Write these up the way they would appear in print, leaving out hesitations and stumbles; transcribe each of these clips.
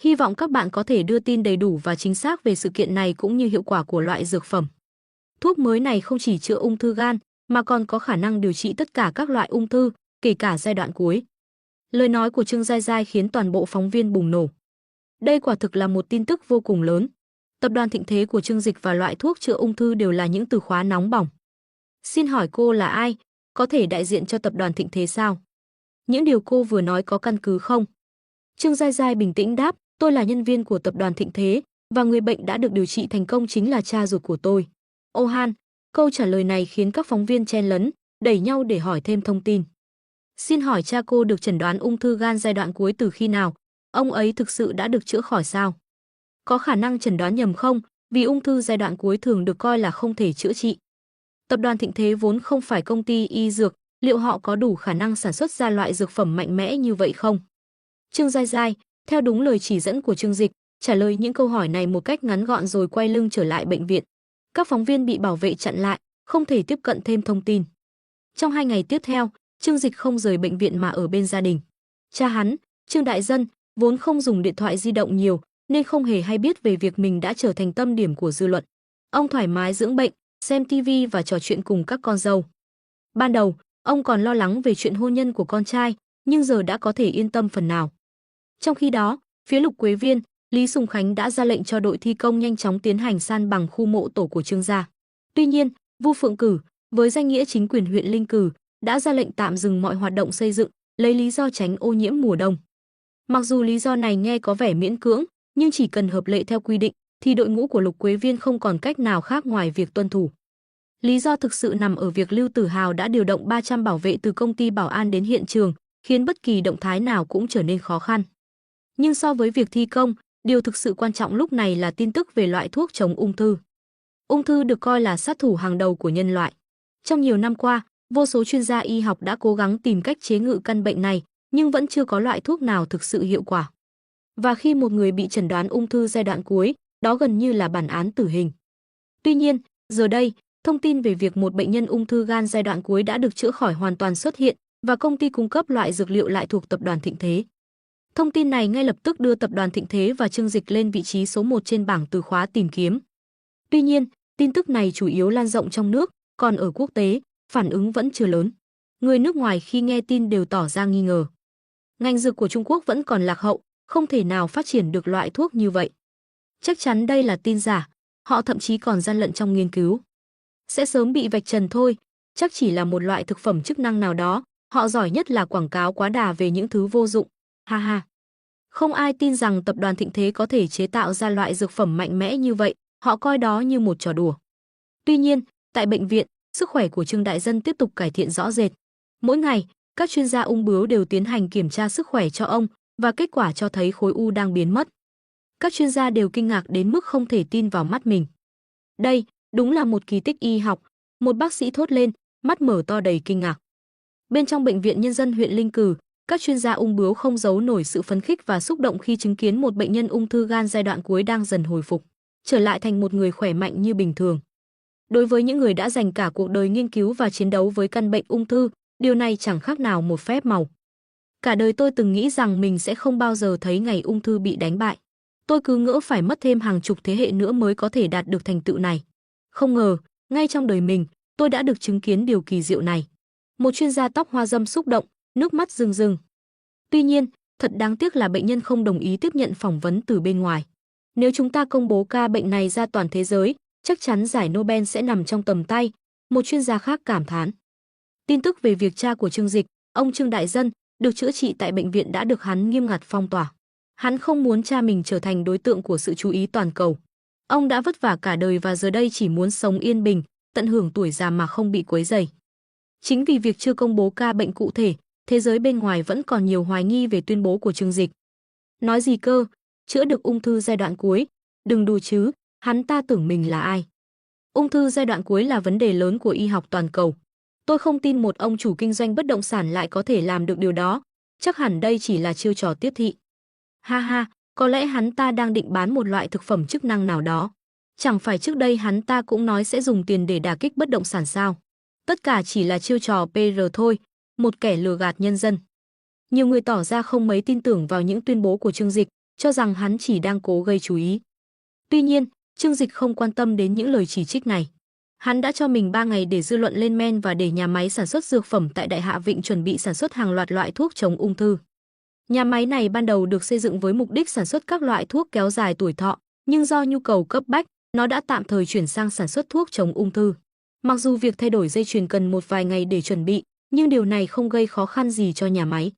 Hy vọng các bạn có thể đưa tin đầy đủ và chính xác về sự kiện này cũng như hiệu quả của loại dược phẩm. Thuốc mới này không chỉ chữa ung thư gan, mà còn có khả năng điều trị tất cả các loại ung thư, kể cả giai đoạn cuối. Lời nói của Trương Giai Giai khiến toàn bộ phóng viên bùng nổ. Đây quả thực là một tin tức vô cùng lớn. Tập đoàn Thịnh Thế của Trương Dịch và loại thuốc chữa ung thư đều là những từ khóa nóng bỏng. Xin hỏi cô là ai? Có thể đại diện cho tập đoàn Thịnh Thế sao? Những điều cô vừa nói có căn cứ không? Trương Giai Giai bình tĩnh đáp, tôi là nhân viên của tập đoàn Thịnh Thế, và người bệnh đã được điều trị thành công chính là cha ruột của tôi. Ô Han, câu trả lời này khiến các phóng viên chen lấn, đẩy nhau để hỏi thêm thông tin. Xin hỏi cha cô được chẩn đoán ung thư gan giai đoạn cuối từ khi nào? Ông ấy thực sự đã được chữa khỏi sao? Có khả năng chẩn đoán nhầm không? Vì ung thư giai đoạn cuối thường được coi là không thể chữa trị. Tập đoàn Thịnh Thế vốn không phải công ty y dược, liệu họ có đủ khả năng sản xuất ra loại dược phẩm mạnh mẽ như vậy không? Trương Giai Giai, theo đúng lời chỉ dẫn của Trương Dịch, trả lời những câu hỏi này một cách ngắn gọn rồi quay lưng trở lại bệnh viện. Các phóng viên bị bảo vệ chặn lại, không thể tiếp cận thêm thông tin. Trong 2 ngày tiếp theo, Trương Dịch không rời bệnh viện mà ở bên gia đình. Cha hắn, Trương Đại Dân, vốn không dùng điện thoại di động nhiều, nên không hề hay biết về việc mình đã trở thành tâm điểm của dư luận. Ông thoải mái dưỡng bệnh, xem TV và trò chuyện cùng các con dâu. Ban đầu, ông còn lo lắng về chuyện hôn nhân của con trai, nhưng giờ đã có thể yên tâm phần nào. Trong khi đó, phía Lục Quế Viên, Lý Sùng Khánh đã ra lệnh cho đội thi công nhanh chóng tiến hành san bằng khu mộ tổ của Trương gia. Tuy nhiên, Vu Phượng Cử, với danh nghĩa chính quyền huyện Linh Cử, đã ra lệnh tạm dừng mọi hoạt động xây dựng, lấy lý do tránh ô nhiễm mùa đông. Mặc dù lý do này nghe có vẻ miễn cưỡng, nhưng chỉ cần hợp lệ theo quy định, thì đội ngũ của Lục Quế Viên không còn cách nào khác ngoài việc tuân thủ. Lý do thực sự nằm ở việc Lưu Tử Hào đã điều động 300 bảo vệ từ công ty bảo an đến hiện trường, khiến bất kỳ động thái nào cũng trở nên khó khăn. Nhưng so với việc thi công, điều thực sự quan trọng lúc này là tin tức về loại thuốc chống ung thư. Ung thư được coi là sát thủ hàng đầu của nhân loại. Trong nhiều năm qua, vô số chuyên gia y học đã cố gắng tìm cách chế ngự căn bệnh này, nhưng vẫn chưa có loại thuốc nào thực sự hiệu quả. Và khi một người bị chẩn đoán ung thư giai đoạn cuối, đó gần như là bản án tử hình. Tuy nhiên, giờ đây, thông tin về việc một bệnh nhân ung thư gan giai đoạn cuối đã được chữa khỏi hoàn toàn xuất hiện, và công ty cung cấp loại dược liệu lại thuộc tập đoàn Thịnh Thế. Thông tin này ngay lập tức đưa tập đoàn Thịnh Thế và Trương Dịch lên vị trí số 1 trên bảng từ khóa tìm kiếm. Tuy nhiên, tin tức này chủ yếu lan rộng trong nước, còn ở quốc tế, phản ứng vẫn chưa lớn. Người nước ngoài khi nghe tin đều tỏ ra nghi ngờ. Ngành dược của Trung Quốc vẫn còn lạc hậu, không thể nào phát triển được loại thuốc như vậy. Chắc chắn đây là tin giả, họ thậm chí còn gian lận trong nghiên cứu. Sẽ sớm bị vạch trần thôi, chắc chỉ là một loại thực phẩm chức năng nào đó, họ giỏi nhất là quảng cáo quá đà về những thứ vô dụng. Ha ha. Không ai tin rằng tập đoàn Thịnh Thế có thể chế tạo ra loại dược phẩm mạnh mẽ như vậy, họ coi đó như một trò đùa. Tuy nhiên, tại bệnh viện, sức khỏe của Trương Đại Dân tiếp tục cải thiện rõ rệt. Mỗi ngày, các chuyên gia ung bướu đều tiến hành kiểm tra sức khỏe cho ông, và kết quả cho thấy khối u đang biến mất. Các chuyên gia đều kinh ngạc đến mức không thể tin vào mắt mình. Đây, đúng là một kỳ tích y học, một bác sĩ thốt lên, mắt mở to đầy kinh ngạc. Bên trong bệnh viện nhân dân huyện Linh Cử, các chuyên gia ung bướu không giấu nổi sự phấn khích và xúc động khi chứng kiến một bệnh nhân ung thư gan giai đoạn cuối đang dần hồi phục, trở lại thành một người khỏe mạnh như bình thường. Đối với những người đã dành cả cuộc đời nghiên cứu và chiến đấu với căn bệnh ung thư, điều này chẳng khác nào một phép màu. Cả đời tôi từng nghĩ rằng mình sẽ không bao giờ thấy ngày ung thư bị đánh bại. Tôi cứ ngỡ phải mất thêm hàng chục thế hệ nữa mới có thể đạt được thành tựu này. Không ngờ, ngay trong đời mình, tôi đã được chứng kiến điều kỳ diệu này. Một chuyên gia tóc hoa râm xúc động, nước mắt rưng rưng. Tuy nhiên, thật đáng tiếc là bệnh nhân không đồng ý tiếp nhận phỏng vấn từ bên ngoài. Nếu chúng ta công bố ca bệnh này ra toàn thế giới, chắc chắn giải Nobel sẽ nằm trong tầm tay, một chuyên gia khác cảm thán. Tin tức về việc cha của Trương Dịch, ông Trương Đại Dân, được chữa trị tại bệnh viện đã được hắn nghiêm ngặt phong tỏa. Hắn không muốn cha mình trở thành đối tượng của sự chú ý toàn cầu. Ông đã vất vả cả đời và giờ đây chỉ muốn sống yên bình, tận hưởng tuổi già mà không bị quấy rầy. Chính vì việc chưa công bố ca bệnh cụ thể, thế giới bên ngoài vẫn còn nhiều hoài nghi về tuyên bố của Trương Dịch. Nói gì cơ, chữa được ung thư giai đoạn cuối, đừng đùa chứ, hắn ta tưởng mình là ai. Ung thư giai đoạn cuối là vấn đề lớn của y học toàn cầu. Tôi không tin một ông chủ kinh doanh bất động sản lại có thể làm được điều đó, chắc hẳn đây chỉ là chiêu trò tiếp thị. Ha ha, có lẽ hắn ta đang định bán một loại thực phẩm chức năng nào đó. Chẳng phải trước đây hắn ta cũng nói sẽ dùng tiền để đả kích bất động sản sao? Tất cả chỉ là chiêu trò PR thôi, một kẻ lừa gạt nhân dân. Nhiều người tỏ ra không mấy tin tưởng vào những tuyên bố của Trương Dịch, cho rằng hắn chỉ đang cố gây chú ý. Tuy nhiên, Trương Dịch không quan tâm đến những lời chỉ trích này. Hắn đã cho mình 3 ngày để dư luận lên men và để nhà máy sản xuất dược phẩm tại Đại Hạ Vịnh chuẩn bị sản xuất hàng loạt loại thuốc chống ung thư. Nhà máy này ban đầu được xây dựng với mục đích sản xuất các loại thuốc kéo dài tuổi thọ, nhưng do nhu cầu cấp bách, nó đã tạm thời chuyển sang sản xuất thuốc chống ung thư. Mặc dù việc thay đổi dây chuyền cần một vài ngày để chuẩn bị, nhưng điều này không gây khó khăn gì cho nhà máy.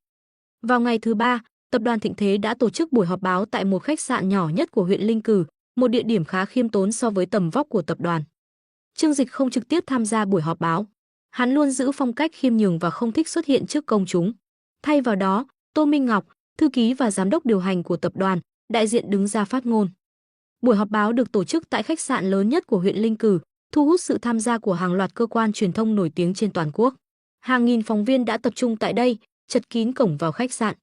Vào ngày thứ 3, tập đoàn Thịnh Thế đã tổ chức buổi họp báo tại một khách sạn nhỏ nhất của huyện Linh Cừ, một địa điểm khá khiêm tốn so với tầm vóc của tập đoàn. Trương Dịch không trực tiếp tham gia buổi họp báo. Hắn luôn giữ phong cách khiêm nhường và không thích xuất hiện trước công chúng. Thay vào đó, Tô Minh Ngọc, thư ký và giám đốc điều hành của tập đoàn, đại diện đứng ra phát ngôn. Buổi họp báo được tổ chức tại khách sạn lớn nhất của huyện Linh Cừ, thu hút sự tham gia của hàng loạt cơ quan truyền thông nổi tiếng trên toàn quốc. Hàng nghìn phóng viên đã tập trung tại đây, chật kín cổng vào khách sạn.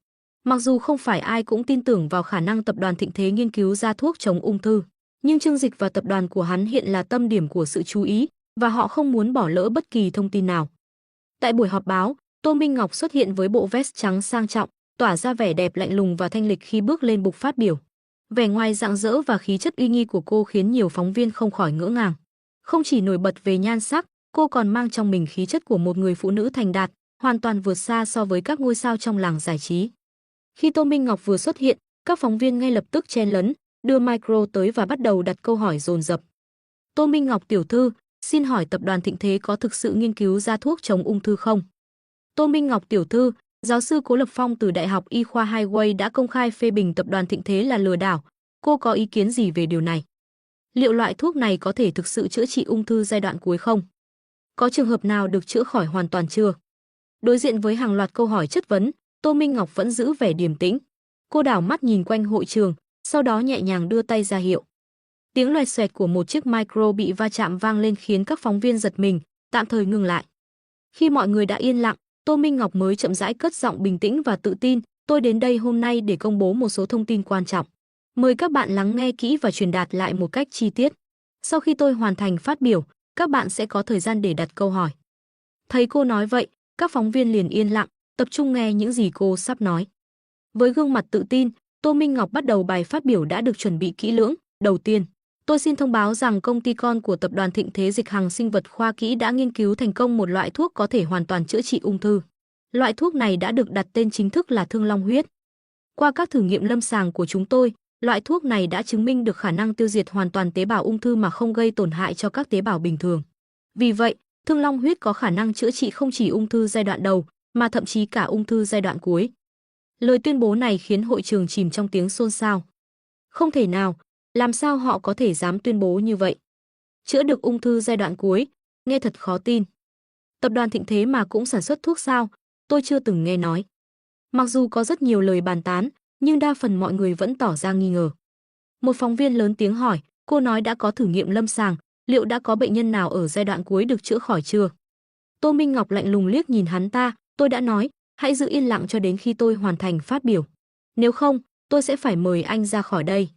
Mặc dù không phải ai cũng tin tưởng vào khả năng tập đoàn Thịnh Thế nghiên cứu ra thuốc chống ung thư, nhưng Trương Dịch và tập đoàn của hắn hiện là tâm điểm của sự chú ý và họ không muốn bỏ lỡ bất kỳ thông tin nào. Tại buổi họp báo, Tô Minh Ngọc xuất hiện với bộ vest trắng sang trọng, tỏa ra vẻ đẹp lạnh lùng và thanh lịch khi bước lên bục phát biểu. Vẻ ngoài rạng rỡ và khí chất uy nghi của cô khiến nhiều phóng viên không khỏi ngỡ ngàng. Không chỉ nổi bật về nhan sắc, cô còn mang trong mình khí chất của một người phụ nữ thành đạt, hoàn toàn vượt xa so với các ngôi sao trong làng giải trí. Khi Tô Minh Ngọc vừa xuất hiện, các phóng viên ngay lập tức chen lấn, đưa micro tới và bắt đầu đặt câu hỏi dồn dập. Tô Minh Ngọc tiểu thư, xin hỏi tập đoàn Thịnh Thế có thực sự nghiên cứu ra thuốc chống ung thư không? Tô Minh Ngọc tiểu thư, giáo sư Cố Lập Phong từ Đại học Y khoa Highway đã công khai phê bình tập đoàn Thịnh Thế là lừa đảo. Cô có ý kiến gì về điều này? Liệu loại thuốc này có thể thực sự chữa trị ung thư giai đoạn cuối không? Có trường hợp nào được chữa khỏi hoàn toàn chưa? Đối diện với hàng loạt câu hỏi chất vấn, Tô Minh Ngọc vẫn giữ vẻ điềm tĩnh. Cô đảo mắt nhìn quanh hội trường, sau đó nhẹ nhàng đưa tay ra hiệu. Tiếng loẹt xoẹt của một chiếc micro bị va chạm vang lên khiến các phóng viên giật mình, tạm thời ngừng lại. Khi mọi người đã yên lặng, Tô Minh Ngọc mới chậm rãi cất giọng bình tĩnh và tự tin, tôi đến đây hôm nay để công bố một số thông tin quan trọng. Mời các bạn lắng nghe kỹ và truyền đạt lại một cách chi tiết. Sau khi tôi hoàn thành phát biểu, các bạn sẽ có thời gian để đặt câu hỏi. Thấy cô nói vậy, các phóng viên liền yên lặng, tập trung nghe những gì cô sắp nói. Với gương mặt tự tin, Tô Minh Ngọc bắt đầu bài phát biểu đã được chuẩn bị kỹ lưỡng. Đầu tiên, tôi xin thông báo rằng công ty con của tập đoàn Thịnh Thế Dịch Hằng Sinh vật Khoa Kỹ đã nghiên cứu thành công một loại thuốc có thể hoàn toàn chữa trị ung thư. Loại thuốc này đã được đặt tên chính thức là Thương Long huyết. Qua các thử nghiệm lâm sàng của chúng tôi, loại thuốc này đã chứng minh được khả năng tiêu diệt hoàn toàn tế bào ung thư mà không gây tổn hại cho các tế bào bình thường. Vì vậy, Thương Long huyết có khả năng chữa trị không chỉ ung thư giai đoạn đầu, mà thậm chí cả ung thư giai đoạn cuối. Lời tuyên bố này khiến hội trường chìm trong tiếng xôn xao. Không thể nào, làm sao họ có thể dám tuyên bố như vậy? Chữa được ung thư giai đoạn cuối, nghe thật khó tin. Tập đoàn Thịnh Thế mà cũng sản xuất thuốc sao? Tôi chưa từng nghe nói. Mặc dù có rất nhiều lời bàn tán, nhưng đa phần mọi người vẫn tỏ ra nghi ngờ. Một phóng viên lớn tiếng hỏi, cô nói đã có thử nghiệm lâm sàng, liệu đã có bệnh nhân nào ở giai đoạn cuối được chữa khỏi chưa? Tô Minh Ngọc lạnh lùng liếc nhìn hắn ta, tôi đã nói, hãy giữ yên lặng cho đến khi tôi hoàn thành phát biểu. Nếu không, tôi sẽ phải mời anh ra khỏi đây.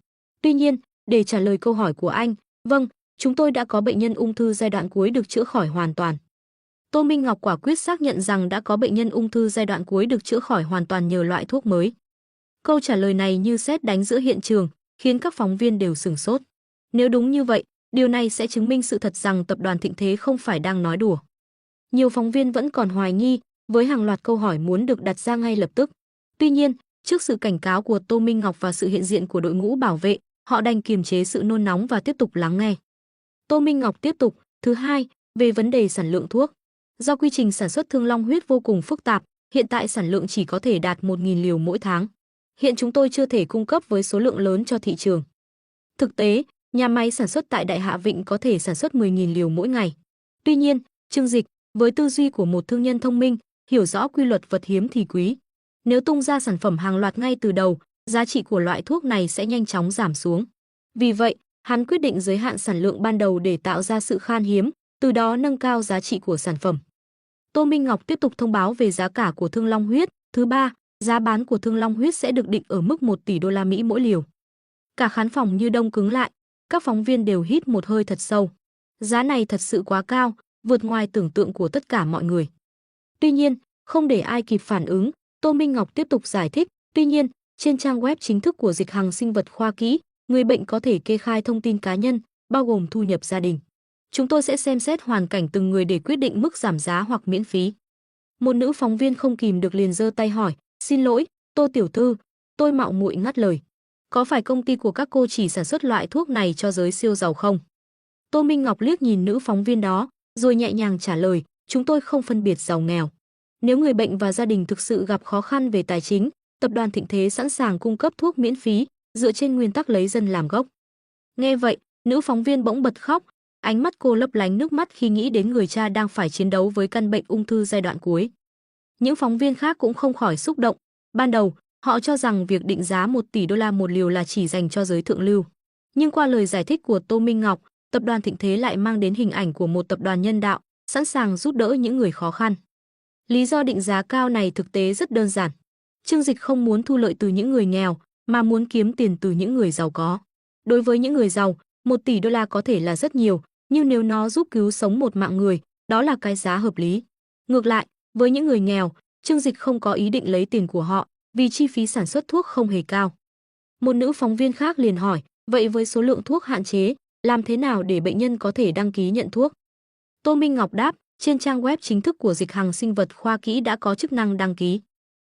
Tuy nhiên, để trả lời câu hỏi của anh, vâng, chúng tôi đã có bệnh nhân ung thư giai đoạn cuối được chữa khỏi hoàn toàn. Tô Minh Ngọc quả quyết xác nhận rằng đã có bệnh nhân ung thư giai đoạn cuối được chữa khỏi hoàn toàn nhờ loại thuốc mới. Câu trả lời này như sét đánh giữa hiện trường, khiến các phóng viên đều sửng sốt. Nếu đúng như vậy, điều này sẽ chứng minh sự thật rằng tập đoàn Thịnh Thế không phải đang nói đùa. Nhiều phóng viên vẫn còn hoài nghi, với hàng loạt câu hỏi muốn được đặt ra ngay lập tức. Tuy nhiên, trước sự cảnh cáo của Tô Minh Ngọc và sự hiện diện của đội ngũ bảo vệ, họ đành kiềm chế sự nôn nóng và tiếp tục lắng nghe. Tô Minh Ngọc tiếp tục, thứ hai, về vấn đề sản lượng thuốc. Do quy trình sản xuất Thương Long huyết vô cùng phức tạp, hiện tại sản lượng chỉ có thể đạt 1.000 liều mỗi tháng. Hiện chúng tôi chưa thể cung cấp với số lượng lớn cho thị trường. Thực tế, nhà máy sản xuất tại Đại Hạ Vịnh có thể sản xuất 10.000 liều mỗi ngày. Tuy nhiên, Trương Dịch, với tư duy của một thương nhân thông minh, hiểu rõ quy luật vật hiếm thì quý. Nếu tung ra sản phẩm hàng loạt ngay từ đầu, giá trị của loại thuốc này sẽ nhanh chóng giảm xuống. Vì vậy, hắn quyết định giới hạn sản lượng ban đầu để tạo ra sự khan hiếm, từ đó nâng cao giá trị của sản phẩm. Tô Minh Ngọc tiếp tục thông báo về giá cả của Thương Long huyết. Thứ ba, giá bán của Thương Long huyết sẽ được định ở mức 1 tỷ đô la Mỹ mỗi liều. Cả khán phòng như đông cứng lại, các phóng viên đều hít một hơi thật sâu. Giá này thật sự quá cao, vượt ngoài tưởng tượng của tất cả mọi người. Tuy nhiên, không để ai kịp phản ứng, Tô Minh Ngọc tiếp tục giải thích, tuy nhiên, Trên trang web chính thức của Dịch Hằng Sinh vật Khoa Kỹ, người bệnh có thể kê khai thông tin cá nhân, bao gồm thu nhập gia đình. Chúng tôi sẽ xem xét hoàn cảnh từng người để quyết định mức giảm giá hoặc miễn phí. Một nữ phóng viên không kìm được liền giơ tay hỏi, xin lỗi, Tô tiểu thư, tôi mạo muội ngắt lời. Có phải công ty của các cô chỉ sản xuất loại thuốc này cho giới siêu giàu không? Tô Minh Ngọc liếc nhìn nữ phóng viên đó, rồi nhẹ nhàng trả lời, chúng tôi không phân biệt giàu nghèo. Nếu người bệnh và gia đình thực sự gặp khó khăn về tài chính, tập đoàn Thịnh Thế sẵn sàng cung cấp thuốc miễn phí, dựa trên nguyên tắc lấy dân làm gốc. Nghe vậy, nữ phóng viên bỗng bật khóc, ánh mắt cô lấp lánh nước mắt khi nghĩ đến người cha đang phải chiến đấu với căn bệnh ung thư giai đoạn cuối. Những phóng viên khác cũng không khỏi xúc động. Ban đầu, họ cho rằng việc định giá 1 tỷ đô la một liều là chỉ dành cho giới thượng lưu. Nhưng qua lời giải thích của Tô Minh Ngọc, tập đoàn Thịnh Thế lại mang đến hình ảnh của một tập đoàn nhân đạo, sẵn sàng giúp đỡ những người khó khăn. Lý do định giá cao này thực tế rất đơn giản. Trương Dịch không muốn thu lợi từ những người nghèo, mà muốn kiếm tiền từ những người giàu có. Đối với những người giàu, 1 tỷ đô la có thể là rất nhiều, nhưng nếu nó giúp cứu sống một mạng người, đó là cái giá hợp lý. Ngược lại, với những người nghèo, Trương Dịch không có ý định lấy tiền của họ, vì chi phí sản xuất thuốc không hề cao. Một nữ phóng viên khác liền hỏi, vậy với số lượng thuốc hạn chế, làm thế nào để bệnh nhân có thể đăng ký nhận thuốc? Tô Minh Ngọc đáp, trên trang web chính thức của Dịch Hằng Sinh vật Khoa Kỹ đã có chức năng đăng ký.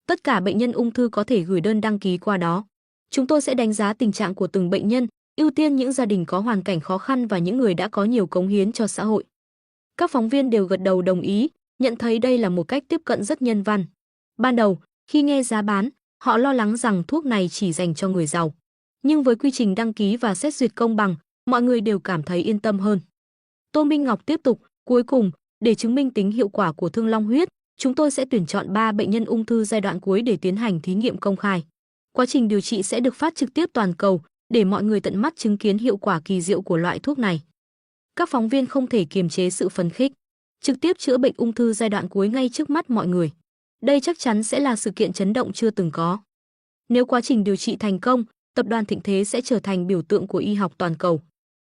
Tất cả bệnh nhân ung thư có thể gửi đơn đăng ký qua đó. Chúng tôi sẽ đánh giá tình trạng của từng bệnh nhân, ưu tiên những gia đình có hoàn cảnh khó khăn và những người đã có nhiều cống hiến cho xã hội. Các phóng viên đều gật đầu đồng ý, nhận thấy đây là một cách tiếp cận rất nhân văn. Ban đầu, khi nghe giá bán, họ lo lắng rằng thuốc này chỉ dành cho người giàu. Nhưng với quy trình đăng ký và xét duyệt công bằng, mọi người đều cảm thấy yên tâm hơn. Tô Minh Ngọc tiếp tục, cuối cùng, để chứng minh tính hiệu quả của Thương Long huyết, chúng tôi sẽ tuyển chọn 3 bệnh nhân ung thư giai đoạn cuối để tiến hành thí nghiệm công khai. Quá trình điều trị sẽ được phát trực tiếp toàn cầu, để mọi người tận mắt chứng kiến hiệu quả kỳ diệu của loại thuốc này. Các phóng viên không thể kiềm chế sự phấn khích, trực tiếp chữa bệnh ung thư giai đoạn cuối ngay trước mắt mọi người. Đây chắc chắn sẽ là sự kiện chấn động chưa từng có. Nếu quá trình điều trị thành công, tập đoàn Thịnh Thế sẽ trở thành biểu tượng của y học toàn cầu.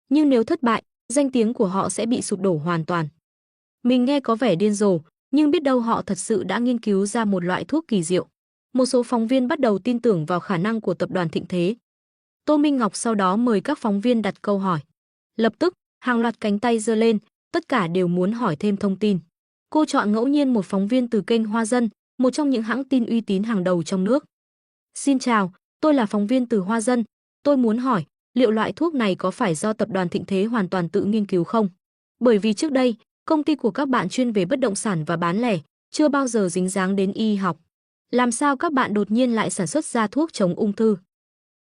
Nhưng nếu thất bại, danh tiếng của họ sẽ bị sụp đổ hoàn toàn. Mình nghe có vẻ điên rồ, nhưng biết đâu họ thật sự đã nghiên cứu ra một loại thuốc kỳ diệu. Một số phóng viên bắt đầu tin tưởng vào khả năng của tập đoàn Thịnh Thế. Tô Minh Ngọc sau đó mời các phóng viên đặt câu hỏi. Lập tức, hàng loạt cánh tay giơ lên, tất cả đều muốn hỏi thêm thông tin. Cô chọn ngẫu nhiên một phóng viên từ kênh Hoa Dân, một trong những hãng tin uy tín hàng đầu trong nước. Xin chào, tôi là phóng viên từ Hoa Dân. Tôi muốn hỏi, liệu loại thuốc này có phải do tập đoàn Thịnh Thế hoàn toàn tự nghiên cứu không? Bởi vì trước đây, công ty của các bạn chuyên về bất động sản và bán lẻ, chưa bao giờ dính dáng đến y học. Làm sao các bạn đột nhiên lại sản xuất ra thuốc chống ung thư?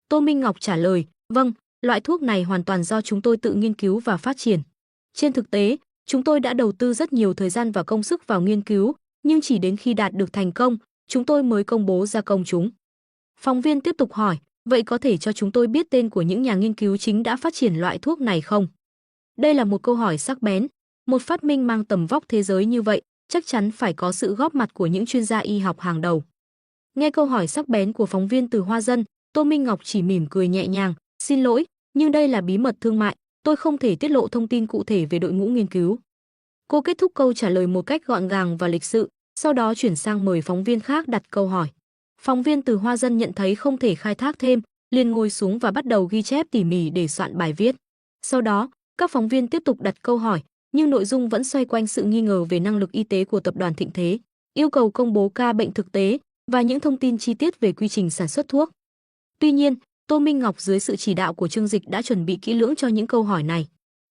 Tô Minh Ngọc trả lời, vâng, loại thuốc này hoàn toàn do chúng tôi tự nghiên cứu và phát triển. Trên thực tế, chúng tôi đã đầu tư rất nhiều thời gian và công sức vào nghiên cứu, nhưng chỉ đến khi đạt được thành công, chúng tôi mới công bố ra công chúng. Phóng viên tiếp tục hỏi, vậy có thể cho chúng tôi biết tên của những nhà nghiên cứu chính đã phát triển loại thuốc này không? Đây là một câu hỏi sắc bén. Một phát minh mang tầm vóc thế giới như vậy, chắc chắn phải có sự góp mặt của những chuyên gia y học hàng đầu. Nghe câu hỏi sắc bén của phóng viên từ Hoa Dân, Tô Minh Ngọc chỉ mỉm cười nhẹ nhàng, xin lỗi, nhưng đây là bí mật thương mại, tôi không thể tiết lộ thông tin cụ thể về đội ngũ nghiên cứu. Cô kết thúc câu trả lời một cách gọn gàng và lịch sự, sau đó chuyển sang mời phóng viên khác đặt câu hỏi. Phóng viên từ Hoa Dân nhận thấy không thể khai thác thêm, liền ngồi xuống và bắt đầu ghi chép tỉ mỉ để soạn bài viết. Sau đó, các phóng viên tiếp tục đặt câu hỏi, nhưng nội dung vẫn xoay quanh sự nghi ngờ về năng lực y tế của tập đoàn Thịnh Thế, yêu cầu công bố ca bệnh thực tế và những thông tin chi tiết về quy trình sản xuất thuốc. Tuy nhiên, Tô Minh Ngọc dưới sự chỉ đạo của Trương Dịch đã chuẩn bị kỹ lưỡng cho những câu hỏi này.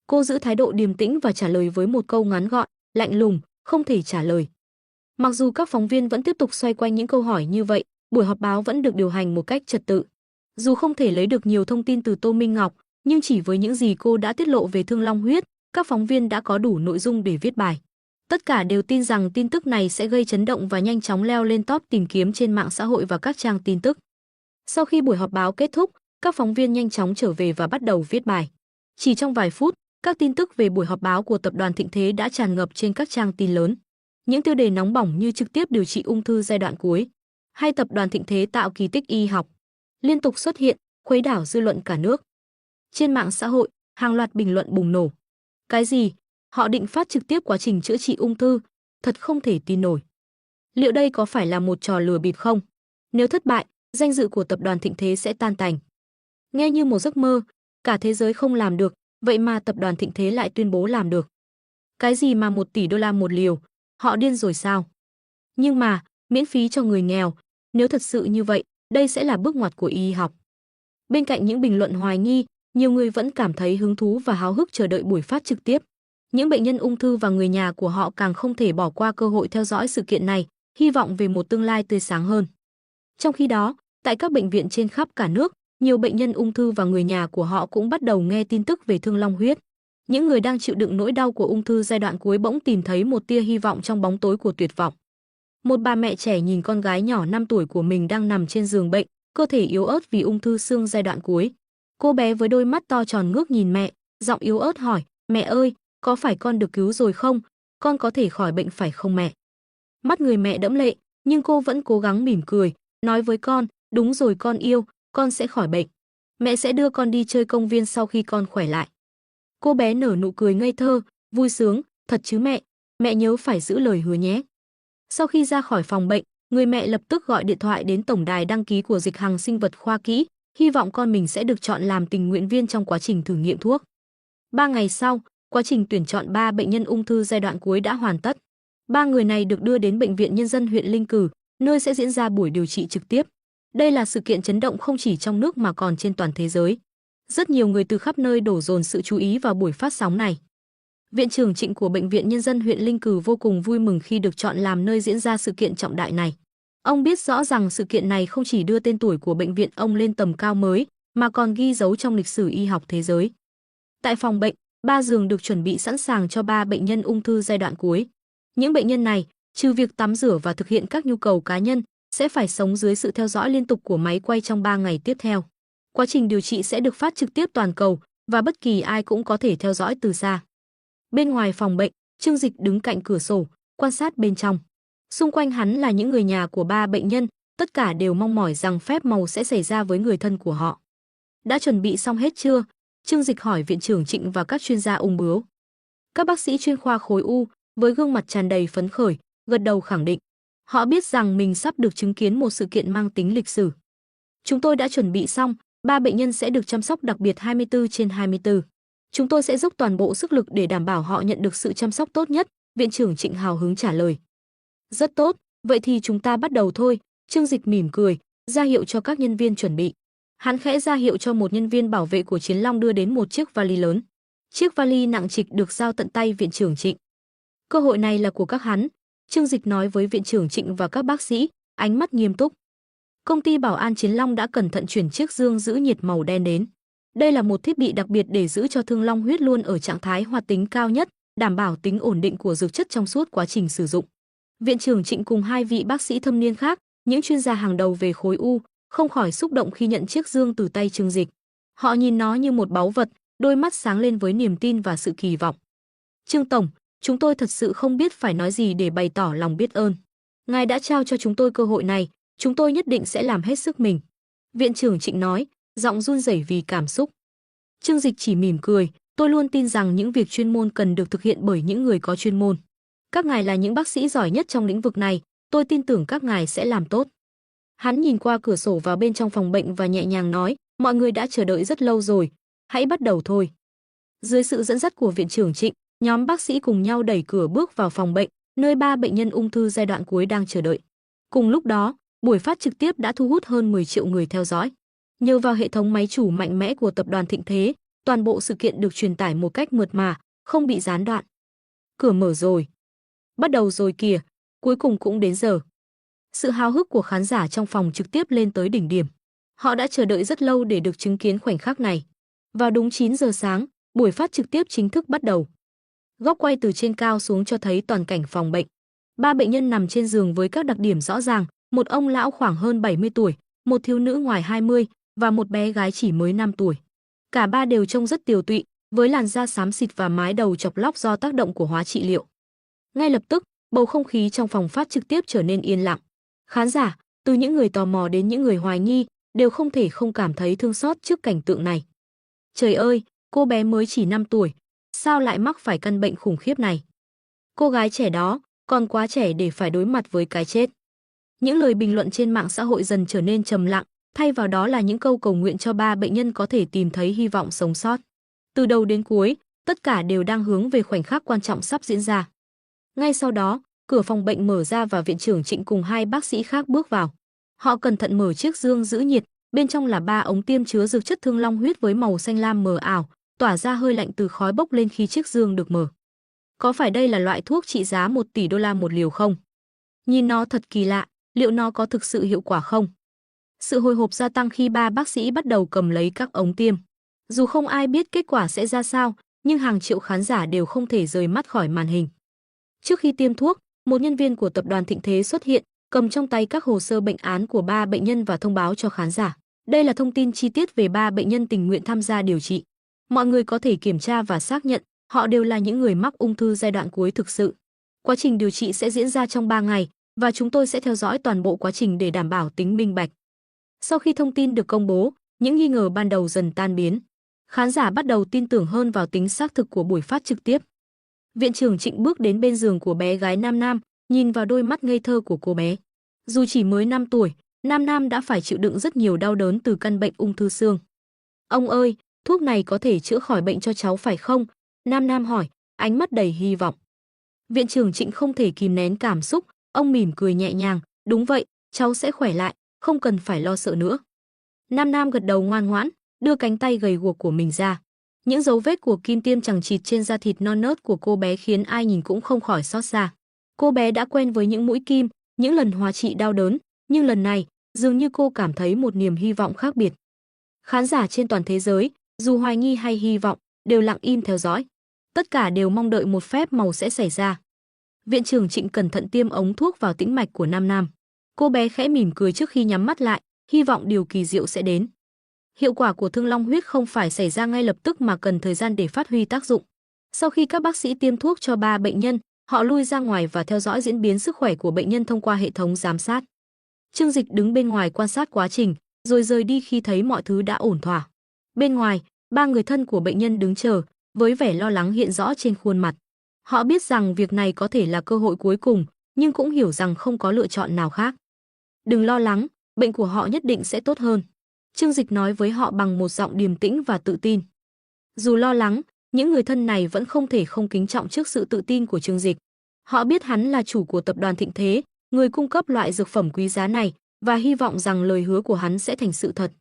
Cô giữ thái độ điềm tĩnh và trả lời với một câu ngắn gọn, lạnh lùng, không thể trả lời. Mặc dù các phóng viên vẫn tiếp tục xoay quanh những câu hỏi như vậy, buổi họp báo vẫn được điều hành một cách trật tự. Dù không thể lấy được nhiều thông tin từ Tô Minh Ngọc, nhưng chỉ với những gì cô đã tiết lộ về Thương Long huyết, các phóng viên đã có đủ nội dung để viết bài. Tất cả đều tin rằng tin tức này sẽ gây chấn động và nhanh chóng leo lên top tìm kiếm trên mạng xã hội và các trang tin tức. Sau khi buổi họp báo kết thúc, các phóng viên nhanh chóng trở về và bắt đầu viết bài. Chỉ trong vài phút, các tin tức về buổi họp báo của tập đoàn Thịnh Thế đã tràn ngập trên các trang tin lớn. Những tiêu đề nóng bỏng như trực tiếp điều trị ung thư giai đoạn cuối, hay tập đoàn Thịnh Thế tạo kỳ tích y học, liên tục xuất hiện, khuấy đảo dư luận cả nước. Trên mạng xã hội, hàng loạt bình luận bùng nổ. Cái gì? Họ định phát trực tiếp quá trình chữa trị ung thư? Thật không thể tin nổi. Liệu đây có phải là một trò lừa bịp không? Nếu thất bại, danh dự của tập đoàn Thịnh Thế sẽ tan tành. Nghe như một giấc mơ, cả thế giới không làm được, vậy mà tập đoàn Thịnh Thế lại tuyên bố làm được. Cái gì mà 1 tỷ đô la một liều, họ điên rồi sao? Nhưng mà, miễn phí cho người nghèo, nếu thật sự như vậy, đây sẽ là bước ngoặt của y học. Bên cạnh những bình luận hoài nghi, nhiều người vẫn cảm thấy hứng thú và háo hức chờ đợi buổi phát trực tiếp. Những bệnh nhân ung thư và người nhà của họ càng không thể bỏ qua cơ hội theo dõi sự kiện này, hy vọng về một tương lai tươi sáng hơn. Trong khi đó, tại các bệnh viện trên khắp cả nước, nhiều bệnh nhân ung thư và người nhà của họ cũng bắt đầu nghe tin tức về thương long huyết. Những người đang chịu đựng nỗi đau của ung thư giai đoạn cuối bỗng tìm thấy một tia hy vọng trong bóng tối của tuyệt vọng. Một bà mẹ trẻ nhìn con gái nhỏ 5 tuổi của mình đang nằm trên giường bệnh, cơ thể yếu ớt vì ung thư xương giai đoạn cuối. Cô bé với đôi mắt to tròn ngước nhìn mẹ, giọng yếu ớt hỏi, mẹ ơi, có phải con được cứu rồi không? Con có thể khỏi bệnh phải không mẹ? Mắt người mẹ đẫm lệ, nhưng cô vẫn cố gắng mỉm cười, nói với con, đúng rồi con yêu, con sẽ khỏi bệnh. Mẹ sẽ đưa con đi chơi công viên sau khi con khỏe lại. Cô bé nở nụ cười ngây thơ, vui sướng, thật chứ mẹ nhớ phải giữ lời hứa nhé. Sau khi ra khỏi phòng bệnh, người mẹ lập tức gọi điện thoại đến tổng đài đăng ký của Dịch Hằng Sinh vật Khoa Kỹ, hy vọng con mình sẽ được chọn làm tình nguyện viên trong quá trình thử nghiệm thuốc. 3 ngày sau, quá trình tuyển chọn 3 bệnh nhân ung thư giai đoạn cuối đã hoàn tất. 3 người này được đưa đến Bệnh viện Nhân dân huyện Linh Cừ, nơi sẽ diễn ra buổi điều trị trực tiếp. Đây là sự kiện chấn động không chỉ trong nước mà còn trên toàn thế giới. Rất nhiều người từ khắp nơi đổ dồn sự chú ý vào buổi phát sóng này. Viện trưởng Trịnh của Bệnh viện Nhân dân huyện Linh Cừ vô cùng vui mừng khi được chọn làm nơi diễn ra sự kiện trọng đại này. Ông biết rõ rằng sự kiện này không chỉ đưa tên tuổi của bệnh viện ông lên tầm cao mới, mà còn ghi dấu trong lịch sử y học thế giới. Tại phòng bệnh, 3 giường được chuẩn bị sẵn sàng cho 3 bệnh nhân ung thư giai đoạn cuối. Những bệnh nhân này, trừ việc tắm rửa và thực hiện các nhu cầu cá nhân, sẽ phải sống dưới sự theo dõi liên tục của máy quay trong 3 ngày tiếp theo. Quá trình điều trị sẽ được phát trực tiếp toàn cầu và bất kỳ ai cũng có thể theo dõi từ xa. Bên ngoài phòng bệnh, Trương Dịch đứng cạnh cửa sổ, quan sát bên trong. Xung quanh hắn là những người nhà của 3 bệnh nhân, tất cả đều mong mỏi rằng phép màu sẽ xảy ra với người thân của họ. Đã chuẩn bị xong hết chưa? Trương Dịch hỏi viện trưởng Trịnh và các chuyên gia ung bướu. Các bác sĩ chuyên khoa khối u, với gương mặt tràn đầy phấn khởi, gật đầu khẳng định. Họ biết rằng mình sắp được chứng kiến một sự kiện mang tính lịch sử. Chúng tôi đã chuẩn bị xong, 3 bệnh nhân sẽ được chăm sóc đặc biệt 24/24. Chúng tôi sẽ dốc toàn bộ sức lực để đảm bảo họ nhận được sự chăm sóc tốt nhất, viện trưởng Trịnh hào hứng trả lời. Rất tốt, vậy thì chúng ta bắt đầu thôi, Trương Dịch mỉm cười, ra hiệu cho các nhân viên chuẩn bị. Hắn khẽ ra hiệu cho một nhân viên bảo vệ của Chiến Long đưa đến một chiếc vali lớn. Chiếc vali nặng trịch được giao tận tay viện trưởng Trịnh. Cơ hội này là của các hắn, Trương Dịch nói với viện trưởng Trịnh và các bác sĩ, ánh mắt nghiêm túc. Công ty bảo an Chiến Long đã cẩn thận chuyển chiếc dương giữ nhiệt màu đen đến. Đây là một thiết bị đặc biệt để giữ cho thương long huyết luôn ở trạng thái hoạt tính cao nhất, đảm bảo tính ổn định của dược chất trong suốt quá trình sử dụng. Viện trưởng Trịnh cùng 2 vị bác sĩ thâm niên khác, những chuyên gia hàng đầu về khối u, không khỏi xúc động khi nhận chiếc dương từ tay Trương Dịch. Họ nhìn nó như một báu vật, đôi mắt sáng lên với niềm tin và sự kỳ vọng. Trương Tổng, chúng tôi thật sự không biết phải nói gì để bày tỏ lòng biết ơn. Ngài đã trao cho chúng tôi cơ hội này, chúng tôi nhất định sẽ làm hết sức mình. Viện trưởng Trịnh nói, giọng run rẩy vì cảm xúc. Trương Dịch chỉ mỉm cười, tôi luôn tin rằng những việc chuyên môn cần được thực hiện bởi những người có chuyên môn. Các ngài là những bác sĩ giỏi nhất trong lĩnh vực này, tôi tin tưởng các ngài sẽ làm tốt. Hắn nhìn qua cửa sổ vào bên trong phòng bệnh và nhẹ nhàng nói, mọi người đã chờ đợi rất lâu rồi, hãy bắt đầu thôi. Dưới sự dẫn dắt của viện trưởng Trịnh, nhóm bác sĩ cùng nhau đẩy cửa bước vào phòng bệnh, nơi 3 bệnh nhân ung thư giai đoạn cuối đang chờ đợi. Cùng lúc đó, buổi phát trực tiếp đã thu hút hơn 10 triệu người theo dõi. Nhờ vào hệ thống máy chủ mạnh mẽ của tập đoàn Thịnh Thế, toàn bộ sự kiện được truyền tải một cách mượt mà, không bị gián đoạn. Cửa mở rồi. Bắt đầu rồi kìa, cuối cùng cũng đến giờ. Sự háo hức của khán giả trong phòng trực tiếp lên tới đỉnh điểm. Họ đã chờ đợi rất lâu để được chứng kiến khoảnh khắc này. Vào đúng 9 giờ sáng, buổi phát trực tiếp chính thức bắt đầu. Góc quay từ trên cao xuống cho thấy toàn cảnh phòng bệnh. 3 bệnh nhân nằm trên giường với các đặc điểm rõ ràng, một ông lão khoảng hơn 70 tuổi, một thiếu nữ ngoài 20 và một bé gái chỉ mới 5 tuổi. Cả 3 đều trông rất tiều tụy, với làn da xám xịt và mái đầu chọc lóc do tác động của hóa trị liệu. Ngay lập tức, bầu không khí trong phòng phát trực tiếp trở nên yên lặng. Khán giả, từ những người tò mò đến những người hoài nghi, đều không thể không cảm thấy thương xót trước cảnh tượng này. Trời ơi, cô bé mới chỉ 5 tuổi, sao lại mắc phải căn bệnh khủng khiếp này? Cô gái trẻ đó còn quá trẻ để phải đối mặt với cái chết. Những lời bình luận trên mạng xã hội dần trở nên trầm lặng, thay vào đó là những câu cầu nguyện cho ba bệnh nhân có thể tìm thấy hy vọng sống sót. Từ đầu đến cuối, tất cả đều đang hướng về khoảnh khắc quan trọng sắp diễn ra. Ngay sau đó, cửa phòng bệnh mở ra và viện trưởng Trịnh cùng hai bác sĩ khác bước vào. Họ cẩn thận mở chiếc dương giữ nhiệt, bên trong là 3 ống tiêm chứa dược chất Thương Long huyết với màu xanh lam mờ ảo, tỏa ra hơi lạnh từ khói bốc lên khi chiếc dương được mở. Có phải đây là loại thuốc trị giá 1 tỷ đô la một liều không? Nhìn nó thật kỳ lạ, liệu nó có thực sự hiệu quả không? Sự hồi hộp gia tăng khi 3 bác sĩ bắt đầu cầm lấy các ống tiêm. Dù không ai biết kết quả sẽ ra sao, nhưng hàng triệu khán giả đều không thể rời mắt khỏi màn hình. Trước khi tiêm thuốc, một nhân viên của tập đoàn Thịnh Thế xuất hiện, cầm trong tay các hồ sơ bệnh án của 3 bệnh nhân và thông báo cho khán giả. Đây là thông tin chi tiết về 3 bệnh nhân tình nguyện tham gia điều trị. Mọi người có thể kiểm tra và xác nhận họ đều là những người mắc ung thư giai đoạn cuối thực sự. Quá trình điều trị sẽ diễn ra trong 3 ngày và chúng tôi sẽ theo dõi toàn bộ quá trình để đảm bảo tính minh bạch. Sau khi thông tin được công bố, những nghi ngờ ban đầu dần tan biến. Khán giả bắt đầu tin tưởng hơn vào tính xác thực của buổi phát trực tiếp. Viện trưởng Trịnh bước đến bên giường của bé gái Nam Nam, nhìn vào đôi mắt ngây thơ của cô bé. Dù chỉ mới 5 tuổi, Nam Nam đã phải chịu đựng rất nhiều đau đớn từ căn bệnh ung thư xương. Ông ơi, thuốc này có thể chữa khỏi bệnh cho cháu phải không? Nam Nam hỏi, ánh mắt đầy hy vọng. Viện trưởng Trịnh không thể kìm nén cảm xúc, ông mỉm cười nhẹ nhàng, đúng vậy, cháu sẽ khỏe lại, không cần phải lo sợ nữa. Nam Nam gật đầu ngoan ngoãn, đưa cánh tay gầy guộc của mình ra. Những dấu vết của kim tiêm chằng chịt trên da thịt non nớt của cô bé khiến ai nhìn cũng không khỏi xót xa. Cô bé đã quen với những mũi kim, những lần hóa trị đau đớn, nhưng lần này, dường như cô cảm thấy một niềm hy vọng khác biệt. Khán giả trên toàn thế giới, dù hoài nghi hay hy vọng, đều lặng im theo dõi. Tất cả đều mong đợi một phép màu sẽ xảy ra. Viện trưởng Trịnh cẩn thận tiêm ống thuốc vào tĩnh mạch của Nam Nam. Cô bé khẽ mỉm cười trước khi nhắm mắt lại, hy vọng điều kỳ diệu sẽ đến. Hiệu quả của Thương Long huyết không phải xảy ra ngay lập tức mà cần thời gian để phát huy tác dụng. Sau khi các bác sĩ tiêm thuốc cho 3 bệnh nhân, họ lui ra ngoài và theo dõi diễn biến sức khỏe của bệnh nhân thông qua hệ thống giám sát. Trương Dịch đứng bên ngoài quan sát quá trình, rồi rời đi khi thấy mọi thứ đã ổn thỏa. Bên ngoài, 3 người thân của bệnh nhân đứng chờ, với vẻ lo lắng hiện rõ trên khuôn mặt. Họ biết rằng việc này có thể là cơ hội cuối cùng, nhưng cũng hiểu rằng không có lựa chọn nào khác. Đừng lo lắng, bệnh của họ nhất định sẽ tốt hơn. Trương Dịch nói với họ bằng một giọng điềm tĩnh và tự tin. Dù lo lắng, những người thân này vẫn không thể không kính trọng trước sự tự tin của Trương Dịch. Họ biết hắn là chủ của tập đoàn Thịnh Thế, người cung cấp loại dược phẩm quý giá này, và hy vọng rằng lời hứa của hắn sẽ thành sự thật.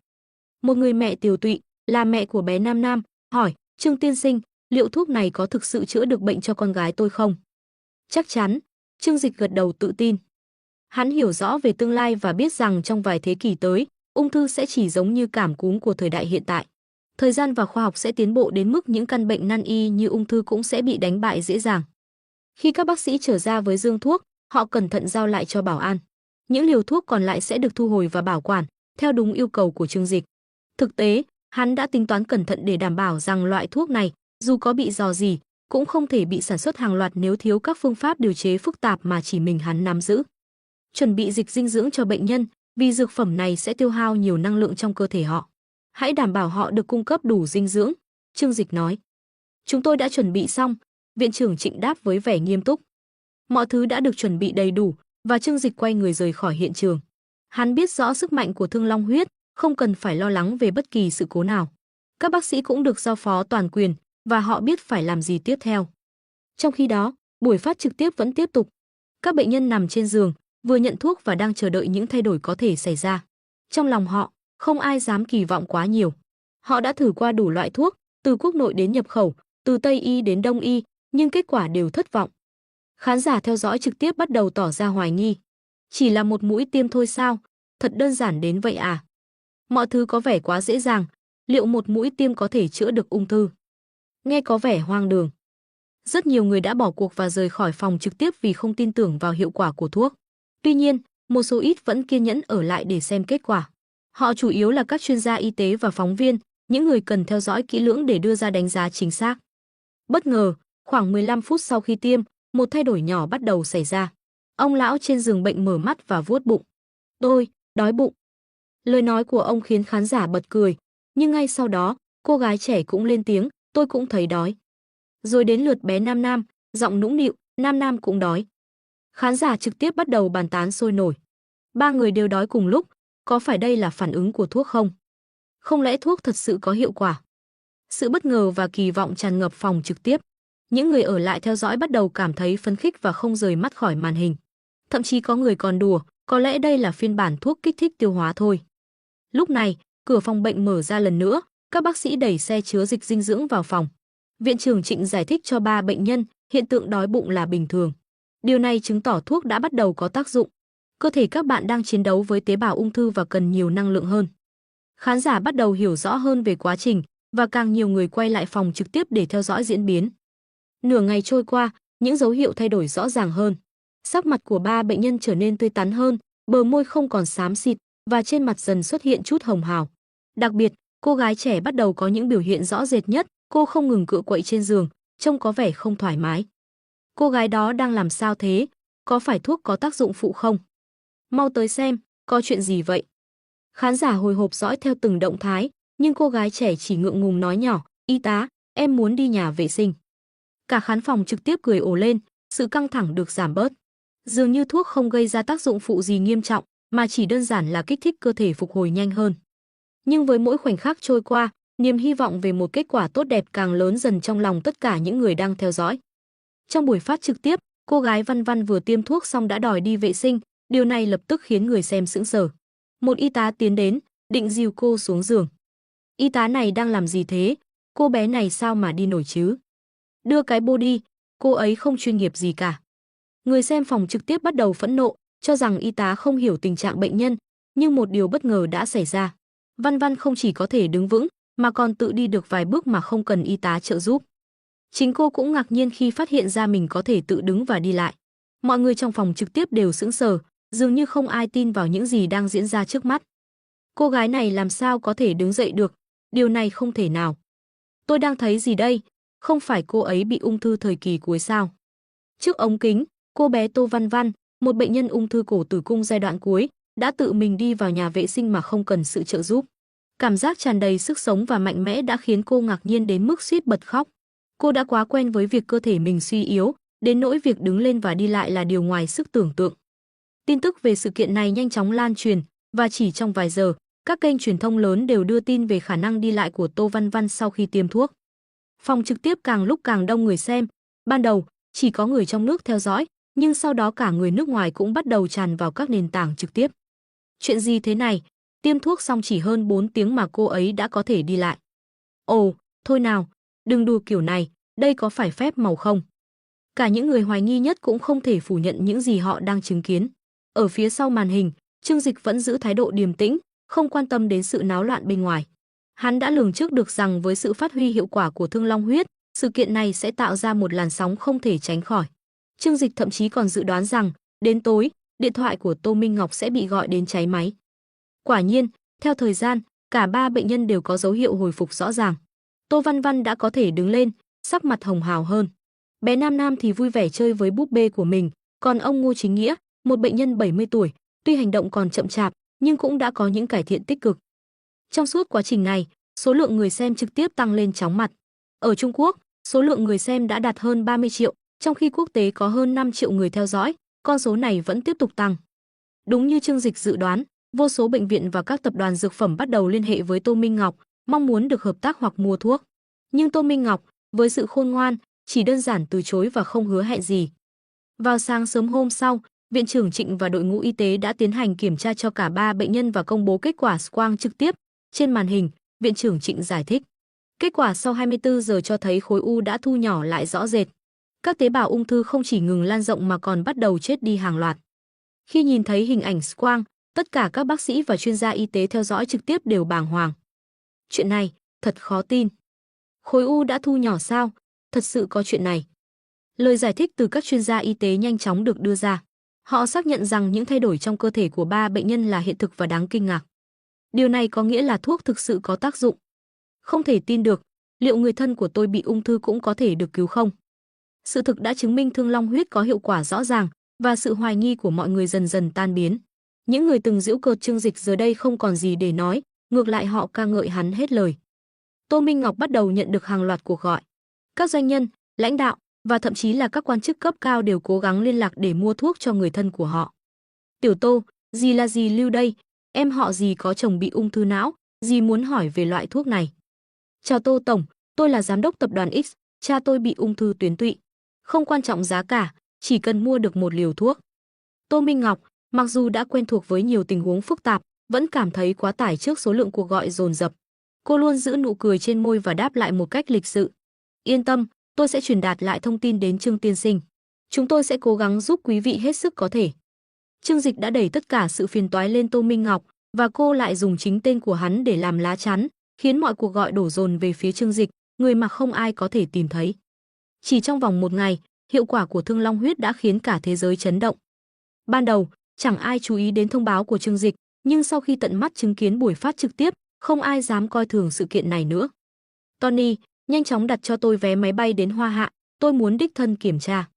Một người mẹ tiều tụy, là mẹ của bé Nam Nam, hỏi, Trương tiên sinh, liệu thuốc này có thực sự chữa được bệnh cho con gái tôi không? Chắc chắn, Trương Dịch gật đầu tự tin. Hắn hiểu rõ về tương lai và biết rằng trong vài thế kỷ tới, ung thư sẽ chỉ giống như cảm cúm của thời đại hiện tại. Thời gian và khoa học sẽ tiến bộ đến mức những căn bệnh nan y như ung thư cũng sẽ bị đánh bại dễ dàng. Khi các bác sĩ trở ra với dương thuốc, họ cẩn thận giao lại cho bảo an. Những liều thuốc còn lại sẽ được thu hồi và bảo quản, theo đúng yêu cầu của Trương Dịch. Thực tế, hắn đã tính toán cẩn thận để đảm bảo rằng loại thuốc này, dù có bị rò rỉ, cũng không thể bị sản xuất hàng loạt nếu thiếu các phương pháp điều chế phức tạp mà chỉ mình hắn nắm giữ. Chuẩn bị dịch dinh dưỡng cho bệnh nhân, vì dược phẩm này sẽ tiêu hao nhiều năng lượng trong cơ thể họ. Hãy đảm bảo họ được cung cấp đủ dinh dưỡng, Trương Dịch nói. Chúng tôi đã chuẩn bị xong, viện trưởng Trịnh đáp với vẻ nghiêm túc. Mọi thứ đã được chuẩn bị đầy đủ, và Trương Dịch quay người rời khỏi hiện trường. Hắn biết rõ sức mạnh của Thương Long huyết, không cần phải lo lắng về bất kỳ sự cố nào. Các bác sĩ cũng được giao phó toàn quyền, và họ biết phải làm gì tiếp theo. Trong khi đó, buổi phát trực tiếp vẫn tiếp tục. Các bệnh nhân nằm trên giường, vừa nhận thuốc và đang chờ đợi những thay đổi có thể xảy ra. Trong lòng họ, không ai dám kỳ vọng quá nhiều. Họ đã thử qua đủ loại thuốc, từ quốc nội đến nhập khẩu, từ Tây y đến Đông y, nhưng kết quả đều thất vọng. Khán giả theo dõi trực tiếp bắt đầu tỏ ra hoài nghi. Chỉ là một mũi tiêm thôi sao? Thật đơn giản đến vậy à? Mọi thứ có vẻ quá dễ dàng, liệu một mũi tiêm có thể chữa được ung thư? Nghe có vẻ hoang đường. Rất nhiều người đã bỏ cuộc và rời khỏi phòng trực tiếp vì không tin tưởng vào hiệu quả của thuốc. Tuy nhiên, một số ít vẫn kiên nhẫn ở lại để xem kết quả. Họ chủ yếu là các chuyên gia y tế và phóng viên, những người cần theo dõi kỹ lưỡng để đưa ra đánh giá chính xác. Bất ngờ, khoảng 15 phút sau khi tiêm, một thay đổi nhỏ bắt đầu xảy ra. Ông lão trên giường bệnh mở mắt và vuốt bụng. Tôi, đói bụng. Lời nói của ông khiến khán giả bật cười, nhưng ngay sau đó, cô gái trẻ cũng lên tiếng, tôi cũng thấy đói. Rồi đến lượt bé Nam Nam, giọng nũng nịu, Nam Nam cũng đói. Khán giả trực tiếp bắt đầu bàn tán sôi nổi. Ba người đều đói cùng lúc, có phải đây là phản ứng của thuốc không? Không lẽ thuốc thật sự có hiệu quả? Sự bất ngờ và kỳ vọng tràn ngập phòng trực tiếp. Những người ở lại theo dõi bắt đầu cảm thấy phấn khích và không rời mắt khỏi màn hình. Thậm chí có người còn đùa, có lẽ đây là phiên bản thuốc kích thích tiêu hóa thôi. Lúc này, cửa phòng bệnh mở ra lần nữa, các bác sĩ đẩy xe chứa dịch dinh dưỡng vào phòng. Viện trưởng Trịnh giải thích cho ba bệnh nhân, hiện tượng đói bụng là bình thường. Điều này chứng tỏ thuốc đã bắt đầu có tác dụng. Cơ thể các bạn đang chiến đấu với tế bào ung thư và cần nhiều năng lượng hơn. Khán giả bắt đầu hiểu rõ hơn về quá trình và càng nhiều người quay lại phòng trực tiếp để theo dõi diễn biến. Nửa ngày trôi qua, những dấu hiệu thay đổi rõ ràng hơn. Sắc mặt của ba bệnh nhân trở nên tươi tắn hơn, bờ môi không còn xám xịt và trên mặt dần xuất hiện chút hồng hào. Đặc biệt, cô gái trẻ bắt đầu có những biểu hiện rõ rệt nhất, cô không ngừng cựa quậy trên giường, trông có vẻ không thoải mái. Cô gái đó đang làm sao thế? Có phải thuốc có tác dụng phụ không? Mau tới xem, có chuyện gì vậy? Khán giả hồi hộp dõi theo từng động thái, nhưng cô gái trẻ chỉ ngượng ngùng nói nhỏ, y tá, em muốn đi nhà vệ sinh. Cả khán phòng trực tiếp cười ồ lên, sự căng thẳng được giảm bớt. Dường như thuốc không gây ra tác dụng phụ gì nghiêm trọng, mà chỉ đơn giản là kích thích cơ thể phục hồi nhanh hơn. Nhưng với mỗi khoảnh khắc trôi qua, niềm hy vọng về một kết quả tốt đẹp càng lớn dần trong lòng tất cả những người đang theo dõi. Trong buổi phát trực tiếp, cô gái Văn Văn vừa tiêm thuốc xong đã đòi đi vệ sinh, điều này lập tức khiến người xem sững sờ. Một y tá tiến đến, định dìu cô xuống giường. Y tá này đang làm gì thế? Cô bé này sao mà đi nổi chứ? Đưa cái body, cô ấy không chuyên nghiệp gì cả. Người xem phòng trực tiếp bắt đầu phẫn nộ, cho rằng y tá không hiểu tình trạng bệnh nhân, nhưng một điều bất ngờ đã xảy ra. Văn Văn không chỉ có thể đứng vững, mà còn tự đi được vài bước mà không cần y tá trợ giúp. Chính cô cũng ngạc nhiên khi phát hiện ra mình có thể tự đứng và đi lại. Mọi người trong phòng trực tiếp đều sững sờ, dường như không ai tin vào những gì đang diễn ra trước mắt. Cô gái này làm sao có thể đứng dậy được? Điều này không thể nào. Tôi đang thấy gì đây? Không phải cô ấy bị ung thư thời kỳ cuối sao? Trước ống kính, cô bé Tô Văn Văn, một bệnh nhân ung thư cổ tử cung giai đoạn cuối, đã tự mình đi vào nhà vệ sinh mà không cần sự trợ giúp. Cảm giác tràn đầy sức sống và mạnh mẽ đã khiến cô ngạc nhiên đến mức suýt bật khóc. Cô đã quá quen với việc cơ thể mình suy yếu, đến nỗi việc đứng lên và đi lại là điều ngoài sức tưởng tượng. Tin tức về sự kiện này nhanh chóng lan truyền, và chỉ trong vài giờ, các kênh truyền thông lớn đều đưa tin về khả năng đi lại của Tô Văn Văn sau khi tiêm thuốc. Phòng trực tiếp càng lúc càng đông người xem, ban đầu chỉ có người trong nước theo dõi, nhưng sau đó cả người nước ngoài cũng bắt đầu tràn vào các nền tảng trực tiếp. Chuyện gì thế này? Tiêm thuốc xong chỉ hơn 4 tiếng mà cô ấy đã có thể đi lại. Ồ, thôi nào, đừng đùa kiểu này, đây có phải phép màu không? Cả những người hoài nghi nhất cũng không thể phủ nhận những gì họ đang chứng kiến. Ở phía sau màn hình, Trương Dịch vẫn giữ thái độ điềm tĩnh, không quan tâm đến sự náo loạn bên ngoài. Hắn đã lường trước được rằng với sự phát huy hiệu quả của Thương Long huyết, sự kiện này sẽ tạo ra một làn sóng không thể tránh khỏi. Trương Dịch thậm chí còn dự đoán rằng, đến tối, điện thoại của Tô Minh Ngọc sẽ bị gọi đến cháy máy. Quả nhiên, theo thời gian, cả ba bệnh nhân đều có dấu hiệu hồi phục rõ ràng. Tô Văn Văn đã có thể đứng lên, sắc mặt hồng hào hơn. Bé Nam Nam thì vui vẻ chơi với búp bê của mình, còn ông Ngô Chính Nghĩa, một bệnh nhân 70 tuổi, tuy hành động còn chậm chạp, nhưng cũng đã có những cải thiện tích cực. Trong suốt quá trình này, số lượng người xem trực tiếp tăng lên chóng mặt. Ở Trung Quốc, số lượng người xem đã đạt hơn 30 triệu, trong khi quốc tế có hơn 5 triệu người theo dõi, con số này vẫn tiếp tục tăng. Đúng như Trương Dịch dự đoán, vô số bệnh viện và các tập đoàn dược phẩm bắt đầu liên hệ với Tô Minh Ngọc, mong muốn được hợp tác hoặc mua thuốc. Nhưng Tô Minh Ngọc, với sự khôn ngoan, chỉ đơn giản từ chối và không hứa hẹn gì. Vào sáng sớm hôm sau, Viện trưởng Trịnh và đội ngũ y tế đã tiến hành kiểm tra cho cả ba bệnh nhân và công bố kết quả X-quang trực tiếp. Trên màn hình, Viện trưởng Trịnh giải thích. Kết quả sau 24 giờ cho thấy khối u đã thu nhỏ lại rõ rệt. Các tế bào ung thư không chỉ ngừng lan rộng mà còn bắt đầu chết đi hàng loạt. Khi nhìn thấy hình ảnh X-quang, tất cả các bác sĩ và chuyên gia y tế theo dõi trực tiếp đều bàng hoàng. Chuyện này, thật khó tin. Khối u đã thu nhỏ sao? Thật sự có chuyện này. Lời giải thích từ các chuyên gia y tế nhanh chóng được đưa ra. Họ xác nhận rằng những thay đổi trong cơ thể của ba bệnh nhân là hiện thực và đáng kinh ngạc. Điều này có nghĩa là thuốc thực sự có tác dụng. Không thể tin được, liệu người thân của tôi bị ung thư cũng có thể được cứu không? Sự thực đã chứng minh Thương Long huyết có hiệu quả rõ ràng, và sự hoài nghi của mọi người dần dần tan biến. Những người từng giễu cợt Trương Dịch giờ đây không còn gì để nói, ngược lại họ ca ngợi hắn hết lời. Tô Minh Ngọc bắt đầu nhận được hàng loạt cuộc gọi. Các doanh nhân, lãnh đạo và thậm chí là các quan chức cấp cao đều cố gắng liên lạc để mua thuốc cho người thân của họ. Tiểu Tô, Dì là dì Lưu đây, em họ dì có chồng bị ung thư não, dì muốn hỏi về loại thuốc này. Chào Tô Tổng, tôi là giám đốc tập đoàn X, cha tôi bị ung thư tuyến tụy. Không quan trọng giá cả, chỉ cần mua được một liều thuốc. Tô Minh Ngọc, mặc dù đã quen thuộc với nhiều tình huống phức tạp, vẫn cảm thấy quá tải trước số lượng cuộc gọi dồn dập. Cô luôn giữ nụ cười trên môi và đáp lại một cách lịch sự. Yên tâm, tôi sẽ truyền đạt lại thông tin đến Trương tiên sinh. Chúng tôi sẽ cố gắng giúp quý vị hết sức có thể. Trương Dịch đã đẩy tất cả sự phiền toái lên Tô Minh Ngọc và cô lại dùng chính tên của hắn để làm lá chắn, khiến mọi cuộc gọi đổ dồn về phía Trương Dịch, người mà không ai có thể tìm thấy. Chỉ trong vòng một ngày, hiệu quả của Thương Long huyết đã khiến cả thế giới chấn động. Ban đầu, chẳng ai chú ý đến thông báo của Trương Dịch, nhưng sau khi tận mắt chứng kiến buổi phát trực tiếp, không ai dám coi thường sự kiện này nữa. Tony, nhanh chóng đặt cho tôi vé máy bay đến Hoa Hạ, tôi muốn đích thân kiểm tra.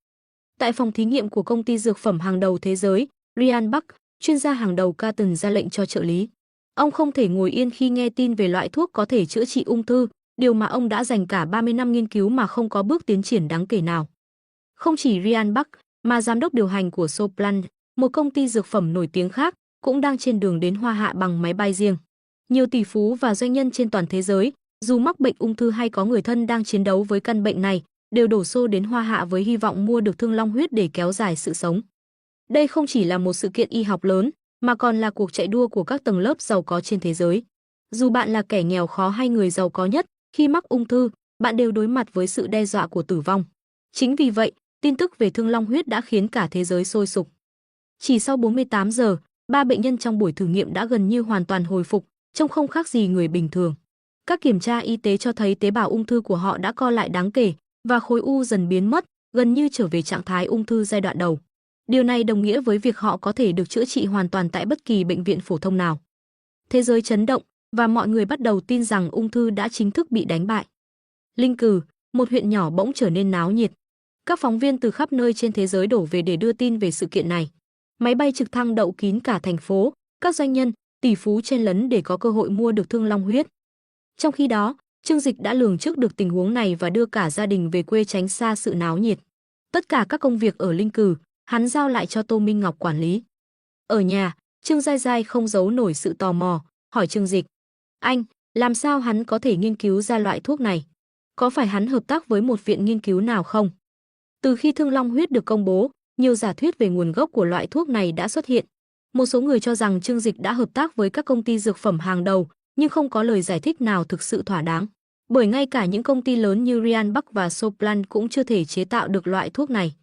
Tại phòng thí nghiệm của công ty dược phẩm hàng đầu thế giới, Ryan Buck, chuyên gia hàng đầu Carton ra lệnh cho trợ lý. Ông không thể ngồi yên khi nghe tin về loại thuốc có thể chữa trị ung thư, điều mà ông đã dành cả 30 năm nghiên cứu mà không có bước tiến triển đáng kể nào. Không chỉ Ryan Buck, mà giám đốc điều hành của Soplan, một công ty dược phẩm nổi tiếng khác, cũng đang trên đường đến Hoa Hạ bằng máy bay riêng. Nhiều tỷ phú và doanh nhân trên toàn thế giới, dù mắc bệnh ung thư hay có người thân đang chiến đấu với căn bệnh này, đều đổ xô đến Hoa Hạ với hy vọng mua được Thương Long huyết để kéo dài sự sống. Đây không chỉ là một sự kiện y học lớn, mà còn là cuộc chạy đua của các tầng lớp giàu có trên thế giới. Dù bạn là kẻ nghèo khó hay người giàu có nhất, khi mắc ung thư, bạn đều đối mặt với sự đe dọa của tử vong. Chính vì vậy, tin tức về Thương Long huyết đã khiến cả thế giới sôi sục. Chỉ sau 48 giờ, 3 bệnh nhân trong buổi thử nghiệm đã gần như hoàn toàn hồi phục, trông không khác gì người bình thường. Các kiểm tra y tế cho thấy tế bào ung thư của họ đã co lại đáng kể và khối u dần biến mất, gần như trở về trạng thái ung thư giai đoạn đầu. Điều này đồng nghĩa với việc họ có thể được chữa trị hoàn toàn tại bất kỳ bệnh viện phổ thông nào. Thế giới chấn động và mọi người bắt đầu tin rằng ung thư đã chính thức bị đánh bại. Linh Cừ, một huyện nhỏ bỗng trở nên náo nhiệt. Các phóng viên từ khắp nơi trên thế giới đổ về để đưa tin về sự kiện này. Máy bay trực thăng đậu kín cả thành phố, các doanh nhân, tỷ phú chen lấn để có cơ hội mua được Thương Long huyết. Trong khi đó, Trương Dịch đã lường trước được tình huống này và đưa cả gia đình về quê tránh xa sự náo nhiệt. Tất cả các công việc ở Linh Cừ, hắn giao lại cho Tô Minh Ngọc quản lý. Ở nhà, Trương Giai Giai không giấu nổi sự tò mò, hỏi Trương Dịch. Anh, làm sao hắn có thể nghiên cứu ra loại thuốc này? Có phải hắn hợp tác với một viện nghiên cứu nào không? Từ khi Thương Long huyết được công bố, nhiều giả thuyết về nguồn gốc của loại thuốc này đã xuất hiện. Một số người cho rằng Trương Dịch đã hợp tác với các công ty dược phẩm hàng đầu, nhưng không có lời giải thích nào thực sự thỏa đáng. Bởi ngay cả những công ty lớn như Ryan Buck và Soplan cũng chưa thể chế tạo được loại thuốc này.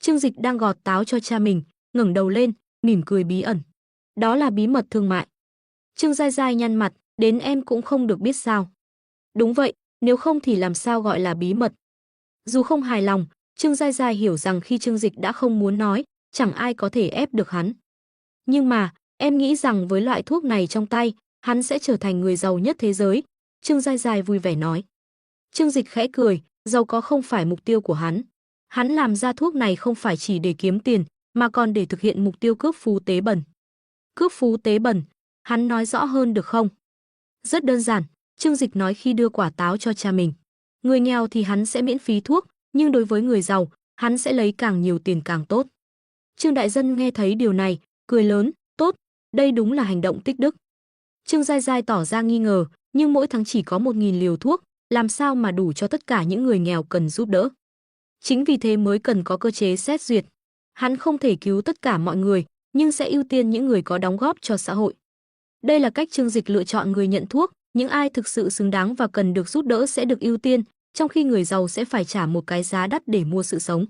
Trương Dịch đang gọt táo cho cha mình, ngẩng đầu lên, mỉm cười bí ẩn. Đó là bí mật thương mại. Trương Giai Giai nhăn mặt, đến em cũng không được biết sao. Đúng vậy, nếu không thì làm sao gọi là bí mật. Dù không hài lòng, Trương Giai Giai hiểu rằng khi Trương Dịch đã không muốn nói, chẳng ai có thể ép được hắn. Nhưng mà, em nghĩ rằng với loại thuốc này trong tay, hắn sẽ trở thành người giàu nhất thế giới, Trương Giai Giai vui vẻ nói. Trương Dịch khẽ cười, giàu có không phải mục tiêu của hắn. Hắn làm ra thuốc này không phải chỉ để kiếm tiền, mà còn để thực hiện mục tiêu cướp phú tế bẩn. Cướp phú tế bẩn, hắn nói rõ hơn được không? Rất đơn giản, Trương Dịch nói khi đưa quả táo cho cha mình. Người nghèo thì hắn sẽ miễn phí thuốc, nhưng đối với người giàu, hắn sẽ lấy càng nhiều tiền càng tốt. Trương Đại Dân nghe thấy điều này, cười lớn, tốt, đây đúng là hành động tích đức. Trương Giai Giai tỏ ra nghi ngờ, nhưng mỗi tháng chỉ có 1.000 liều thuốc, làm sao mà đủ cho tất cả những người nghèo cần giúp đỡ. Chính vì thế mới cần có cơ chế xét duyệt. Hắn không thể cứu tất cả mọi người, nhưng sẽ ưu tiên những người có đóng góp cho xã hội. Đây là cách Trương Dịch lựa chọn người nhận thuốc, những ai thực sự xứng đáng và cần được giúp đỡ sẽ được ưu tiên, trong khi người giàu sẽ phải trả một cái giá đắt để mua sự sống.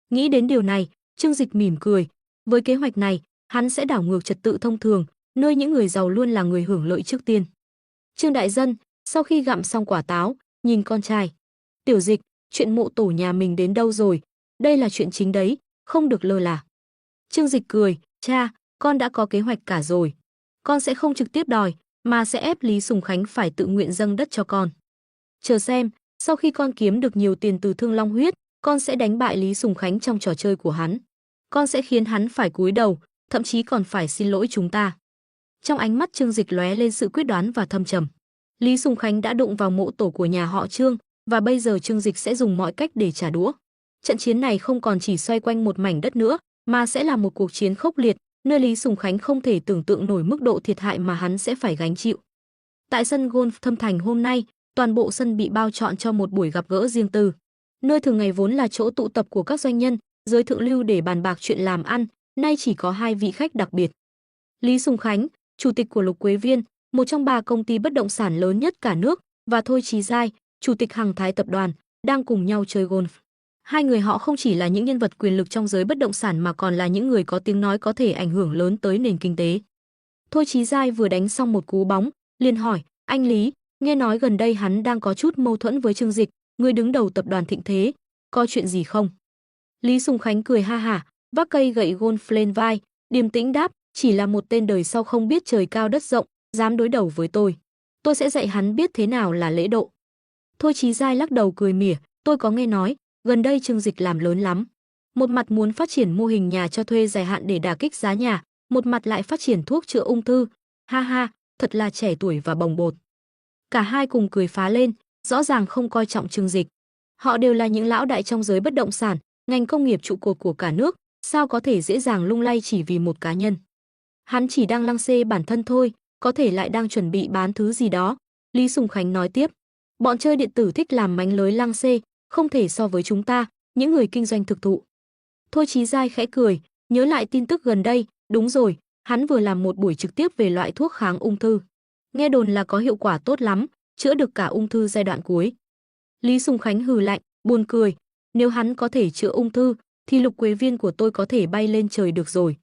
Nghĩ đến điều này, Trương Dịch mỉm cười. Với kế hoạch này, hắn sẽ đảo ngược trật tự thông thường, nơi những người giàu luôn là người hưởng lợi trước tiên. Trương Đại Dân, sau khi gặm xong quả táo, nhìn con trai. Tiểu Dịch, chuyện mộ tổ nhà mình đến đâu rồi? Đây là chuyện chính đấy, không được lơ là. Trương Dịch cười, cha, con đã có kế hoạch cả rồi. Con sẽ không trực tiếp đòi, mà sẽ ép Lý Sùng Khánh phải tự nguyện dâng đất cho con. Chờ xem, sau khi con kiếm được nhiều tiền từ Thương Long huyết, con sẽ đánh bại Lý Sùng Khánh trong trò chơi của hắn. Con sẽ khiến hắn phải cúi đầu, thậm chí còn phải xin lỗi chúng ta. Trong ánh mắt Trương Dịch lóe lên sự quyết đoán và thâm trầm. Lý Sùng Khánh đã đụng vào mộ tổ của nhà họ Trương, và bây giờ Trương Dịch sẽ dùng mọi cách để trả đũa. Trận chiến này không còn chỉ xoay quanh một mảnh đất nữa, mà sẽ là một cuộc chiến khốc liệt, nơi Lý Sùng Khánh không thể tưởng tượng nổi mức độ thiệt hại mà hắn sẽ phải gánh chịu. Tại sân golf Thâm Thành hôm nay, toàn bộ sân bị bao trọn cho một buổi gặp gỡ riêng tư. Nơi thường ngày vốn là chỗ tụ tập của các doanh nhân, giới thượng lưu để bàn bạc chuyện làm ăn, nay chỉ có hai vị khách đặc biệt. Lý Sùng Khánh, chủ tịch của Lục Quế Viên, một trong 3 công ty bất động sản lớn nhất cả nước, và Thôi Chí Giai, chủ tịch Hằng Thái tập đoàn, đang cùng nhau chơi golf. Hai người họ không chỉ là những nhân vật quyền lực trong giới bất động sản mà còn là những người có tiếng nói có thể ảnh hưởng lớn tới nền kinh tế. Thôi Chí Giai vừa đánh xong một cú bóng, liền hỏi, anh Lý, nghe nói gần đây hắn đang có chút mâu thuẫn với Trương Dịch, người đứng đầu tập đoàn Thịnh Thế, có chuyện gì không? Lý Sùng Khánh cười ha hả, vác cây gậy golf lên vai, điềm tĩnh đáp, chỉ là một tên đời sau không biết trời cao đất rộng, dám đối đầu với tôi. Tôi sẽ dạy hắn biết thế nào là lễ độ. Thôi Chí Giai lắc đầu cười mỉa, tôi có nghe nói, gần đây Trương Dịch làm lớn lắm. Một mặt muốn phát triển mô hình nhà cho thuê dài hạn để đả kích giá nhà, một mặt lại phát triển thuốc chữa ung thư. Ha ha, thật là trẻ tuổi và bồng bột. Cả hai cùng cười phá lên, rõ ràng không coi trọng Trương Dịch. Họ đều là những lão đại trong giới bất động sản, ngành công nghiệp trụ cột của cả nước, sao có thể dễ dàng lung lay chỉ vì một cá nhân. Hắn chỉ đang lăng xê bản thân thôi, có thể lại đang chuẩn bị bán thứ gì đó. Lý Sùng Khánh nói tiếp, bọn chơi điện tử thích làm mánh lới lăng xê, không thể so với chúng ta, những người kinh doanh thực thụ. Thôi Chí Giai khẽ cười, nhớ lại tin tức gần đây, đúng rồi, hắn vừa làm một buổi trực tiếp về loại thuốc kháng ung thư. Nghe đồn là có hiệu quả tốt lắm, chữa được cả ung thư giai đoạn cuối. Lý Sùng Khánh hừ lạnh, buồn cười, nếu hắn có thể chữa ung thư, thì Lục Quế Viên của tôi có thể bay lên trời được rồi.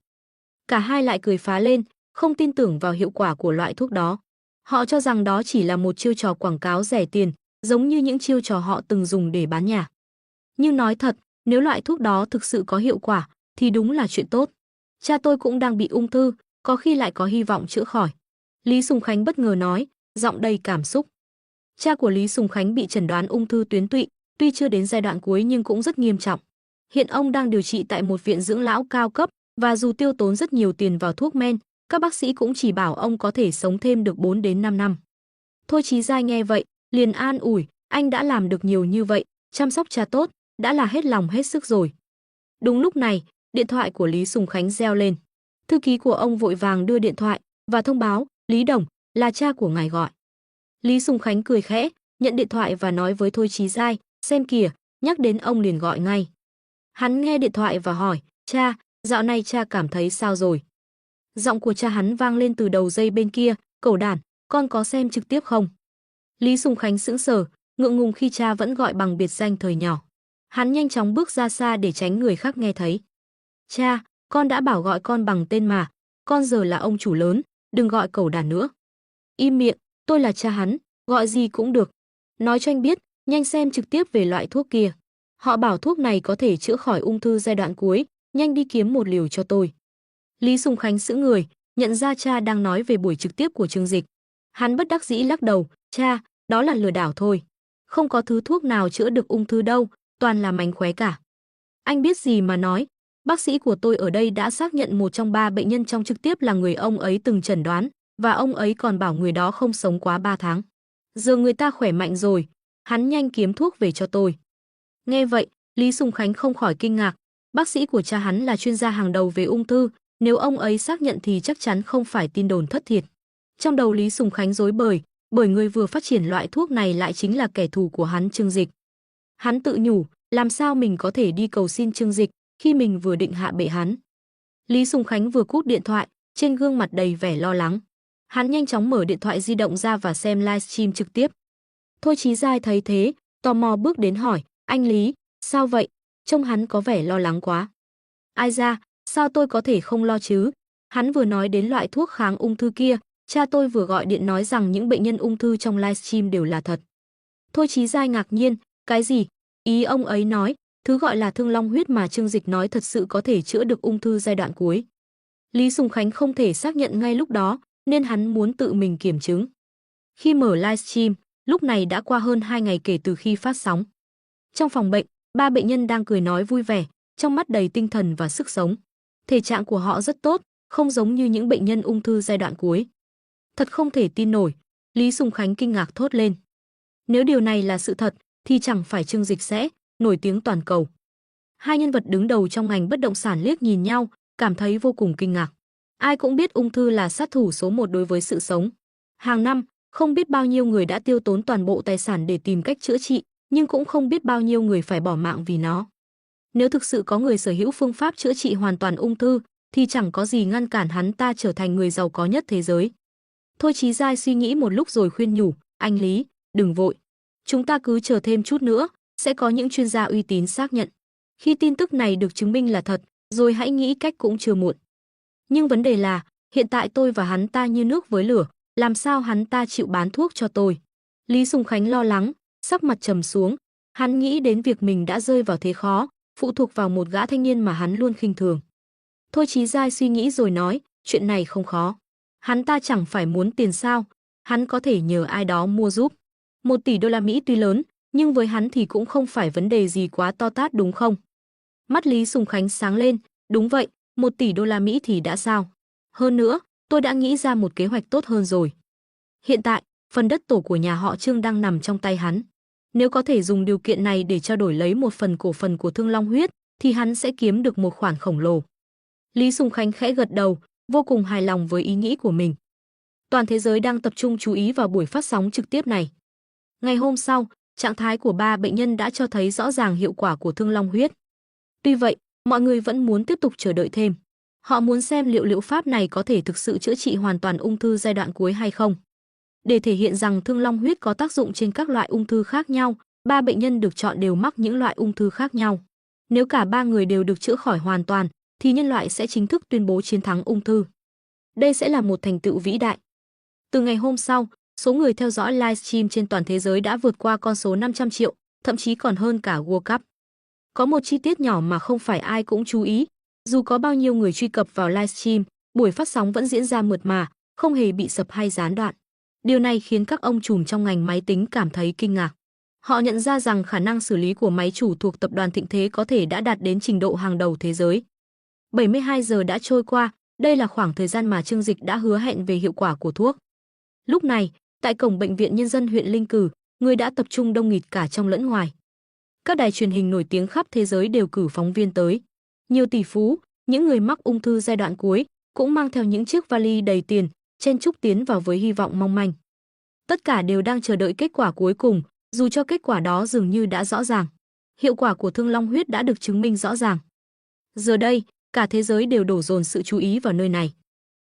Cả hai lại cười phá lên, không tin tưởng vào hiệu quả của loại thuốc đó. Họ cho rằng đó chỉ là một chiêu trò quảng cáo rẻ tiền, giống như những chiêu trò họ từng dùng để bán nhà. Nhưng nói thật, nếu loại thuốc đó thực sự có hiệu quả, thì đúng là chuyện tốt. Cha tôi cũng đang bị ung thư, có khi lại có hy vọng chữa khỏi. Lý Sùng Khánh bất ngờ nói, giọng đầy cảm xúc. Cha của Lý Sùng Khánh bị chẩn đoán ung thư tuyến tụy, tuy chưa đến giai đoạn cuối nhưng cũng rất nghiêm trọng. Hiện ông đang điều trị tại một viện dưỡng lão cao cấp, và dù tiêu tốn rất nhiều tiền vào thuốc men, các bác sĩ cũng chỉ bảo ông có thể sống thêm được 4 đến 5 năm. Thôi Chí Giai nghe vậy, liền an ủi, anh đã làm được nhiều như vậy, chăm sóc cha tốt, đã là hết lòng hết sức rồi. Đúng lúc này, điện thoại của Lý Sùng Khánh reo lên. Thư ký của ông vội vàng đưa điện thoại và thông báo, Lý Đồng, là cha của ngài gọi. Lý Sùng Khánh cười khẽ, nhận điện thoại và nói với Thôi Chí Giai, xem kìa, nhắc đến ông liền gọi ngay. Hắn nghe điện thoại và hỏi, cha, dạo này cha cảm thấy sao rồi? Giọng của cha hắn vang lên từ đầu dây bên kia, cẩu đản, con có xem trực tiếp không? Lý Sùng Khánh sững sờ, ngượng ngùng khi cha vẫn gọi bằng biệt danh thời nhỏ. Hắn nhanh chóng bước ra xa để tránh người khác nghe thấy. Cha, con đã bảo gọi con bằng tên mà, con giờ là ông chủ lớn, đừng gọi cẩu đản nữa. Im miệng, tôi là cha hắn, gọi gì cũng được. Nói cho anh biết, nhanh xem trực tiếp về loại thuốc kia. Họ bảo thuốc này có thể chữa khỏi ung thư giai đoạn cuối, nhanh đi kiếm một liều cho tôi. Lý Sùng Khánh sững người, nhận ra cha đang nói về buổi trực tiếp của Trương Dịch. Hắn bất đắc dĩ lắc đầu, cha, đó là lừa đảo thôi. Không có thứ thuốc nào chữa được ung thư đâu, toàn là mánh khóe cả. Anh biết gì mà nói, bác sĩ của tôi ở đây đã xác nhận một trong 3 bệnh nhân trong trực tiếp là người ông ấy từng chẩn đoán, và ông ấy còn bảo người đó không sống quá 3 tháng. Giờ người ta khỏe mạnh rồi, hắn nhanh kiếm thuốc về cho tôi. Nghe vậy, Lý Sùng Khánh không khỏi kinh ngạc, bác sĩ của cha hắn là chuyên gia hàng đầu về ung thư, nếu ông ấy xác nhận thì chắc chắn không phải tin đồn thất thiệt. Trong đầu Lý Sùng Khánh rối bời, bởi người vừa phát triển loại thuốc này lại chính là kẻ thù của hắn Trương Dịch. Hắn tự nhủ, làm sao mình có thể đi cầu xin Trương Dịch khi mình vừa định hạ bệ hắn. Lý Sùng Khánh vừa cúp điện thoại, trên gương mặt đầy vẻ lo lắng. Hắn nhanh chóng mở điện thoại di động ra và xem livestream trực tiếp. Thôi Chí Giai thấy thế, tò mò bước đến hỏi, anh Lý, sao vậy? Trông hắn có vẻ lo lắng quá. Ai ra, sao tôi có thể không lo chứ? Hắn vừa nói đến loại thuốc kháng ung thư kia, cha tôi vừa gọi điện nói rằng những bệnh nhân ung thư trong livestream đều là thật. Thôi Chí Giai ngạc nhiên, cái gì? Ý ông ấy nói, thứ gọi là thương long huyết mà Trương Dịch nói thật sự có thể chữa được ung thư giai đoạn cuối. Lý Sùng Khánh không thể xác nhận ngay lúc đó, nên hắn muốn tự mình kiểm chứng. Khi mở livestream, lúc này đã qua hơn 2 ngày kể từ khi phát sóng. Trong phòng bệnh, 3 bệnh nhân đang cười nói vui vẻ, trong mắt đầy tinh thần và sức sống. Thể trạng của họ rất tốt, không giống như những bệnh nhân ung thư giai đoạn cuối. Thật không thể tin nổi, Lý Sùng Khánh kinh ngạc thốt lên. Nếu điều này là sự thật, thì chẳng phải Trương Dịch sẽ nổi tiếng toàn cầu. Hai nhân vật đứng đầu trong ngành bất động sản liếc nhìn nhau, cảm thấy vô cùng kinh ngạc. Ai cũng biết ung thư là sát thủ số 1 đối với sự sống. Hàng năm, không biết bao nhiêu người đã tiêu tốn toàn bộ tài sản để tìm cách chữa trị, nhưng cũng không biết bao nhiêu người phải bỏ mạng vì nó. Nếu thực sự có người sở hữu phương pháp chữa trị hoàn toàn ung thư, thì chẳng có gì ngăn cản hắn ta trở thành người giàu có nhất thế giới. Thôi Chí Giai suy nghĩ một lúc rồi khuyên nhủ, anh Lý, đừng vội. Chúng ta cứ chờ thêm chút nữa, sẽ có những chuyên gia uy tín xác nhận. Khi tin tức này được chứng minh là thật, rồi hãy nghĩ cách cũng chưa muộn. Nhưng vấn đề là, hiện tại tôi và hắn ta như nước với lửa, làm sao hắn ta chịu bán thuốc cho tôi? Lý Sùng Khánh lo lắng, sắc mặt trầm xuống, hắn nghĩ đến việc mình đã rơi vào thế khó, phụ thuộc vào một gã thanh niên mà hắn luôn khinh thường. Thôi Chí Giai suy nghĩ rồi nói, chuyện này không khó. Hắn ta chẳng phải muốn tiền sao, hắn có thể nhờ ai đó mua giúp. 1 tỷ đô la Mỹ tuy lớn, nhưng với hắn thì cũng không phải vấn đề gì quá to tát đúng không? Mắt Lý Sùng Khánh sáng lên, đúng vậy, 1 tỷ đô la Mỹ thì đã sao? Hơn nữa, tôi đã nghĩ ra một kế hoạch tốt hơn rồi. Hiện tại, phần đất tổ của nhà họ Trương đang nằm trong tay hắn. Nếu có thể dùng điều kiện này để trao đổi lấy một phần cổ phần của Thương Long Huyết, thì hắn sẽ kiếm được một khoản khổng lồ. Lý Sùng Khánh khẽ gật đầu, vô cùng hài lòng với ý nghĩ của mình. Toàn thế giới đang tập trung chú ý vào buổi phát sóng trực tiếp này. Ngày hôm sau, trạng thái của 3 bệnh nhân đã cho thấy rõ ràng hiệu quả của Thương Long Huyết. Tuy vậy, mọi người vẫn muốn tiếp tục chờ đợi thêm. Họ muốn xem liệu liệu pháp này có thể thực sự chữa trị hoàn toàn ung thư giai đoạn cuối hay không. Để thể hiện rằng Thương Long Huyết có tác dụng trên các loại ung thư khác nhau, 3 bệnh nhân được chọn đều mắc những loại ung thư khác nhau. Nếu cả 3 người đều được chữa khỏi hoàn toàn, thì nhân loại sẽ chính thức tuyên bố chiến thắng ung thư. Đây sẽ là một thành tựu vĩ đại. Từ ngày hôm sau, số người theo dõi livestream trên toàn thế giới đã vượt qua con số 500 triệu, thậm chí còn hơn cả World Cup. Có một chi tiết nhỏ mà không phải ai cũng chú ý, dù có bao nhiêu người truy cập vào livestream, buổi phát sóng vẫn diễn ra mượt mà, không hề bị sập hay gián đoạn. Điều này khiến các ông trùm trong ngành máy tính cảm thấy kinh ngạc. Họ nhận ra rằng khả năng xử lý của máy chủ thuộc tập đoàn Thịnh Thế có thể đã đạt đến trình độ hàng đầu thế giới. 72 giờ đã trôi qua, đây là khoảng thời gian mà Trương Dịch đã hứa hẹn về hiệu quả của thuốc. Lúc này, tại cổng bệnh viện nhân dân huyện Linh Cửu, người đã tập trung đông nghịt cả trong lẫn ngoài. Các đài truyền hình nổi tiếng khắp thế giới đều cử phóng viên tới. Nhiều tỷ phú, những người mắc ung thư giai đoạn cuối, cũng mang theo những chiếc vali đầy tiền, chen chúc tiến vào với hy vọng mong manh. Tất cả đều đang chờ đợi kết quả cuối cùng, dù cho kết quả đó dường như đã rõ ràng. Hiệu quả của Thương Long Huyết đã được chứng minh rõ ràng. Giờ đây, cả thế giới đều đổ dồn sự chú ý vào nơi này.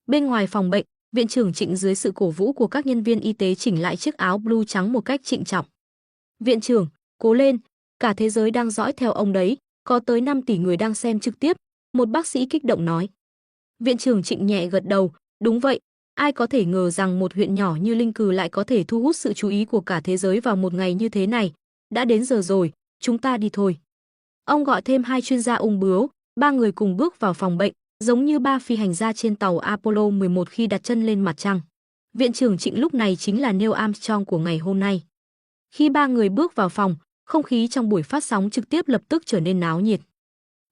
Bên ngoài phòng bệnh, viện trưởng Trịnh dưới sự cổ vũ của các nhân viên y tế chỉnh lại chiếc áo blue trắng một cách trịnh trọng. Viện trưởng, cố lên, cả thế giới đang dõi theo ông đấy, có tới 5 tỷ người đang xem trực tiếp, một bác sĩ kích động nói. Viện trưởng Trịnh nhẹ gật đầu, đúng vậy, ai có thể ngờ rằng một huyện nhỏ như Linh Cửu lại có thể thu hút sự chú ý của cả thế giới vào một ngày như thế này. Đã đến giờ rồi, chúng ta đi thôi. Ông gọi thêm 2 chuyên gia ung bướu, 3 người cùng bước vào phòng bệnh, giống như 3 phi hành gia trên tàu Apollo 11 khi đặt chân lên mặt trăng. Viện trưởng Trịnh lúc này chính là Neil Armstrong của ngày hôm nay. Khi 3 người bước vào phòng, không khí trong buổi phát sóng trực tiếp lập tức trở nên náo nhiệt.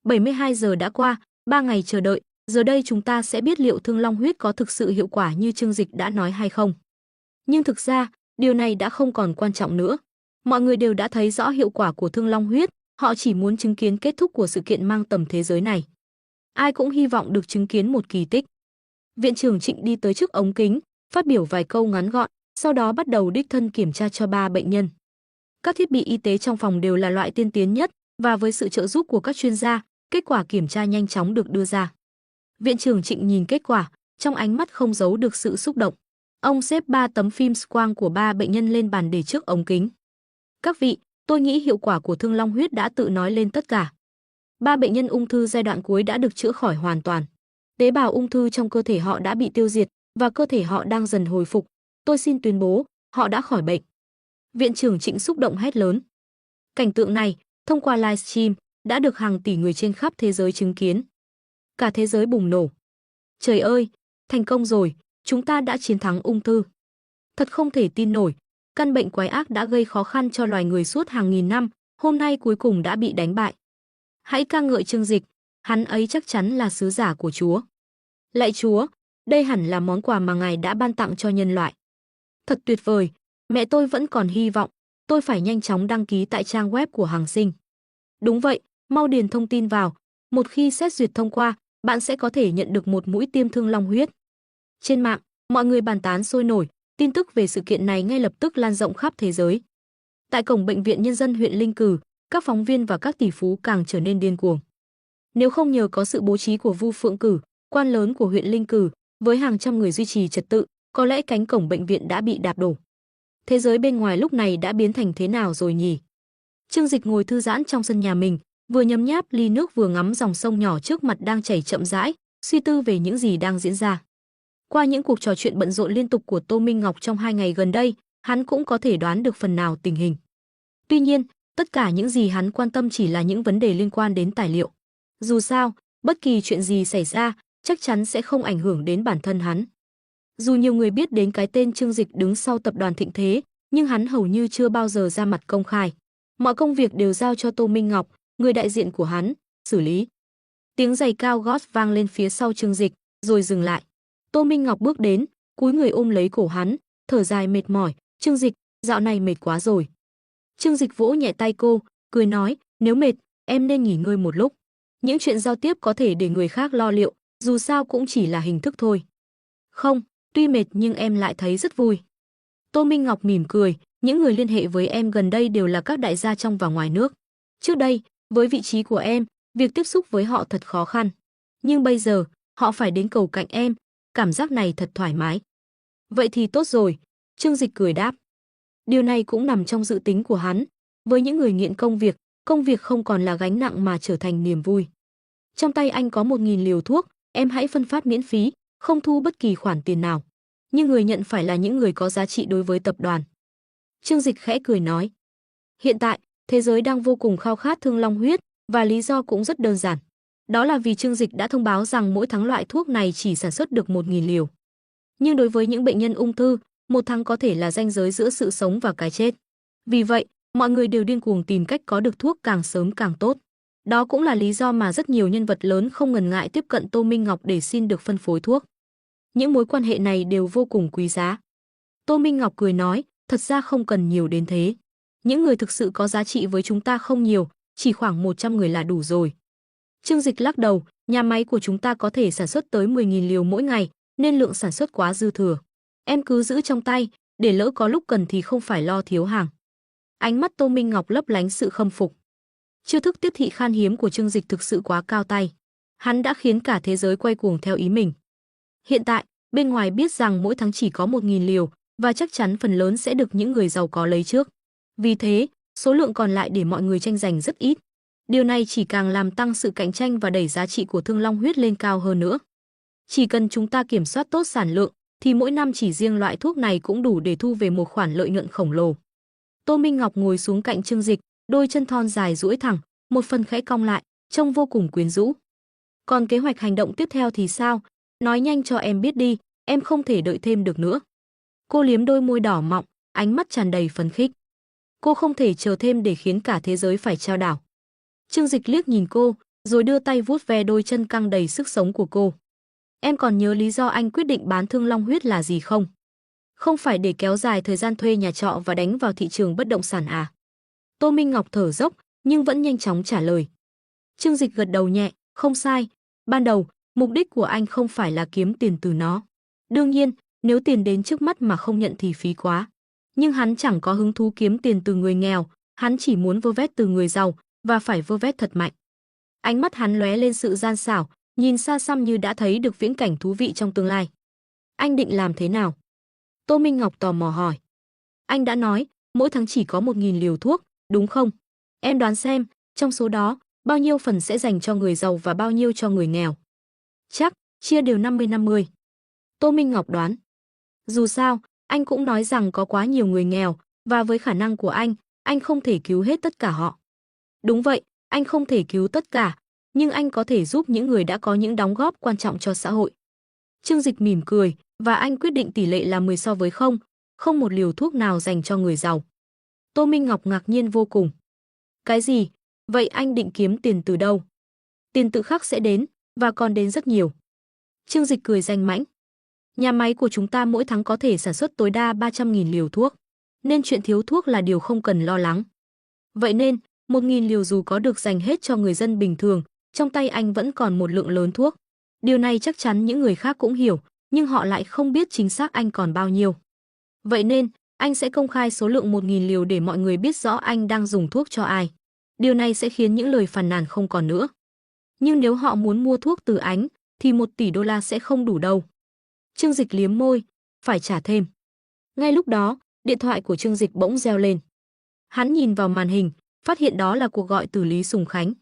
72 giờ đã qua, 3 ngày chờ đợi, giờ đây chúng ta sẽ biết liệu Thương Long Huyết có thực sự hiệu quả như Trương Dịch đã nói hay không. Nhưng thực ra, điều này đã không còn quan trọng nữa. Mọi người đều đã thấy rõ hiệu quả của Thương Long Huyết, họ chỉ muốn chứng kiến kết thúc của sự kiện mang tầm thế giới này. Ai cũng hy vọng được chứng kiến một kỳ tích. Viện trưởng Trịnh đi tới trước ống kính, phát biểu vài câu ngắn gọn, sau đó bắt đầu đích thân kiểm tra cho 3 bệnh nhân. Các thiết bị y tế trong phòng đều là loại tiên tiến nhất, và với sự trợ giúp của các chuyên gia, kết quả kiểm tra nhanh chóng được đưa ra. Viện trưởng Trịnh nhìn kết quả, trong ánh mắt không giấu được sự xúc động. Ông xếp 3 tấm phim X-quang của 3 bệnh nhân lên bàn để trước ống kính. Các vị, tôi nghĩ hiệu quả của Thương Long Huyết đã tự nói lên tất cả. 3 bệnh nhân ung thư giai đoạn cuối đã được chữa khỏi hoàn toàn. Tế bào ung thư trong cơ thể họ đã bị tiêu diệt và cơ thể họ đang dần hồi phục. Tôi xin tuyên bố, họ đã khỏi bệnh. Viện trưởng Trịnh xúc động hét lớn. Cảnh tượng này, thông qua livestream, đã được hàng tỷ người trên khắp thế giới chứng kiến. Cả thế giới bùng nổ. Trời ơi, thành công rồi, chúng ta đã chiến thắng ung thư. Thật không thể tin nổi, căn bệnh quái ác đã gây khó khăn cho loài người suốt hàng nghìn năm, hôm nay cuối cùng đã bị đánh bại. Hãy ca ngợi Trương Dịch, hắn ấy chắc chắn là sứ giả của Chúa. Lạy Chúa, đây hẳn là món quà mà Ngài đã ban tặng cho nhân loại. Thật tuyệt vời, mẹ tôi vẫn còn hy vọng, tôi phải nhanh chóng đăng ký tại trang web của Hàng Sinh. Đúng vậy, mau điền thông tin vào, một khi xét duyệt thông qua, bạn sẽ có thể nhận được một mũi tiêm Thương Long huyết. Trên mạng, mọi người bàn tán sôi nổi, tin tức về sự kiện này ngay lập tức lan rộng khắp thế giới. Tại cổng bệnh viện nhân dân huyện Linh Cừ, các phóng viên và các tỷ phú càng trở nên điên cuồng. Nếu không nhờ có sự bố trí của Vu Phượng Cử, quan lớn của huyện Linh Cừ, với hàng trăm người duy trì trật tự, có lẽ cánh cổng bệnh viện đã bị đạp đổ. Thế giới bên ngoài lúc này đã biến thành thế nào rồi nhỉ? Trương Dịch ngồi thư giãn trong sân nhà mình, vừa nhấm nháp ly nước vừa ngắm dòng sông nhỏ trước mặt đang chảy chậm rãi, suy tư về những gì đang diễn ra. Qua những cuộc trò chuyện bận rộn liên tục của Tô Minh Ngọc trong 2 ngày gần đây, hắn cũng có thể đoán được phần nào tình hình. Tuy nhiên, tất cả những gì hắn quan tâm chỉ là những vấn đề liên quan đến tài liệu. Dù sao, bất kỳ chuyện gì xảy ra, chắc chắn sẽ không ảnh hưởng đến bản thân hắn. Dù nhiều người biết đến cái tên Trương Dịch đứng sau tập đoàn Thịnh Thế, nhưng hắn hầu như chưa bao giờ ra mặt công khai. Mọi công việc đều giao cho Tô Minh Ngọc, người đại diện của hắn, xử lý. Tiếng giày cao gót vang lên phía sau Trương Dịch, rồi dừng lại. Tô Minh Ngọc bước đến, cúi người ôm lấy cổ hắn, thở dài mệt mỏi, "Trương Dịch, dạo này mệt quá rồi." Trương Dịch vỗ nhẹ tay cô, cười nói, "Nếu mệt, em nên nghỉ ngơi một lúc. Những chuyện giao tiếp có thể để người khác lo liệu, dù sao cũng chỉ là hình thức thôi." "Không, tuy mệt nhưng em lại thấy rất vui." Tô Minh Ngọc mỉm cười, "Những người liên hệ với em gần đây đều là các đại gia trong và ngoài nước. Trước đây, với vị trí của em, việc tiếp xúc với họ thật khó khăn. Nhưng bây giờ, họ phải đến cầu cạnh em, cảm giác này thật thoải mái." "Vậy thì tốt rồi." Trương Dịch cười đáp. Điều này cũng nằm trong dự tính của hắn. Với những người nghiện công việc không còn là gánh nặng mà trở thành niềm vui. "Trong tay anh có 1.000 liều thuốc, em hãy phân phát miễn phí, không thu bất kỳ khoản tiền nào. Nhưng người nhận phải là những người có giá trị đối với tập đoàn." Trương Dịch khẽ cười nói. Hiện tại, thế giới đang vô cùng khao khát Thương Long huyết, và lý do cũng rất đơn giản. Đó là vì Trương Dịch đã thông báo rằng mỗi tháng loại thuốc này chỉ sản xuất được 1.000 liều. Nhưng đối với những bệnh nhân ung thư, một tháng có thể là ranh giới giữa sự sống và cái chết. Vì vậy, mọi người đều điên cuồng tìm cách có được thuốc càng sớm càng tốt. Đó cũng là lý do mà rất nhiều nhân vật lớn không ngần ngại tiếp cận Tô Minh Ngọc để xin được phân phối thuốc. Những mối quan hệ này đều vô cùng quý giá. Tô Minh Ngọc cười nói, "Thật ra không cần nhiều đến thế. Những người thực sự có giá trị với chúng ta không nhiều, chỉ khoảng 100 người là đủ rồi." Trương Dịch lắc đầu, "Nhà máy của chúng ta có thể sản xuất tới 10.000 liều mỗi ngày, nên lượng sản xuất quá dư thừa. Em cứ giữ trong tay, để lỡ có lúc cần thì không phải lo thiếu hàng." Ánh mắt Tô Minh Ngọc lấp lánh sự khâm phục. Chiêu thức tiếp thị khan hiếm của Trương Dịch thực sự quá cao tay. Hắn đã khiến cả thế giới quay cuồng theo ý mình. Hiện tại, bên ngoài biết rằng mỗi tháng chỉ có 1.000 liều, và chắc chắn phần lớn sẽ được những người giàu có lấy trước. Vì thế, số lượng còn lại để mọi người tranh giành rất ít. Điều này chỉ càng làm tăng sự cạnh tranh và đẩy giá trị của Thương Long huyết lên cao hơn nữa. Chỉ cần chúng ta kiểm soát tốt sản lượng, thì mỗi năm chỉ riêng loại thuốc này cũng đủ để thu về một khoản lợi nhuận khổng lồ. Tô Minh Ngọc ngồi xuống cạnh Trương Dịch, đôi chân thon dài duỗi thẳng, một phần khẽ cong lại, trông vô cùng quyến rũ. "Còn kế hoạch hành động tiếp theo thì sao? Nói nhanh cho em biết đi, em không thể đợi thêm được nữa." Cô liếm đôi môi đỏ mọng, ánh mắt tràn đầy phấn khích. Cô không thể chờ thêm để khiến cả thế giới phải chao đảo. Trương Dịch liếc nhìn cô, rồi đưa tay vuốt ve đôi chân căng đầy sức sống của cô. "Em còn nhớ lý do anh quyết định bán Thương Long huyết là gì không? Không phải để kéo dài thời gian thuê nhà trọ và đánh vào thị trường bất động sản à?" Tô Minh Ngọc thở dốc, nhưng vẫn nhanh chóng trả lời. Trương Dịch gật đầu nhẹ, "Không sai. Ban đầu, mục đích của anh không phải là kiếm tiền từ nó. Đương nhiên, nếu tiền đến trước mắt mà không nhận thì phí quá. Nhưng hắn chẳng có hứng thú kiếm tiền từ người nghèo, hắn chỉ muốn vơ vét từ người giàu, và phải vơ vét thật mạnh." Ánh mắt hắn lóe lên sự gian xảo, nhìn xa xăm như đã thấy được viễn cảnh thú vị trong tương lai. "Anh định làm thế nào?" Tô Minh Ngọc tò mò hỏi. "Anh đã nói, mỗi tháng chỉ có 1.000 liều thuốc, đúng không? Em đoán xem, trong số đó, bao nhiêu phần sẽ dành cho người giàu và bao nhiêu cho người nghèo?" "Chắc, chia đều 50-50. Tô Minh Ngọc đoán. "Dù sao, anh cũng nói rằng có quá nhiều người nghèo, và với khả năng của anh không thể cứu hết tất cả họ." "Đúng vậy, anh không thể cứu tất cả, nhưng anh có thể giúp những người đã có những đóng góp quan trọng cho xã hội." Trương Dịch mỉm cười, "Và anh quyết định tỷ lệ là 10 so với 0, không một liều thuốc nào dành cho người giàu." Tô Minh Ngọc ngạc nhiên vô cùng. "Cái gì? Vậy anh định kiếm tiền từ đâu?" "Tiền tự khắc sẽ đến, và còn đến rất nhiều." Trương Dịch cười danh mãnh. "Nhà máy của chúng ta mỗi tháng có thể sản xuất tối đa 300.000 liều thuốc, nên chuyện thiếu thuốc là điều không cần lo lắng. Vậy nên, 1.000 liều dù có được dành hết cho người dân bình thường, trong tay anh vẫn còn một lượng lớn thuốc. Điều này chắc chắn những người khác cũng hiểu, nhưng họ lại không biết chính xác anh còn bao nhiêu. Vậy nên, anh sẽ công khai số lượng 1.000 liều để mọi người biết rõ anh đang dùng thuốc cho ai. Điều này sẽ khiến những lời phàn nàn không còn nữa. Nhưng nếu họ muốn mua thuốc từ anh, thì 1 tỷ đô la sẽ không đủ đâu. Trương Dịch liếm môi, phải trả thêm. Ngay lúc đó, điện thoại của Trương Dịch bỗng reo lên. Hắn nhìn vào màn hình, phát hiện đó là cuộc gọi từ Lý Sùng Khánh.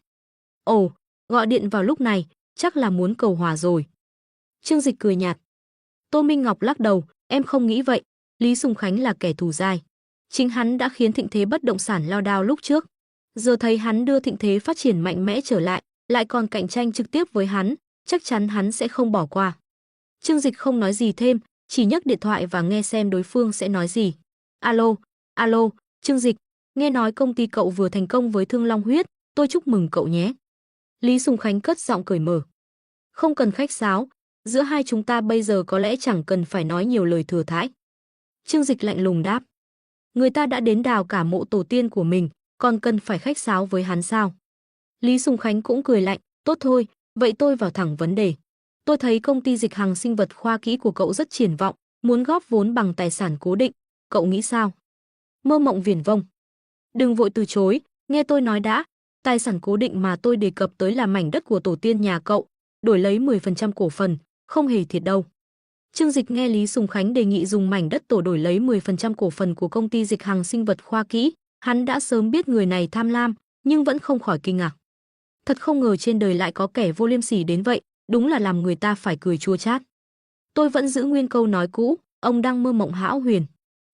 Ồ, gọi điện vào lúc này, chắc là muốn cầu hòa rồi. Trương Dịch cười nhạt. Tô Minh Ngọc lắc đầu, em không nghĩ vậy, Lý Sùng Khánh là kẻ thù dai. Chính hắn đã khiến thịnh thế bất động sản lao đao lúc trước. Giờ thấy hắn đưa thịnh thế phát triển mạnh mẽ trở lại còn cạnh tranh trực tiếp với hắn, chắc chắn hắn sẽ không bỏ qua. Trương Dịch không nói gì thêm, chỉ nhấc điện thoại và nghe xem đối phương sẽ nói gì. Alo, Trương Dịch, nghe nói công ty cậu vừa thành công với Thương Long Huyết, tôi chúc mừng cậu nhé. Lý Sùng Khánh cất giọng cởi mở. Không cần khách sáo, giữa hai chúng ta bây giờ có lẽ chẳng cần phải nói nhiều lời thừa thãi. Trương Dịch lạnh lùng đáp. Người ta đã đến đào cả mộ tổ tiên của mình, còn cần phải khách sáo với hắn sao? Lý Sùng Khánh cũng cười lạnh, tốt thôi, vậy tôi vào thẳng vấn đề. Tôi thấy công ty Dịch Hằng Sinh vật khoa kỹ của cậu rất triển vọng, muốn góp vốn bằng tài sản cố định, cậu nghĩ sao? Mơ mộng viển vông. Đừng vội từ chối, nghe tôi nói đã, tài sản cố định mà tôi đề cập tới là mảnh đất của tổ tiên nhà cậu, đổi lấy 10% cổ phần, không hề thiệt đâu. Trương Dịch nghe Lý Sùng Khánh đề nghị dùng mảnh đất tổ đổi lấy 10% cổ phần của công ty Dịch Hằng Sinh vật khoa kỹ, hắn đã sớm biết người này tham lam, nhưng vẫn không khỏi kinh ngạc. Thật không ngờ trên đời lại có kẻ vô liêm sỉ đến vậy, đúng là làm người ta phải cười chua chát. Tôi vẫn giữ nguyên câu nói cũ, ông đang mơ mộng hão huyền.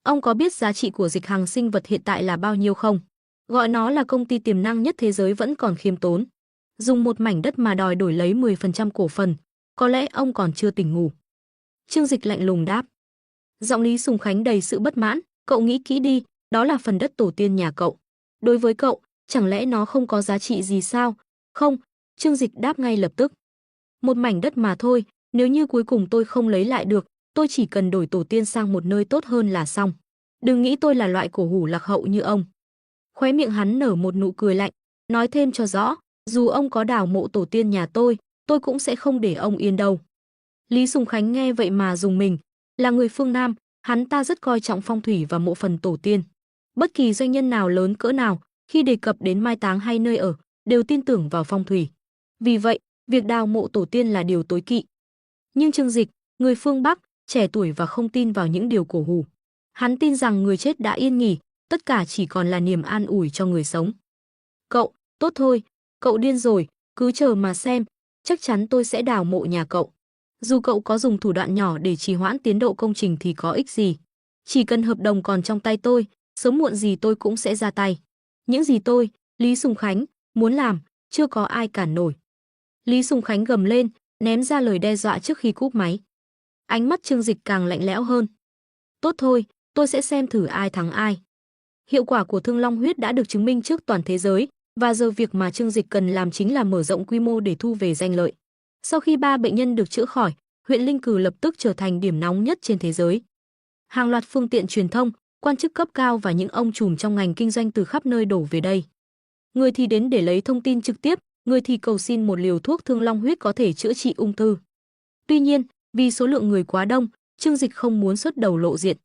Ông có biết giá trị của Dịch Hằng Sinh vật hiện tại là bao nhiêu không? Gọi nó là công ty tiềm năng nhất thế giới vẫn còn khiêm tốn. Dùng một mảnh đất mà đòi đổi lấy 10% cổ phần, có lẽ ông còn chưa tỉnh ngủ. Trương Dịch lạnh lùng đáp. Giọng Lý Sùng Khánh đầy sự bất mãn, cậu nghĩ kỹ đi, đó là phần đất tổ tiên nhà cậu. Đối với cậu, chẳng lẽ nó không có giá trị gì sao? Không, Trương Dịch đáp ngay lập tức. Một mảnh đất mà thôi, nếu như cuối cùng tôi không lấy lại được, tôi chỉ cần đổi tổ tiên sang một nơi tốt hơn là xong. Đừng nghĩ tôi là loại cổ hủ lạc hậu như ông. Khóe miệng hắn nở một nụ cười lạnh, nói thêm cho rõ, dù ông có đào mộ tổ tiên nhà tôi cũng sẽ không để ông yên đâu. Lý Sùng Khánh nghe vậy mà rùng mình, là người phương Nam, hắn ta rất coi trọng phong thủy và mộ phần tổ tiên. Bất kỳ doanh nhân nào lớn cỡ nào, khi đề cập đến mai táng hay nơi ở, đều tin tưởng vào phong thủy. Vì vậy, việc đào mộ tổ tiên là điều tối kỵ. Nhưng Trương Dịch, người phương Bắc, trẻ tuổi và không tin vào những điều cổ hủ. Hắn tin rằng người chết đã yên nghỉ, tất cả chỉ còn là niềm an ủi cho người sống. Cậu, tốt thôi, cậu điên rồi, cứ chờ mà xem, chắc chắn tôi sẽ đào mộ nhà cậu. Dù cậu có dùng thủ đoạn nhỏ để trì hoãn tiến độ công trình thì có ích gì. Chỉ cần hợp đồng còn trong tay tôi, sớm muộn gì tôi cũng sẽ ra tay. Những gì tôi, Lý Sùng Khánh, muốn làm, chưa có ai cản nổi. Lý Sùng Khánh gầm lên, ném ra lời đe dọa trước khi cúp máy. Ánh mắt Trương Dịch càng lạnh lẽo hơn. Tốt thôi, tôi sẽ xem thử ai thắng ai. Hiệu quả của Thương Long Huyết đã được chứng minh trước toàn thế giới, và giờ việc mà Trương Dịch cần làm chính là mở rộng quy mô để thu về danh lợi. Sau khi 3 bệnh nhân được chữa khỏi, huyện Linh Cừ lập tức trở thành điểm nóng nhất trên thế giới. Hàng loạt phương tiện truyền thông, quan chức cấp cao và những ông trùm trong ngành kinh doanh từ khắp nơi đổ về đây. Người thì đến để lấy thông tin trực tiếp, người thì cầu xin một liều thuốc Thương Long Huyết có thể chữa trị ung thư. Tuy nhiên, vì số lượng người quá đông, Trương Dịch không muốn xuất đầu lộ diện.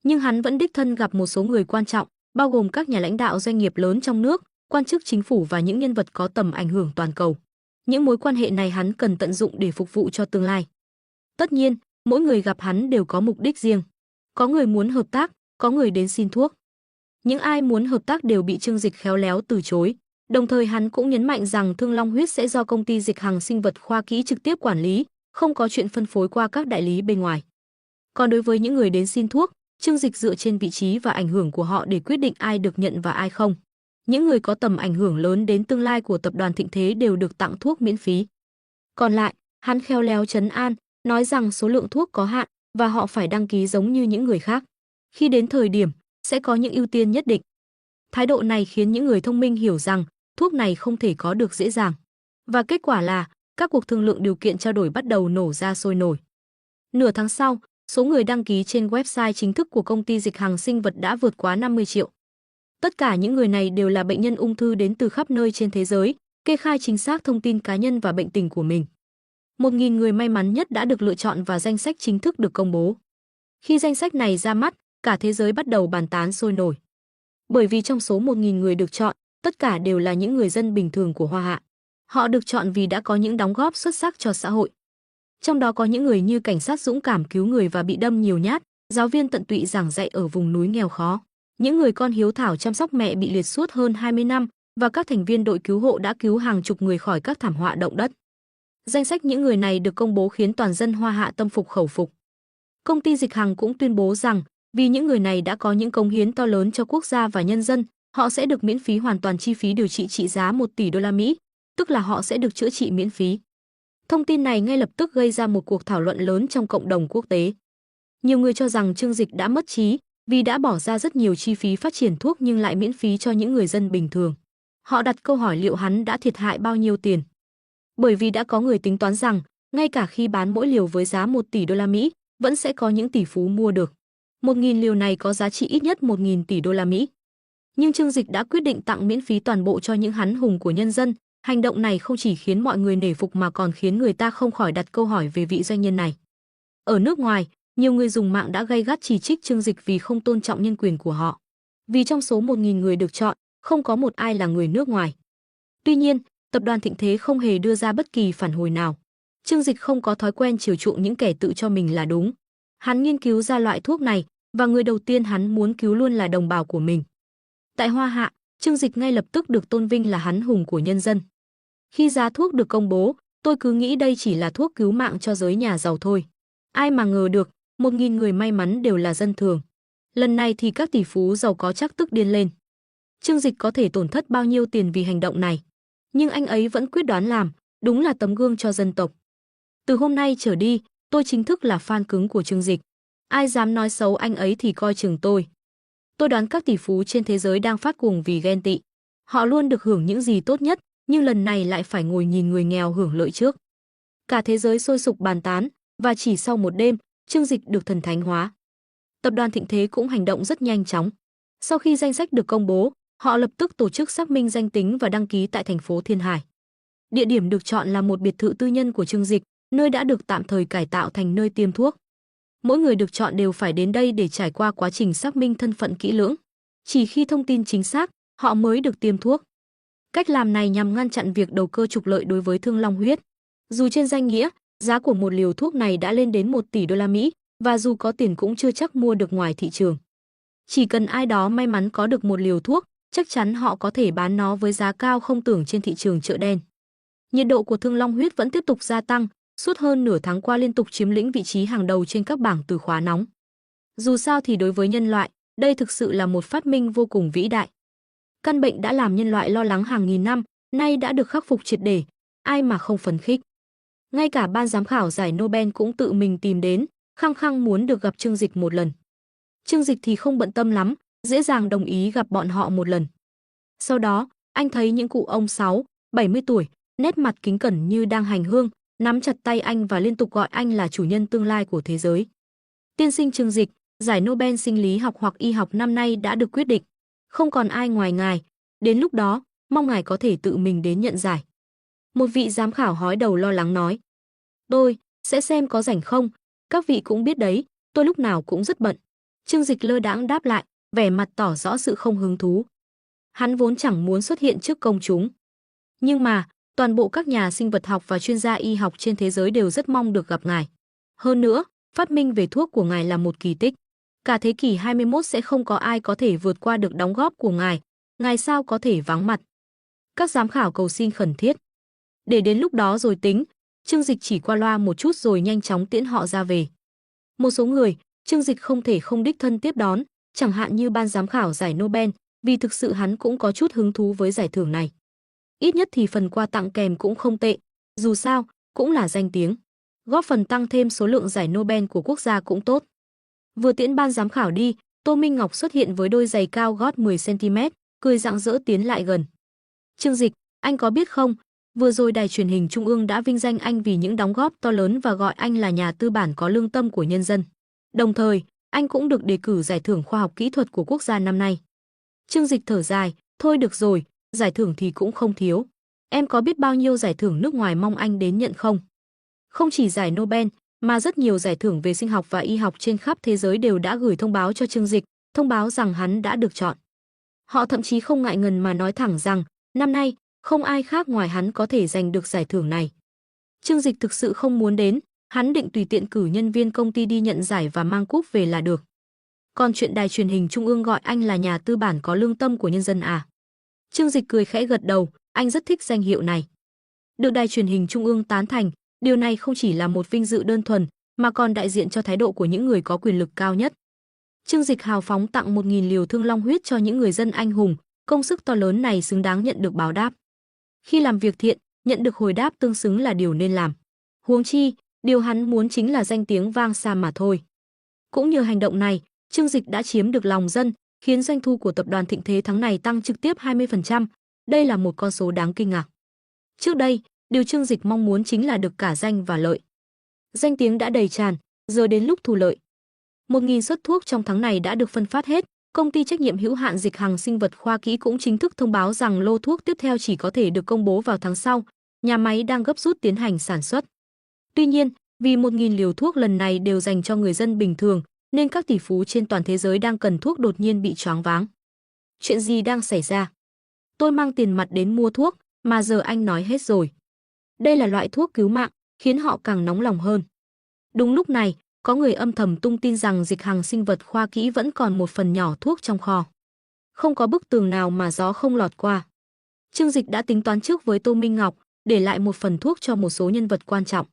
Nhưng hắn vẫn đích thân gặp một số người quan trọng, bao gồm các nhà lãnh đạo doanh nghiệp lớn trong nước, quan chức chính phủ và những nhân vật có tầm ảnh hưởng toàn cầu. Những mối quan hệ này hắn cần tận dụng để phục vụ cho tương lai. Tất nhiên, mỗi người gặp hắn đều có mục đích riêng. Có người muốn hợp tác, có người đến xin thuốc. Những ai muốn hợp tác đều bị Trương Dịch khéo léo từ chối. Đồng thời hắn cũng nhấn mạnh rằng Thương Long Huyết sẽ do công ty Dịch Hằng Sinh vật khoa kỹ trực tiếp quản lý, không có chuyện phân phối qua các đại lý bên ngoài. Còn đối với những người đến xin thuốc, Trương Dịch dựa trên vị trí và ảnh hưởng của họ để quyết định ai được nhận và ai không. Những người có tầm ảnh hưởng lớn đến tương lai của tập đoàn Thịnh Thế đều được tặng thuốc miễn phí. Còn lại, hắn khéo léo trấn an, nói rằng số lượng thuốc có hạn và họ phải đăng ký giống như những người khác. Khi đến thời điểm, sẽ có những ưu tiên nhất định. Thái độ này khiến những người thông minh hiểu rằng thuốc này không thể có được dễ dàng. Và kết quả là, các cuộc thương lượng điều kiện trao đổi bắt đầu nổ ra sôi nổi. Nửa tháng sau, số người đăng ký trên website chính thức của công ty Dịch Hằng Sinh vật đã vượt quá 50 triệu. Tất cả những người này đều là bệnh nhân ung thư đến từ khắp nơi trên thế giới, kê khai chính xác thông tin cá nhân và bệnh tình của mình. 1.000 người may mắn nhất đã được lựa chọn và danh sách chính thức được công bố. Khi danh sách này ra mắt, cả thế giới bắt đầu bàn tán sôi nổi. Bởi vì trong số 1.000 người được chọn, tất cả đều là những người dân bình thường của Hoa Hạ. Họ được chọn vì đã có những đóng góp xuất sắc cho xã hội. Trong đó có những người như cảnh sát dũng cảm cứu người và bị đâm nhiều nhát, giáo viên tận tụy giảng dạy ở vùng núi nghèo khó, những người con hiếu thảo chăm sóc mẹ bị liệt suốt hơn 20 năm và các thành viên đội cứu hộ đã cứu hàng chục người khỏi các thảm họa động đất. Danh sách những người này được công bố khiến toàn dân Hoa Hạ tâm phục khẩu phục. Công ty Dịch Hằng cũng tuyên bố rằng vì những người này đã có những cống hiến to lớn cho quốc gia và nhân dân, họ sẽ được miễn phí hoàn toàn chi phí điều trị trị giá 1 tỷ đô la Mỹ, tức là họ sẽ được chữa trị miễn phí. Thông tin này ngay lập tức gây ra một cuộc thảo luận lớn trong cộng đồng quốc tế. Nhiều người cho rằng Trương Dịch đã mất trí vì đã bỏ ra rất nhiều chi phí phát triển thuốc nhưng lại miễn phí cho những người dân bình thường. Họ đặt câu hỏi liệu hắn đã thiệt hại bao nhiêu tiền. Bởi vì đã có người tính toán rằng, ngay cả khi bán mỗi liều với giá 1 tỷ đô la Mỹ, vẫn sẽ có những tỷ phú mua được. 1.000 liều này có giá trị ít nhất 1.000 tỷ đô la Mỹ. Nhưng Trương Dịch đã quyết định tặng miễn phí toàn bộ cho những hắn hùng của nhân dân. Hành động này không chỉ khiến mọi người nể phục mà còn khiến người ta không khỏi đặt câu hỏi về vị doanh nhân này. Ở nước ngoài, nhiều người dùng mạng đã gay gắt chỉ trích Trương Dịch vì không tôn trọng nhân quyền của họ. Vì trong số 1.000 người được chọn, không có một ai là người nước ngoài. Tuy nhiên, tập đoàn Thịnh Thế không hề đưa ra bất kỳ phản hồi nào. Trương Dịch không có thói quen chiều chuộng những kẻ tự cho mình là đúng. Hắn nghiên cứu ra loại thuốc này và người đầu tiên hắn muốn cứu luôn là đồng bào của mình. Tại Hoa Hạ, Trương Dịch ngay lập tức được tôn vinh là hắn hùng của nhân dân. Khi giá thuốc được công bố, tôi cứ nghĩ đây chỉ là thuốc cứu mạng cho giới nhà giàu thôi. Ai mà ngờ được, 1.000 người may mắn đều là dân thường. Lần này thì các tỷ phú giàu có chắc tức điên lên. Trương Dịch có thể tổn thất bao nhiêu tiền vì hành động này. Nhưng anh ấy vẫn quyết đoán làm, đúng là tấm gương cho dân tộc. Từ hôm nay trở đi, tôi chính thức là fan cứng của Trương Dịch. Ai dám nói xấu anh ấy thì coi chừng tôi. Tôi đoán các tỷ phú trên thế giới đang phát cuồng vì ghen tị. Họ luôn được hưởng những gì tốt nhất, nhưng lần này lại phải ngồi nhìn người nghèo hưởng lợi trước. Cả thế giới sôi sục bàn tán, và chỉ sau một đêm, Trương Dịch được thần thánh hóa. Tập đoàn Thịnh Thế cũng hành động rất nhanh chóng. Sau khi danh sách được công bố, họ lập tức tổ chức xác minh danh tính và đăng ký tại thành phố Thiên Hải. Địa điểm được chọn là một biệt thự tư nhân của Trương Dịch, nơi đã được tạm thời cải tạo thành nơi tiêm thuốc. Mỗi người được chọn đều phải đến đây để trải qua quá trình xác minh thân phận kỹ lưỡng. Chỉ khi thông tin chính xác, họ mới được tiêm thuốc. Cách làm này nhằm ngăn chặn việc đầu cơ trục lợi đối với Thương Long Huyết. Dù trên danh nghĩa, giá của một liều thuốc này đã lên đến 1 tỷ đô la Mỹ, và dù có tiền cũng chưa chắc mua được ngoài thị trường. Chỉ cần ai đó may mắn có được một liều thuốc, chắc chắn họ có thể bán nó với giá cao không tưởng trên thị trường chợ đen. Nhiệt độ của Thương Long Huyết vẫn tiếp tục gia tăng, suốt hơn nửa tháng qua liên tục chiếm lĩnh vị trí hàng đầu trên các bảng từ khóa nóng. Dù sao thì đối với nhân loại, đây thực sự là một phát minh vô cùng vĩ đại. Căn bệnh đã làm nhân loại lo lắng hàng nghìn năm, nay đã được khắc phục triệt để, ai mà không phấn khích. Ngay cả ban giám khảo giải Nobel cũng tự mình tìm đến, khăng khăng muốn được gặp Trương Dịch một lần. Trương Dịch thì không bận tâm lắm, dễ dàng đồng ý gặp bọn họ một lần. Sau đó, anh thấy những cụ ông 6, 70 tuổi, nét mặt kính cẩn như đang hành hương, nắm chặt tay anh và liên tục gọi anh là chủ nhân tương lai của thế giới. Tiên sinh Trương Dịch, giải Nobel sinh lý học hoặc y học năm nay đã được quyết định. Không còn ai ngoài ngài, đến lúc đó, mong ngài có thể tự mình đến nhận giải. Một vị giám khảo hói đầu lo lắng nói. Tôi sẽ xem có rảnh không, các vị cũng biết đấy, tôi lúc nào cũng rất bận. Trương Dịch lơ đãng đáp lại, vẻ mặt tỏ rõ sự không hứng thú. Hắn vốn chẳng muốn xuất hiện trước công chúng. Nhưng mà, toàn bộ các nhà sinh vật học và chuyên gia y học trên thế giới đều rất mong được gặp ngài. Hơn nữa, phát minh về thuốc của ngài là một kỳ tích. Cả thế kỷ 21 sẽ không có ai có thể vượt qua được đóng góp của ngài sao có thể vắng mặt. Các giám khảo cầu xin khẩn thiết. Để đến lúc đó rồi tính, Trương Dịch chỉ qua loa một chút rồi nhanh chóng tiễn họ ra về. Một số người, Trương Dịch không thể không đích thân tiếp đón, chẳng hạn như ban giám khảo giải Nobel, vì thực sự hắn cũng có chút hứng thú với giải thưởng này. Ít nhất thì phần quà tặng kèm cũng không tệ, dù sao, cũng là danh tiếng. Góp phần tăng thêm số lượng giải Nobel của quốc gia cũng tốt. Vừa tiễn ban giám khảo đi, Tô Minh Ngọc xuất hiện với đôi giày cao gót 10 cm, cười rạng rỡ tiến lại gần. Trương Dịch, anh có biết không, vừa rồi đài truyền hình Trung ương đã vinh danh anh vì những đóng góp to lớn và gọi anh là nhà tư bản có lương tâm của nhân dân. Đồng thời, anh cũng được đề cử giải thưởng khoa học kỹ thuật của quốc gia năm nay. Trương Dịch thở dài, thôi được rồi, giải thưởng thì cũng không thiếu. Em có biết bao nhiêu giải thưởng nước ngoài mong anh đến nhận không? Không chỉ giải Nobel, mà rất nhiều giải thưởng về sinh học và y học trên khắp thế giới đều đã gửi thông báo cho Trương Dịch, thông báo rằng hắn đã được chọn. Họ thậm chí không ngại ngần mà nói thẳng rằng, năm nay, không ai khác ngoài hắn có thể giành được giải thưởng này. Trương Dịch thực sự không muốn đến, hắn định tùy tiện cử nhân viên công ty đi nhận giải và mang cúp về là được. Còn chuyện đài truyền hình trung ương gọi anh là nhà tư bản có lương tâm của nhân dân à? Trương Dịch cười khẽ gật đầu, anh rất thích danh hiệu này. Được đài truyền hình trung ương tán thành, điều này không chỉ là một vinh dự đơn thuần, mà còn đại diện cho thái độ của những người có quyền lực cao nhất. Trương Dịch hào phóng tặng 1.000 liều thương long huyết cho những người dân anh hùng, công sức to lớn này xứng đáng nhận được báo đáp. Khi làm việc thiện, nhận được hồi đáp tương xứng là điều nên làm. Huống chi, điều hắn muốn chính là danh tiếng vang xa mà thôi. Cũng nhờ hành động này, Trương Dịch đã chiếm được lòng dân, khiến doanh thu của tập đoàn Thịnh Thế tháng này tăng trực tiếp 20%. Đây là một con số đáng kinh ngạc. Trước đây, điều Trương Dịch mong muốn chính là được cả danh và lợi. Danh tiếng đã đầy tràn, giờ đến lúc thu lợi. 1.000 suất thuốc trong tháng này đã được phân phát hết. Công ty trách nhiệm hữu hạn Dịch Hằng Sinh vật Khoa Kỹ cũng chính thức thông báo rằng lô thuốc tiếp theo chỉ có thể được công bố vào tháng sau. Nhà máy đang gấp rút tiến hành sản xuất. Tuy nhiên, vì 1.000 liều thuốc lần này đều dành cho người dân bình thường, nên các tỷ phú trên toàn thế giới đang cần thuốc đột nhiên bị choáng váng. Chuyện gì đang xảy ra? Tôi mang tiền mặt đến mua thuốc, mà giờ anh nói hết rồi. Đây là loại thuốc cứu mạng, khiến họ càng nóng lòng hơn. Đúng lúc này, có người âm thầm tung tin rằng Dịch Hằng Sinh vật Khoa Kỹ vẫn còn một phần nhỏ thuốc trong kho. Không có bức tường nào mà gió không lọt qua. Trương Dịch đã tính toán trước với Tô Minh Ngọc, để lại một phần thuốc cho một số nhân vật quan trọng.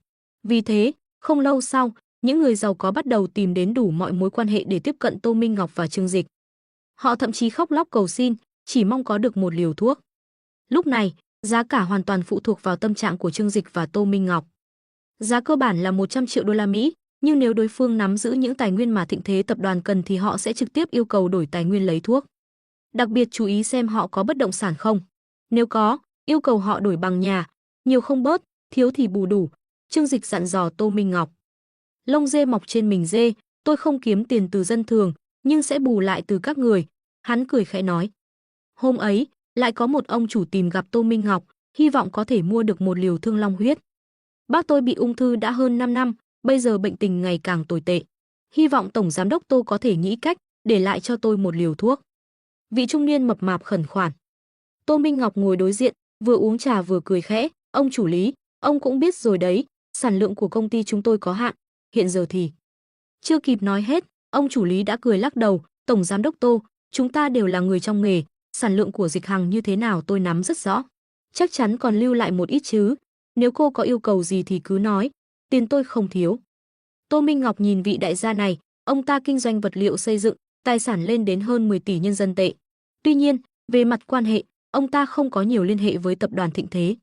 Vì thế, không lâu sau, những người giàu có bắt đầu tìm đến đủ mọi mối quan hệ để tiếp cận Tô Minh Ngọc và Trương Dịch. Họ thậm chí khóc lóc cầu xin, chỉ mong có được một liều thuốc. Lúc này, giá cả hoàn toàn phụ thuộc vào tâm trạng của Trương Dịch và Tô Minh Ngọc. Giá cơ bản là 100 triệu đô la Mỹ, nhưng nếu đối phương nắm giữ những tài nguyên mà Thịnh Thế tập đoàn cần thì họ sẽ trực tiếp yêu cầu đổi tài nguyên lấy thuốc. Đặc biệt chú ý xem họ có bất động sản không. Nếu có, yêu cầu họ đổi bằng nhà, nhiều không bớt, thiếu thì bù đủ. Trương Dịch dặn dò Tô Minh Ngọc. Lông dê mọc trên mình dê, tôi không kiếm tiền từ dân thường, nhưng sẽ bù lại từ các người. Hắn cười khẽ nói. Hôm ấy, lại có một ông chủ tìm gặp Tô Minh Ngọc, hy vọng có thể mua được một liều thương long huyết. Bác tôi bị ung thư đã hơn 5 năm, bây giờ bệnh tình ngày càng tồi tệ. Hy vọng Tổng Giám đốc Tô có thể nghĩ cách, để lại cho tôi một liều thuốc. Vị trung niên mập mạp khẩn khoản. Tô Minh Ngọc ngồi đối diện, vừa uống trà vừa cười khẽ. Ông chủ Lý, ông cũng biết rồi đấy, sản lượng của công ty chúng tôi có hạn. Hiện giờ thì... Chưa kịp nói hết, ông chủ Lý đã cười lắc đầu. Tổng Giám đốc Tô, chúng ta đều là người trong nghề. Sản lượng của Dịch Hằng như thế nào tôi nắm rất rõ. Chắc chắn còn lưu lại một ít chứ. Nếu cô có yêu cầu gì thì cứ nói. Tiền tôi không thiếu. Tô Minh Ngọc nhìn vị đại gia này. Ông ta kinh doanh vật liệu xây dựng, tài sản lên đến hơn 10 tỷ nhân dân tệ. Tuy nhiên, về mặt quan hệ, ông ta không có nhiều liên hệ với tập đoàn Thịnh Thế.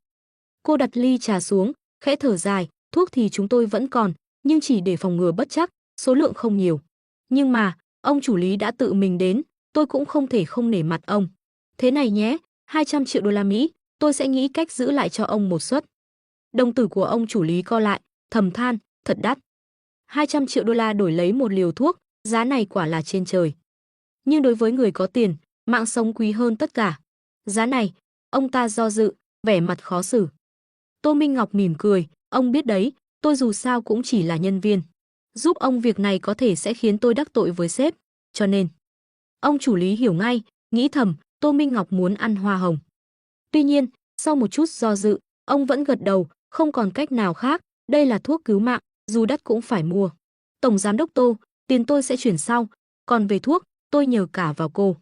Cô đặt ly trà xuống, khẽ thở dài. Thuốc thì chúng tôi vẫn còn, nhưng chỉ để phòng ngừa bất trắc, số lượng không nhiều. Nhưng mà, ông chủ Lý đã tự mình đến, tôi cũng không thể không nể mặt ông. Thế này nhé, 200 triệu đô la Mỹ, tôi sẽ nghĩ cách giữ lại cho ông một suất. Đồng tử của ông chủ Lý co lại, thầm than, thật đắt. 200 triệu đô la đổi lấy một liều thuốc, giá này quả là trên trời. Nhưng đối với người có tiền, mạng sống quý hơn tất cả. Giá này, ông ta do dự, vẻ mặt khó xử. Tô Minh Ngọc mỉm cười, ông biết đấy, tôi dù sao cũng chỉ là nhân viên. Giúp ông việc này có thể sẽ khiến tôi đắc tội với sếp, cho nên. Ông chủ Lý hiểu ngay, nghĩ thầm, Tô Minh Ngọc muốn ăn hoa hồng. Tuy nhiên, sau một chút do dự, ông vẫn gật đầu, không còn cách nào khác, đây là thuốc cứu mạng, dù đắt cũng phải mua. Tổng Giám đốc Tô, tiền tôi sẽ chuyển sau, còn về thuốc, tôi nhờ cả vào cô.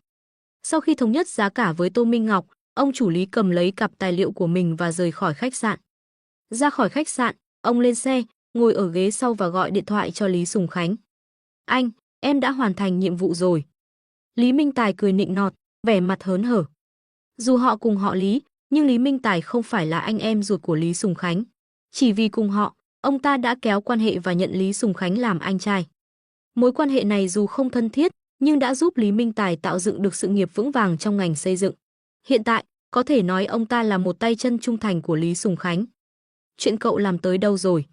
Sau khi thống nhất giá cả với Tô Minh Ngọc, ông chủ Lý cầm lấy cặp tài liệu của mình và rời khỏi khách sạn. Ra khỏi khách sạn, ông lên xe, ngồi ở ghế sau và gọi điện thoại cho Lý Sùng Khánh. Anh, em đã hoàn thành nhiệm vụ rồi. Lý Minh Tài cười nịnh nọt, vẻ mặt hớn hở. Dù họ cùng họ Lý, nhưng Lý Minh Tài không phải là anh em ruột của Lý Sùng Khánh. Chỉ vì cùng họ, ông ta đã kéo quan hệ và nhận Lý Sùng Khánh làm anh trai. Mối quan hệ này dù không thân thiết, nhưng đã giúp Lý Minh Tài tạo dựng được sự nghiệp vững vàng trong ngành xây dựng. Hiện tại, có thể nói ông ta là một tay chân trung thành của Lý Sùng Khánh. Chuyện cậu làm tới đâu rồi?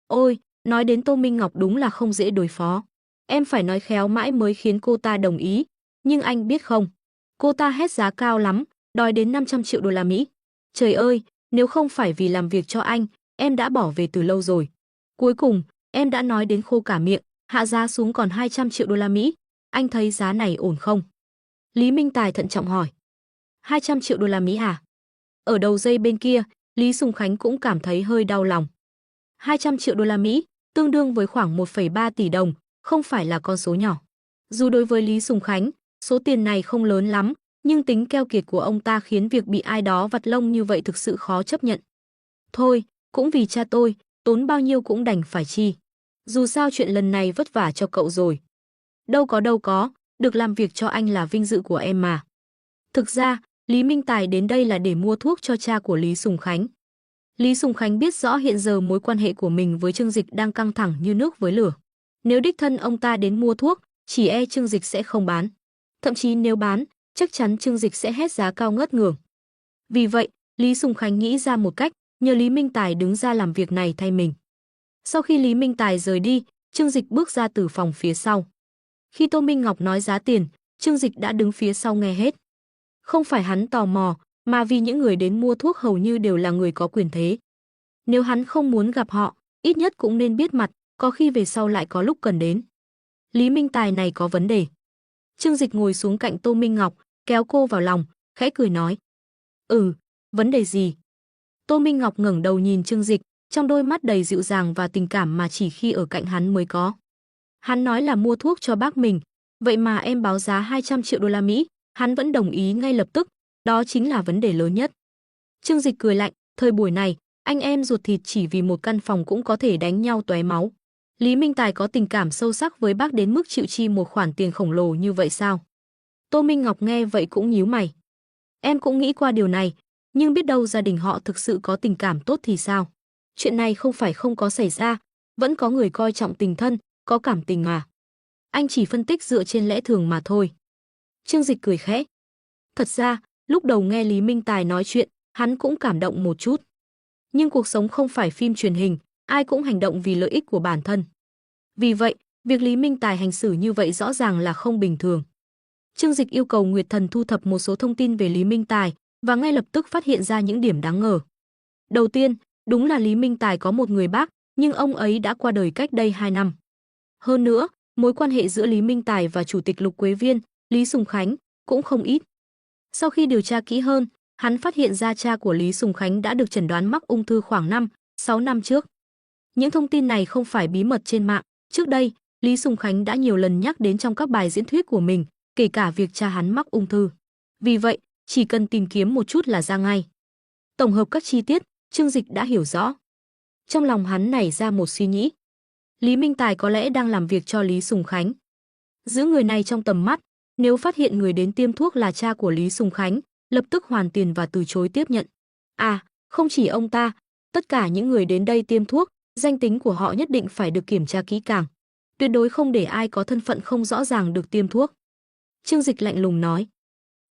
Ôi, nói đến Tô Minh Ngọc đúng là không dễ đối phó. Em phải nói khéo mãi mới khiến cô ta đồng ý. Nhưng anh biết không, cô ta hét giá cao lắm, đòi đến 500 triệu đô la Mỹ. Trời ơi, nếu không phải vì làm việc cho anh, em đã bỏ về từ lâu rồi. Cuối cùng, em đã nói đến khô cả miệng, hạ giá xuống còn 200 triệu đô la Mỹ. Anh thấy giá này ổn không? Lý Minh Tài thận trọng hỏi. 200 triệu đô la Mỹ hả? Ở đầu dây bên kia, Lý Sùng Khánh cũng cảm thấy hơi đau lòng. 200 triệu đô la Mỹ, tương đương với khoảng 1,3 tỷ đồng, không phải là con số nhỏ. Dù đối với Lý Sùng Khánh, số tiền này không lớn lắm, nhưng tính keo kiệt của ông ta khiến việc bị ai đó vặt lông như vậy thực sự khó chấp nhận. Thôi, cũng vì cha tôi, tốn bao nhiêu cũng đành phải chi. Dù sao chuyện lần này vất vả cho cậu rồi. Đâu có, được làm việc cho anh là vinh dự của em mà. Thực ra, Lý Minh Tài đến đây là để mua thuốc cho cha của Lý Sùng Khánh. Lý Sùng Khánh biết rõ hiện giờ mối quan hệ của mình với Trương Dịch đang căng thẳng như nước với lửa. Nếu đích thân ông ta đến mua thuốc, chỉ e Trương Dịch sẽ không bán. Thậm chí nếu bán, chắc chắn Trương Dịch sẽ hét giá cao ngất ngưởng. Vì vậy, Lý Sùng Khánh nghĩ ra một cách, nhờ Lý Minh Tài đứng ra làm việc này thay mình. Sau khi Lý Minh Tài rời đi, Trương Dịch bước ra từ phòng phía sau. Khi Tô Minh Ngọc nói giá tiền, Trương Dịch đã đứng phía sau nghe hết. Không phải hắn tò mò, mà vì những người đến mua thuốc hầu như đều là người có quyền thế. Nếu hắn không muốn gặp họ, ít nhất cũng nên biết mặt, có khi về sau lại có lúc cần đến. Lý Minh Tài này có vấn đề. Trương Dịch ngồi xuống cạnh Tô Minh Ngọc, kéo cô vào lòng, khẽ cười nói. Vấn đề gì? Tô Minh Ngọc ngẩng đầu nhìn Trương Dịch, trong đôi mắt đầy dịu dàng và tình cảm mà chỉ khi ở cạnh hắn mới có. Hắn nói là mua thuốc cho bác mình, vậy mà em báo giá 200 triệu đô la Mỹ, hắn vẫn đồng ý ngay lập tức, đó chính là vấn đề lớn nhất. Trương Dịch cười lạnh, thời buổi này, anh em ruột thịt chỉ vì một căn phòng cũng có thể đánh nhau tóe máu. Lý Minh Tài có tình cảm sâu sắc với bác đến mức chịu chi một khoản tiền khổng lồ như vậy sao? Tô Minh Ngọc nghe vậy cũng nhíu mày. Em cũng nghĩ qua điều này, nhưng biết đâu gia đình họ thực sự có tình cảm tốt thì sao? Chuyện này không phải không có xảy ra, vẫn có người coi trọng tình thân, có cảm tình mà. Anh chỉ phân tích dựa trên lẽ thường mà thôi. Trương Dịch cười khẽ. Thật ra, lúc đầu nghe Lý Minh Tài nói chuyện, hắn cũng cảm động một chút. Nhưng cuộc sống không phải phim truyền hình, ai cũng hành động vì lợi ích của bản thân. Vì vậy, việc Lý Minh Tài hành xử như vậy rõ ràng là không bình thường. Trương Dịch yêu cầu Nguyệt Thần thu thập một số thông tin về Lý Minh Tài và ngay lập tức phát hiện ra những điểm đáng ngờ. Đầu tiên, đúng là Lý Minh Tài có một người bác, nhưng ông ấy đã qua đời cách đây 2 năm. Hơn nữa, mối quan hệ giữa Lý Minh Tài và Chủ tịch Lục Quế Viên, Lý Sùng Khánh, cũng không ít. Sau khi điều tra kỹ hơn, hắn phát hiện ra cha của Lý Sùng Khánh đã được chẩn đoán mắc ung thư khoảng 6 năm trước. Những thông tin này không phải bí mật trên mạng, trước đây, Lý Sùng Khánh đã nhiều lần nhắc đến trong các bài diễn thuyết của mình, kể cả việc cha hắn mắc ung thư. Vì vậy, chỉ cần tìm kiếm một chút là ra ngay. Tổng hợp các chi tiết, Trương Dịch đã hiểu rõ. Trong lòng hắn nảy ra một suy nghĩ. Lý Minh Tài có lẽ đang làm việc cho Lý Sùng Khánh. Giữ người này trong tầm mắt, nếu phát hiện người đến tiêm thuốc là cha của Lý Sùng Khánh, lập tức hoàn tiền và từ chối tiếp nhận. Không chỉ ông ta, tất cả những người đến đây tiêm thuốc, danh tính của họ nhất định phải được kiểm tra kỹ càng. Tuyệt đối không để ai có thân phận không rõ ràng được tiêm thuốc. Trương Dịch lạnh lùng nói.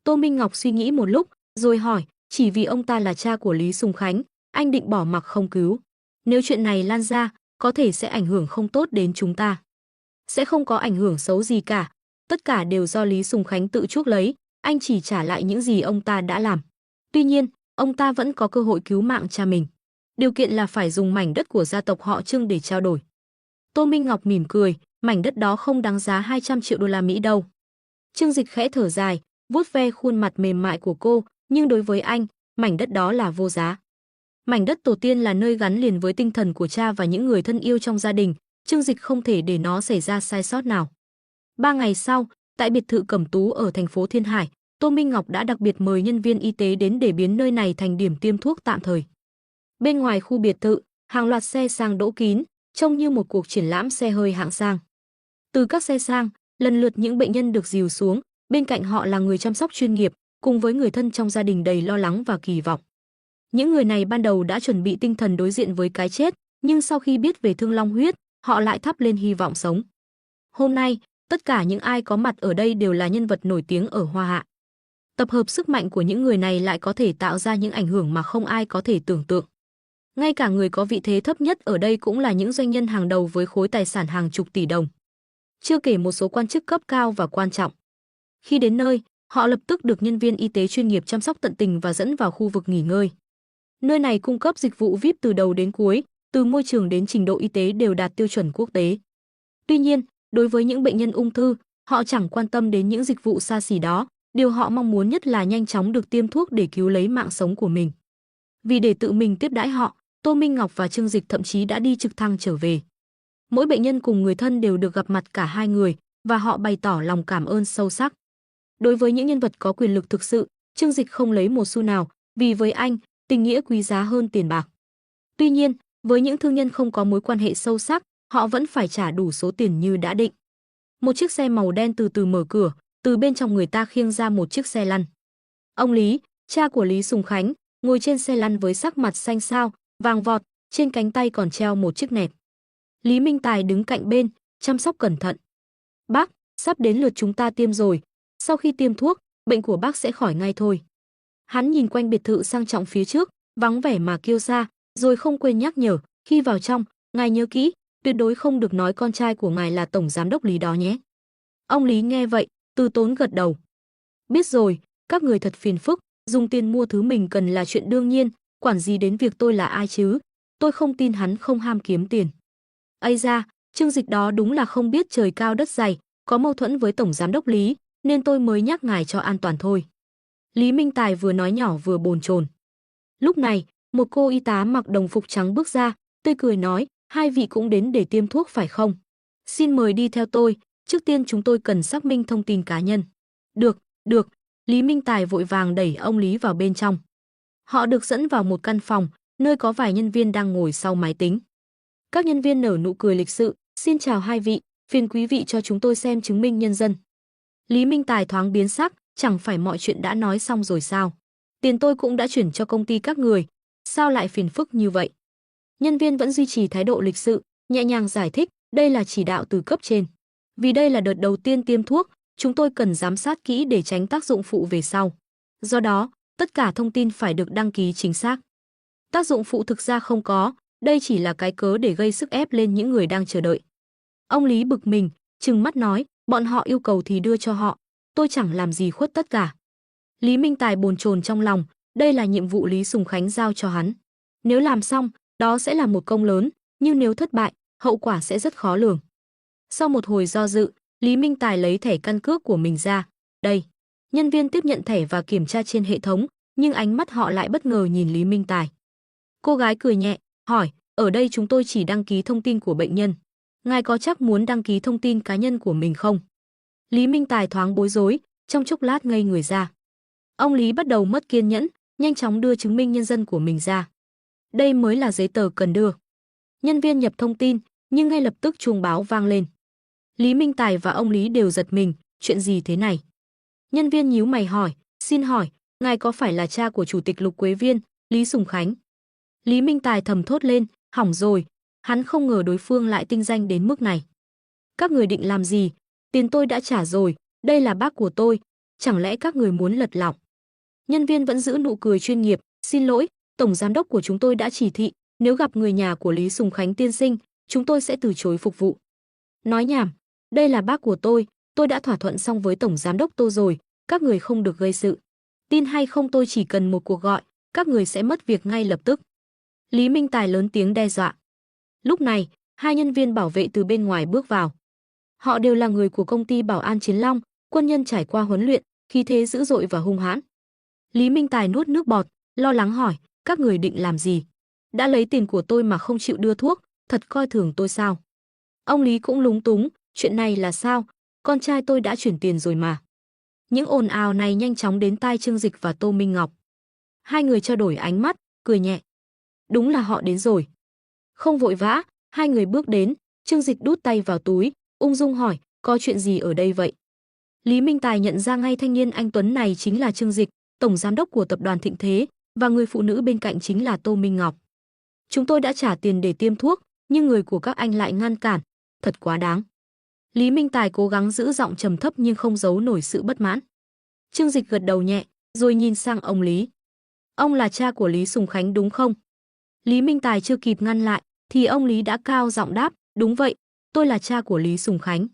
Tô Minh Ngọc suy nghĩ một lúc, rồi hỏi, chỉ vì ông ta là cha của Lý Sùng Khánh, anh định bỏ mặc không cứu. Nếu chuyện này lan ra, có thể sẽ ảnh hưởng không tốt đến chúng ta. Sẽ không có ảnh hưởng xấu gì cả, tất cả đều do Lý Sùng Khánh tự chuốc lấy, anh chỉ trả lại những gì ông ta đã làm. Tuy nhiên, ông ta vẫn có cơ hội cứu mạng cha mình. Điều kiện là phải dùng mảnh đất của gia tộc họ Trương để trao đổi. Tô Minh Ngọc mỉm cười, mảnh đất đó không đáng giá 200 triệu đô la Mỹ đâu. Trương Dịch khẽ thở dài, vuốt ve khuôn mặt mềm mại của cô, nhưng đối với anh, mảnh đất đó là vô giá. Mảnh đất tổ tiên là nơi gắn liền với tinh thần của cha và những người thân yêu trong gia đình, Trương Dịch không thể để nó xảy ra sai sót nào. 3 ngày sau, tại biệt thự Cẩm Tú ở thành phố Thiên Hải, Tô Minh Ngọc đã đặc biệt mời nhân viên y tế đến để biến nơi này thành điểm tiêm thuốc tạm thời. Bên ngoài khu biệt thự, hàng loạt xe sang đỗ kín, trông như một cuộc triển lãm xe hơi hạng sang. Từ các xe sang, lần lượt những bệnh nhân được dìu xuống, bên cạnh họ là người chăm sóc chuyên nghiệp, cùng với người thân trong gia đình đầy lo lắng và kỳ vọng. Những người này ban đầu đã chuẩn bị tinh thần đối diện với cái chết, nhưng sau khi biết về Thương Long huyết, họ lại thắp lên hy vọng sống. Hôm nay, tất cả những ai có mặt ở đây đều là nhân vật nổi tiếng ở Hoa Hạ. Tập hợp sức mạnh của những người này lại có thể tạo ra những ảnh hưởng mà không ai có thể tưởng tượng. Ngay cả người có vị thế thấp nhất ở đây cũng là những doanh nhân hàng đầu với khối tài sản hàng chục tỷ đồng. Chưa kể một số quan chức cấp cao và quan trọng. Khi đến nơi, họ lập tức được nhân viên y tế chuyên nghiệp chăm sóc tận tình và dẫn vào khu vực nghỉ ngơi. Nơi này cung cấp dịch vụ VIP từ đầu đến cuối, từ môi trường đến trình độ y tế đều đạt tiêu chuẩn quốc tế. Tuy nhiên, đối với những bệnh nhân ung thư, họ chẳng quan tâm đến những dịch vụ xa xỉ đó, điều họ mong muốn nhất là nhanh chóng được tiêm thuốc để cứu lấy mạng sống của mình. Vì để tự mình tiếp đãi họ, Tô Minh Ngọc và Trương Dịch thậm chí đã đi trực thăng trở về. Mỗi bệnh nhân cùng người thân đều được gặp mặt cả hai người và họ bày tỏ lòng cảm ơn sâu sắc. Đối với những nhân vật có quyền lực thực sự, Trương Dịch không lấy một xu nào, vì với anh, tình nghĩa quý giá hơn tiền bạc. Tuy nhiên, với những thương nhân không có mối quan hệ sâu sắc, họ vẫn phải trả đủ số tiền như đã định. Một chiếc xe màu đen từ từ mở cửa, từ bên trong người ta khiêng ra một chiếc xe lăn. Ông Lý, cha của Lý Sùng Khánh, ngồi trên xe lăn với sắc mặt xanh xao, vàng vọt, trên cánh tay còn treo một chiếc nẹp. Lý Minh Tài đứng cạnh bên, chăm sóc cẩn thận. Bác, sắp đến lượt chúng ta tiêm rồi. Sau khi tiêm thuốc, bệnh của bác sẽ khỏi ngay thôi. Hắn nhìn quanh biệt thự sang trọng phía trước, vắng vẻ mà kiêu sa, rồi không quên nhắc nhở, khi vào trong, ngài nhớ kỹ, tuyệt đối không được nói con trai của ngài là tổng giám đốc Lý đó nhé. Ông Lý nghe vậy, từ tốn gật đầu. Biết rồi, các người thật phiền phức, dùng tiền mua thứ mình cần là chuyện đương nhiên, quản gì đến việc tôi là ai chứ, tôi không tin hắn không ham kiếm tiền. Ây da, Trương Dịch đó đúng là không biết trời cao đất dày, có mâu thuẫn với tổng giám đốc Lý, nên tôi mới nhắc ngài cho an toàn thôi. Lý Minh Tài vừa nói nhỏ vừa bồn chồn. Lúc này, một cô y tá mặc đồng phục trắng bước ra, tươi cười nói, hai vị cũng đến để tiêm thuốc phải không? Xin mời đi theo tôi, trước tiên chúng tôi cần xác minh thông tin cá nhân. Được, được, Lý Minh Tài vội vàng đẩy ông Lý vào bên trong. Họ được dẫn vào một căn phòng, nơi có vài nhân viên đang ngồi sau máy tính. Các nhân viên nở nụ cười lịch sự, xin chào hai vị, phiền quý vị cho chúng tôi xem chứng minh nhân dân. Lý Minh Tài thoáng biến sắc, chẳng phải mọi chuyện đã nói xong rồi sao? Tiền tôi cũng đã chuyển cho công ty các người, sao lại phiền phức như vậy? Nhân viên vẫn duy trì thái độ lịch sự, nhẹ nhàng giải thích, đây là chỉ đạo từ cấp trên. Vì đây là đợt đầu tiên tiêm thuốc, chúng tôi cần giám sát kỹ để tránh tác dụng phụ về sau. Do đó, tất cả thông tin phải được đăng ký chính xác. Tác dụng phụ thực ra không có, đây chỉ là cái cớ để gây sức ép lên những người đang chờ đợi. Ông Lý bực mình, trừng mắt nói, bọn họ yêu cầu thì đưa cho họ, tôi chẳng làm gì khuất tất cả. Lý Minh Tài bồn chồn trong lòng, đây là nhiệm vụ Lý Sùng Khánh giao cho hắn. Nếu làm xong, đó sẽ là một công lớn, nhưng nếu thất bại, hậu quả sẽ rất khó lường. Sau một hồi do dự, Lý Minh Tài lấy thẻ căn cước của mình ra. Đây. Nhân viên tiếp nhận thẻ và kiểm tra trên hệ thống, nhưng ánh mắt họ lại bất ngờ nhìn Lý Minh Tài. Cô gái cười nhẹ, hỏi, ở đây chúng tôi chỉ đăng ký thông tin của bệnh nhân. Ngài có chắc muốn đăng ký thông tin cá nhân của mình không? Lý Minh Tài thoáng bối rối, trong chốc lát ngây người ra. Ông Lý bắt đầu mất kiên nhẫn, nhanh chóng đưa chứng minh nhân dân của mình ra. Đây mới là giấy tờ cần đưa. Nhân viên nhập thông tin, nhưng ngay lập tức chuông báo vang lên. Lý Minh Tài và ông Lý đều giật mình, chuyện gì thế này? Nhân viên nhíu mày hỏi, xin hỏi, ngài có phải là cha của chủ tịch Lục Quế Viên, Lý Sùng Khánh? Lý Minh Tài thầm thốt lên, hỏng rồi, hắn không ngờ đối phương lại tinh danh đến mức này. Các người định làm gì? Tiền tôi đã trả rồi, đây là bác của tôi, chẳng lẽ các người muốn lật lọng? Nhân viên vẫn giữ nụ cười chuyên nghiệp, xin lỗi, tổng giám đốc của chúng tôi đã chỉ thị, nếu gặp người nhà của Lý Sùng Khánh tiên sinh, chúng tôi sẽ từ chối phục vụ. Nói nhảm, đây là bác của tôi đã thỏa thuận xong với tổng giám đốc tôi rồi, các người không được gây sự. Tin hay không tôi chỉ cần một cuộc gọi, các người sẽ mất việc ngay lập tức. Lý Minh Tài lớn tiếng đe dọa. Lúc này, hai nhân viên bảo vệ từ bên ngoài bước vào. Họ đều là người của công ty Bảo An Chiến Long, quân nhân trải qua huấn luyện, khí thế dữ dội và hung hãn. Lý Minh Tài nuốt nước bọt, lo lắng hỏi, các người định làm gì? Đã lấy tiền của tôi mà không chịu đưa thuốc, thật coi thường tôi sao? Ông Lý cũng lúng túng, chuyện này là sao? Con trai tôi đã chuyển tiền rồi mà. Những ồn ào này nhanh chóng đến tai Trương Dịch và Tô Minh Ngọc. Hai người trao đổi ánh mắt, cười nhẹ. Đúng là họ đến rồi. Không vội vã, hai người bước đến, Trương Dịch đút tay vào túi, ung dung hỏi, có chuyện gì ở đây vậy? Lý Minh Tài nhận ra ngay thanh niên anh tuấn này chính là Trương Dịch, tổng giám đốc của tập đoàn Thịnh Thế, và người phụ nữ bên cạnh chính là Tô Minh Ngọc. Chúng tôi đã trả tiền để tiêm thuốc, nhưng người của các anh lại ngăn cản, thật quá đáng. Lý Minh Tài cố gắng giữ giọng trầm thấp nhưng không giấu nổi sự bất mãn. Trương Dịch gật đầu nhẹ, rồi nhìn sang ông Lý. Ông là cha của Lý Sùng Khánh đúng không? Lý Minh Tài chưa kịp ngăn lại, thì ông Lý đã cao giọng đáp, đúng vậy, tôi là cha của Lý Sùng Khánh.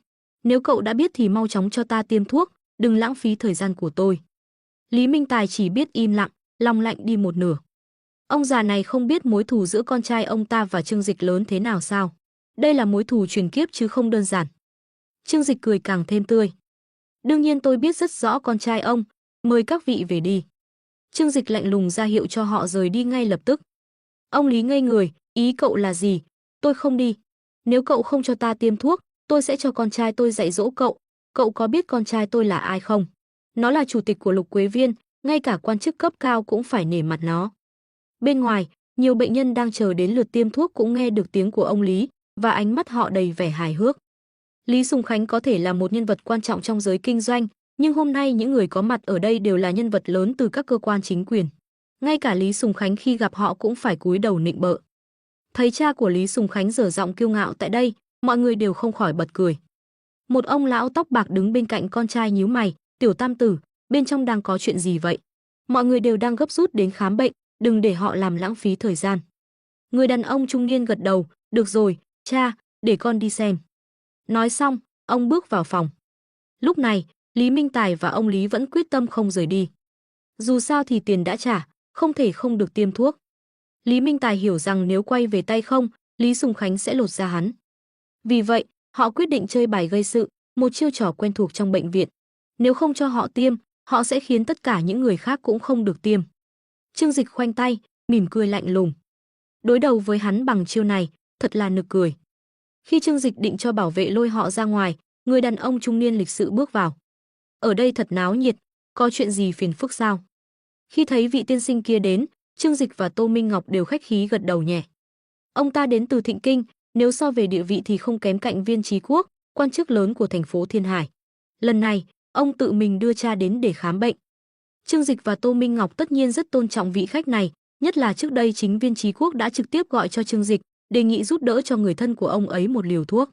Nếu cậu đã biết thì mau chóng cho ta tiêm thuốc, đừng lãng phí thời gian của tôi. Lý Minh Tài chỉ biết im lặng, lòng lạnh đi một nửa. Ông già này không biết mối thù giữa con trai ông ta và Trương Dịch lớn thế nào sao? Đây là mối thù truyền kiếp chứ không đơn giản. Trương Dịch cười càng thêm tươi. Đương nhiên tôi biết rất rõ con trai ông, mời các vị về đi. Trương Dịch lạnh lùng ra hiệu cho họ rời đi ngay lập tức. Ông Lý ngây người, ý cậu là gì? Tôi không đi. Nếu cậu không cho ta tiêm thuốc, tôi sẽ cho con trai tôi dạy dỗ cậu. Cậu có biết con trai tôi là ai không? Nó là chủ tịch của Lục Quế Viên, ngay cả quan chức cấp cao cũng phải nể mặt nó. Bên ngoài, nhiều bệnh nhân đang chờ đến lượt tiêm thuốc cũng nghe được tiếng của ông Lý, và ánh mắt họ đầy vẻ hài hước. Lý Sùng Khánh có thể là một nhân vật quan trọng trong giới kinh doanh, nhưng hôm nay những người có mặt ở đây đều là nhân vật lớn từ các cơ quan chính quyền. Ngay cả Lý Sùng Khánh khi gặp họ cũng phải cúi đầu nịnh bợ. Thấy cha của Lý Sùng Khánh dở giọng kiêu ngạo tại đây, mọi người đều không khỏi bật cười. Một ông lão tóc bạc đứng bên cạnh con trai nhíu mày, "Tiểu tam tử, bên trong đang có chuyện gì vậy?" Mọi người đều đang gấp rút đến khám bệnh, đừng để họ làm lãng phí thời gian. Người đàn ông trung niên gật đầu, "Được rồi, cha, để con đi xem." Nói xong, ông bước vào phòng. Lúc này, Lý Minh Tài và ông Lý vẫn quyết tâm không rời đi. Dù sao thì tiền đã trả, không thể không được tiêm thuốc. Lý Minh Tài hiểu rằng nếu quay về tay không, Lý Sùng Khánh sẽ lột da hắn. Vì vậy, họ quyết định chơi bài gây sự, một chiêu trò quen thuộc trong bệnh viện. Nếu không cho họ tiêm, họ sẽ khiến tất cả những người khác cũng không được tiêm. Trương Dịch khoanh tay, mỉm cười lạnh lùng. Đối đầu với hắn bằng chiêu này, thật là nực cười. Khi Trương Dịch định cho bảo vệ lôi họ ra ngoài, người đàn ông trung niên lịch sự bước vào. Ở đây thật náo nhiệt, có chuyện gì phiền phức sao? Khi thấy vị tiên sinh kia đến, Trương Dịch và Tô Minh Ngọc đều khách khí gật đầu nhẹ. Ông ta đến từ Thịnh Kinh, nếu so về địa vị thì không kém cạnh Viên Chí Quốc, quan chức lớn của thành phố Thiên Hải. Lần này, ông tự mình đưa cha đến để khám bệnh. Trương Dịch và Tô Minh Ngọc tất nhiên rất tôn trọng vị khách này, nhất là trước đây chính Viên Chí Quốc đã trực tiếp gọi cho Trương Dịch, đề nghị giúp đỡ cho người thân của ông ấy một liều thuốc.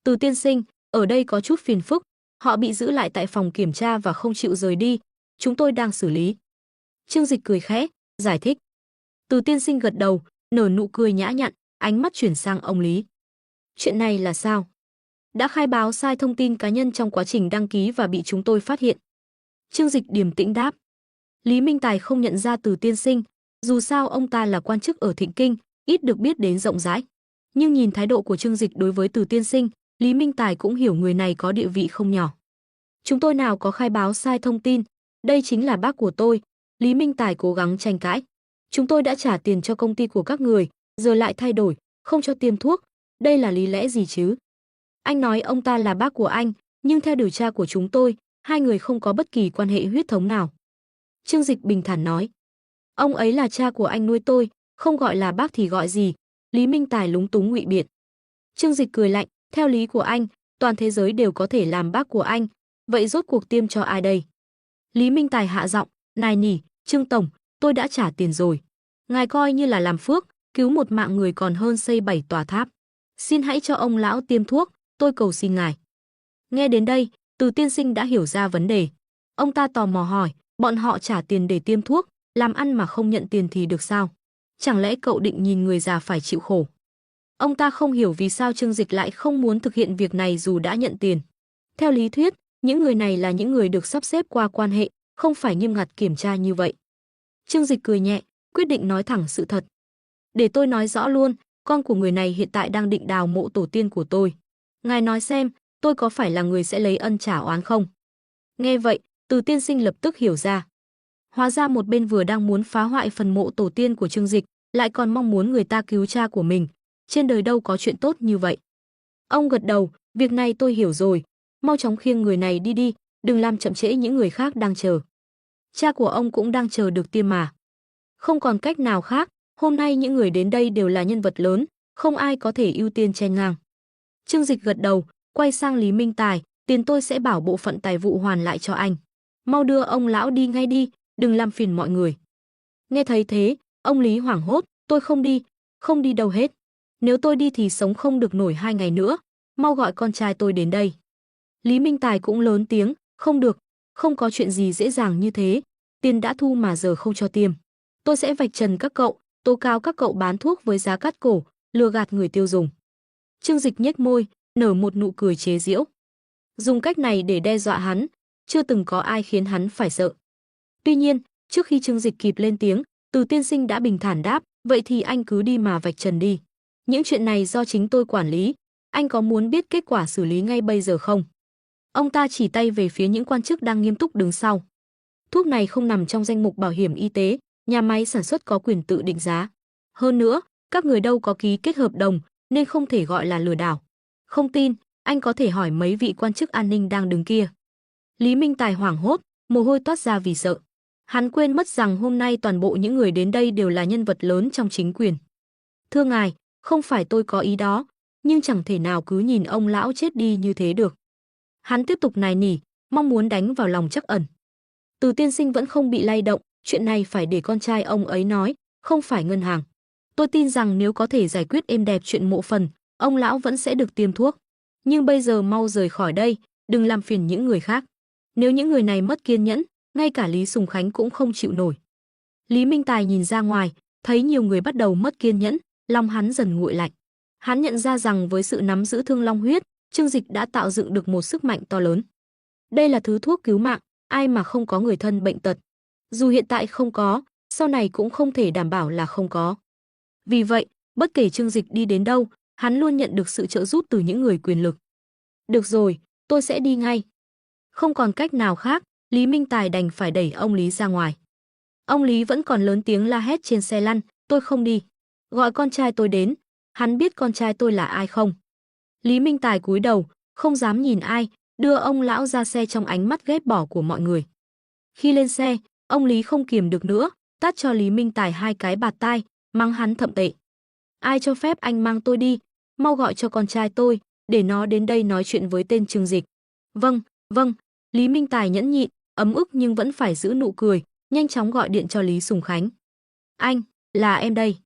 Từ tiên sinh, ở đây có chút phiền phức, họ bị giữ lại tại phòng kiểm tra và không chịu rời đi, chúng tôi đang xử lý. Trương Dịch cười khẽ, giải thích. Từ tiên sinh gật đầu, nở nụ cười nhã nhặn, ánh mắt chuyển sang ông Lý. Chuyện này là sao? Đã khai báo sai thông tin cá nhân trong quá trình đăng ký và bị chúng tôi phát hiện. Trương Dịch điềm tĩnh đáp. Lý Minh Tài không nhận ra Từ tiên sinh, dù sao ông ta là quan chức ở Thịnh Kinh, ít được biết đến rộng rãi. Nhưng nhìn thái độ của Trương Dịch đối với Từ tiên sinh, Lý Minh Tài cũng hiểu người này có địa vị không nhỏ. Chúng tôi nào có khai báo sai thông tin, đây chính là bác của tôi. Lý Minh Tài cố gắng tranh cãi. Chúng tôi đã trả tiền cho công ty của các người, giờ lại thay đổi, không cho tiêm thuốc, đây là lý lẽ gì chứ? Anh nói ông ta là bác của anh, nhưng theo điều tra của chúng tôi, hai người không có bất kỳ quan hệ huyết thống nào. Trương Dịch bình thản nói. Ông ấy là cha của anh nuôi tôi, không gọi là bác thì gọi gì? Lý Minh Tài lúng túng ngụy biện. Trương Dịch cười lạnh, theo lý của anh, toàn thế giới đều có thể làm bác của anh, vậy rốt cuộc tiêm cho ai đây? Lý Minh Tài hạ giọng, nài nỉ, Trương Tổng, tôi đã trả tiền rồi. Ngài coi như là làm phước, cứu một mạng người còn hơn xây 7 tòa tháp. Xin hãy cho ông lão tiêm thuốc, tôi cầu xin ngài. Nghe đến đây, Từ tiên sinh đã hiểu ra vấn đề. Ông ta tò mò hỏi, bọn họ trả tiền để tiêm thuốc, làm ăn mà không nhận tiền thì được sao? Chẳng lẽ cậu định nhìn người già phải chịu khổ? Ông ta không hiểu vì sao Trương Dịch lại không muốn thực hiện việc này dù đã nhận tiền. Theo lý thuyết, những người này là những người được sắp xếp qua quan hệ, không phải nghiêm ngặt kiểm tra như vậy. Trương Dịch cười nhẹ, quyết định nói thẳng sự thật. Để tôi nói rõ luôn, con của người này hiện tại đang định đào mộ tổ tiên của tôi. Ngài nói xem, tôi có phải là người sẽ lấy ân trả oán không? Nghe vậy, Từ tiên sinh lập tức hiểu ra. Hóa ra một bên vừa đang muốn phá hoại phần mộ tổ tiên của Trương Dịch, lại còn mong muốn người ta cứu cha của mình. Trên đời đâu có chuyện tốt như vậy. Ông gật đầu, việc này tôi hiểu rồi. Mau chóng khiêng người này đi đi, đừng làm chậm trễ những người khác đang chờ. Cha của ông cũng đang chờ được tiêm mà. Không còn cách nào khác, hôm nay những người đến đây đều là nhân vật lớn, không ai có thể ưu tiên chen ngang. Trương Dịch gật đầu, quay sang Lý Minh Tài, tiền tôi sẽ bảo bộ phận tài vụ hoàn lại cho anh. Mau đưa ông lão đi ngay đi, đừng làm phiền mọi người. Nghe thấy thế, ông Lý hoảng hốt, tôi không đi đâu hết. Nếu tôi đi thì sống không được nổi 2 ngày nữa, mau gọi con trai tôi đến đây. Lý Minh Tài cũng lớn tiếng, không được, không có chuyện gì dễ dàng như thế, tiền đã thu mà giờ không cho tiêm. Tôi sẽ vạch trần các cậu, tố cáo các cậu bán thuốc với giá cắt cổ, lừa gạt người tiêu dùng. Trương Dịch nhếch môi, nở một nụ cười chế giễu. Dùng cách này để đe dọa hắn, chưa từng có ai khiến hắn phải sợ. Tuy nhiên, trước khi Trương Dịch kịp lên tiếng, Từ tiên sinh đã bình thản đáp, vậy thì anh cứ đi mà vạch trần đi. Những chuyện này do chính tôi quản lý, anh có muốn biết kết quả xử lý ngay bây giờ không? Ông ta chỉ tay về phía những quan chức đang nghiêm túc đứng sau. Thuốc này không nằm trong danh mục bảo hiểm y tế, nhà máy sản xuất có quyền tự định giá. Hơn nữa, các người đâu có ký kết hợp đồng nên không thể gọi là lừa đảo. Không tin, anh có thể hỏi mấy vị quan chức an ninh đang đứng kia. Lý Minh Tài hoảng hốt, mồ hôi toát ra vì sợ. Hắn quên mất rằng hôm nay toàn bộ những người đến đây đều là nhân vật lớn trong chính quyền. Thưa ngài, không phải tôi có ý đó, nhưng chẳng thể nào cứ nhìn ông lão chết đi như thế được. Hắn tiếp tục nài nỉ, mong muốn đánh vào lòng Trắc Ẩn. Từ tiên sinh vẫn không bị lay động, chuyện này phải để con trai ông ấy nói, không phải ngân hàng. Tôi tin rằng nếu có thể giải quyết êm đẹp chuyện mộ phần, ông lão vẫn sẽ được tiêm thuốc. Nhưng bây giờ mau rời khỏi đây, đừng làm phiền những người khác. Nếu những người này mất kiên nhẫn, ngay cả Lý Sùng Khánh cũng không chịu nổi. Lý Minh Tài nhìn ra ngoài, thấy nhiều người bắt đầu mất kiên nhẫn, lòng hắn dần nguội lạnh. Hắn nhận ra rằng với sự nắm giữ Thương Long huyết, Trương Dịch đã tạo dựng được một sức mạnh to lớn. Đây là thứ thuốc cứu mạng, ai mà không có người thân bệnh tật. Dù hiện tại không có, sau này cũng không thể đảm bảo là không có. Vì vậy, bất kể Trương Dịch đi đến đâu, hắn luôn nhận được sự trợ giúp từ những người quyền lực. Được rồi, tôi sẽ đi ngay. Không còn cách nào khác, Lý Minh Tài đành phải đẩy ông Lý ra ngoài. Ông Lý vẫn còn lớn tiếng la hét trên xe lăn, tôi không đi. Gọi con trai tôi đến, hắn biết con trai tôi là ai không? Lý Minh Tài cúi đầu, không dám nhìn ai, đưa ông lão ra xe trong ánh mắt ghét bỏ của mọi người. Khi lên xe, ông Lý không kiềm được nữa, tát cho Lý Minh Tài 2 cái bạt tai, mắng hắn thậm tệ. Ai cho phép anh mang tôi đi, mau gọi cho con trai tôi, để nó đến đây nói chuyện với tên Trương Dịch. Vâng, vâng, Lý Minh Tài nhẫn nhịn, ấm ức nhưng vẫn phải giữ nụ cười, nhanh chóng gọi điện cho Lý Sùng Khánh. Anh, là em đây.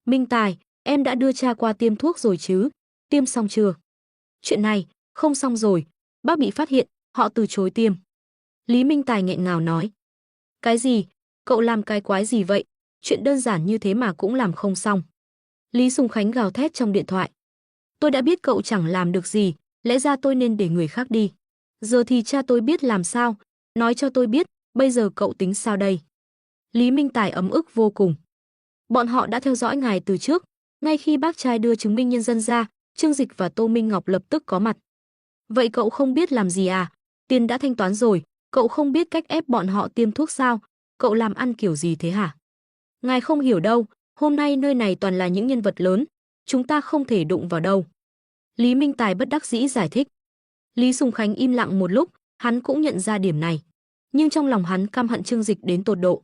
Minh Tài, em đã đưa cha qua tiêm thuốc rồi chứ, tiêm xong chưa? Chuyện này, không xong rồi, bác bị phát hiện, họ từ chối tiêm. Lý Minh Tài nghẹn ngào nói. Cái gì? Cậu làm cái quái gì vậy? Chuyện đơn giản như thế mà cũng làm không xong. Lý Sùng Khánh gào thét trong điện thoại. Tôi đã biết cậu chẳng làm được gì, lẽ ra tôi nên để người khác đi. Giờ thì cha tôi biết làm sao, nói cho tôi biết, bây giờ cậu tính sao đây? Lý Minh Tài ấm ức vô cùng. Bọn họ đã theo dõi ngài từ trước, ngay khi bác trai đưa chứng minh nhân dân ra, Trương Dịch và Tô Minh Ngọc lập tức có mặt. Vậy cậu không biết làm gì à? Tiền đã thanh toán rồi, cậu không biết cách ép bọn họ tiêm thuốc sao? Cậu làm ăn kiểu gì thế hả? Ngài không hiểu đâu, hôm nay nơi này toàn là những nhân vật lớn, chúng ta không thể đụng vào đâu. Lý Minh Tài bất đắc dĩ giải thích. Lý Sùng Khánh im lặng một lúc, hắn cũng nhận ra điểm này. Nhưng trong lòng hắn căm hận Trương Dịch đến tột độ.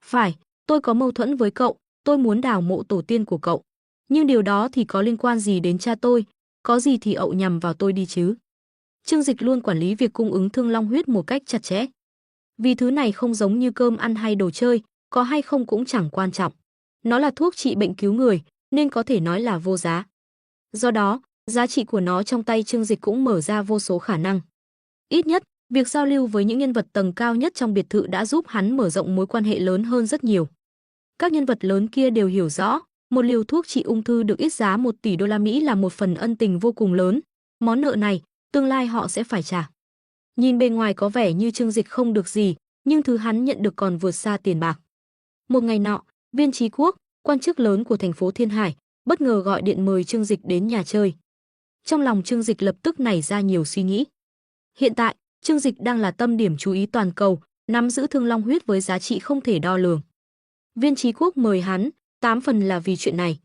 Phải, tôi có mâu thuẫn với cậu, tôi muốn đào mộ tổ tiên của cậu. Nhưng điều đó thì có liên quan gì đến cha tôi, có gì thì ậu nhằm vào tôi đi chứ. Trương Dịch luôn quản lý việc cung ứng Thương Long huyết một cách chặt chẽ. Vì thứ này không giống như cơm ăn hay đồ chơi, có hay không cũng chẳng quan trọng. Nó là thuốc trị bệnh cứu người, nên có thể nói là vô giá. Do đó, giá trị của nó trong tay Trương Dịch cũng mở ra vô số khả năng. Ít nhất, việc giao lưu với những nhân vật tầng cao nhất trong biệt thự đã giúp hắn mở rộng mối quan hệ lớn hơn rất nhiều. Các nhân vật lớn kia đều hiểu rõ, một liều thuốc trị ung thư được ít giá 1 tỷ đô la Mỹ là một phần ân tình vô cùng lớn. Món nợ này, tương lai họ sẽ phải trả. Nhìn bề ngoài có vẻ như Trương Dịch không được gì, nhưng thứ hắn nhận được còn vượt xa tiền bạc. Một ngày nọ, Viên Chí Quốc, quan chức lớn của thành phố Thiên Hải, bất ngờ gọi điện mời Trương Dịch đến nhà chơi. Trong lòng Trương Dịch lập tức nảy ra nhiều suy nghĩ. Hiện tại, Trương Dịch đang là tâm điểm chú ý toàn cầu, nắm giữ Thương Long huyết với giá trị không thể đo lường. Viên Chí Quốc mời hắn, 8 phần là vì chuyện này.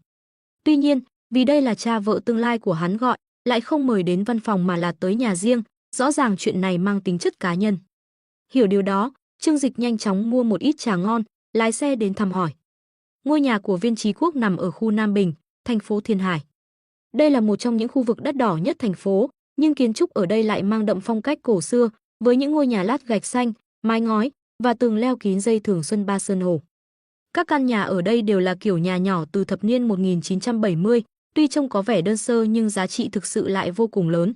Tuy nhiên, vì đây là cha vợ tương lai của hắn gọi, lại không mời đến văn phòng mà là tới nhà riêng, rõ ràng chuyện này mang tính chất cá nhân. Hiểu điều đó, Trương Dịch nhanh chóng mua một ít trà ngon, lái xe đến thăm hỏi. Ngôi nhà của Viên Chí Quốc nằm ở khu Nam Bình, thành phố Thiên Hải. Đây là một trong những khu vực đắt đỏ nhất thành phố, nhưng kiến trúc ở đây lại mang đậm phong cách cổ xưa, với những ngôi nhà lát gạch xanh, mái ngói và tường leo kín dây thường xuân ba sơn hồ. Các căn nhà ở đây đều là kiểu nhà nhỏ từ thập niên 1970, tuy trông có vẻ đơn sơ nhưng giá trị thực sự lại vô cùng lớn.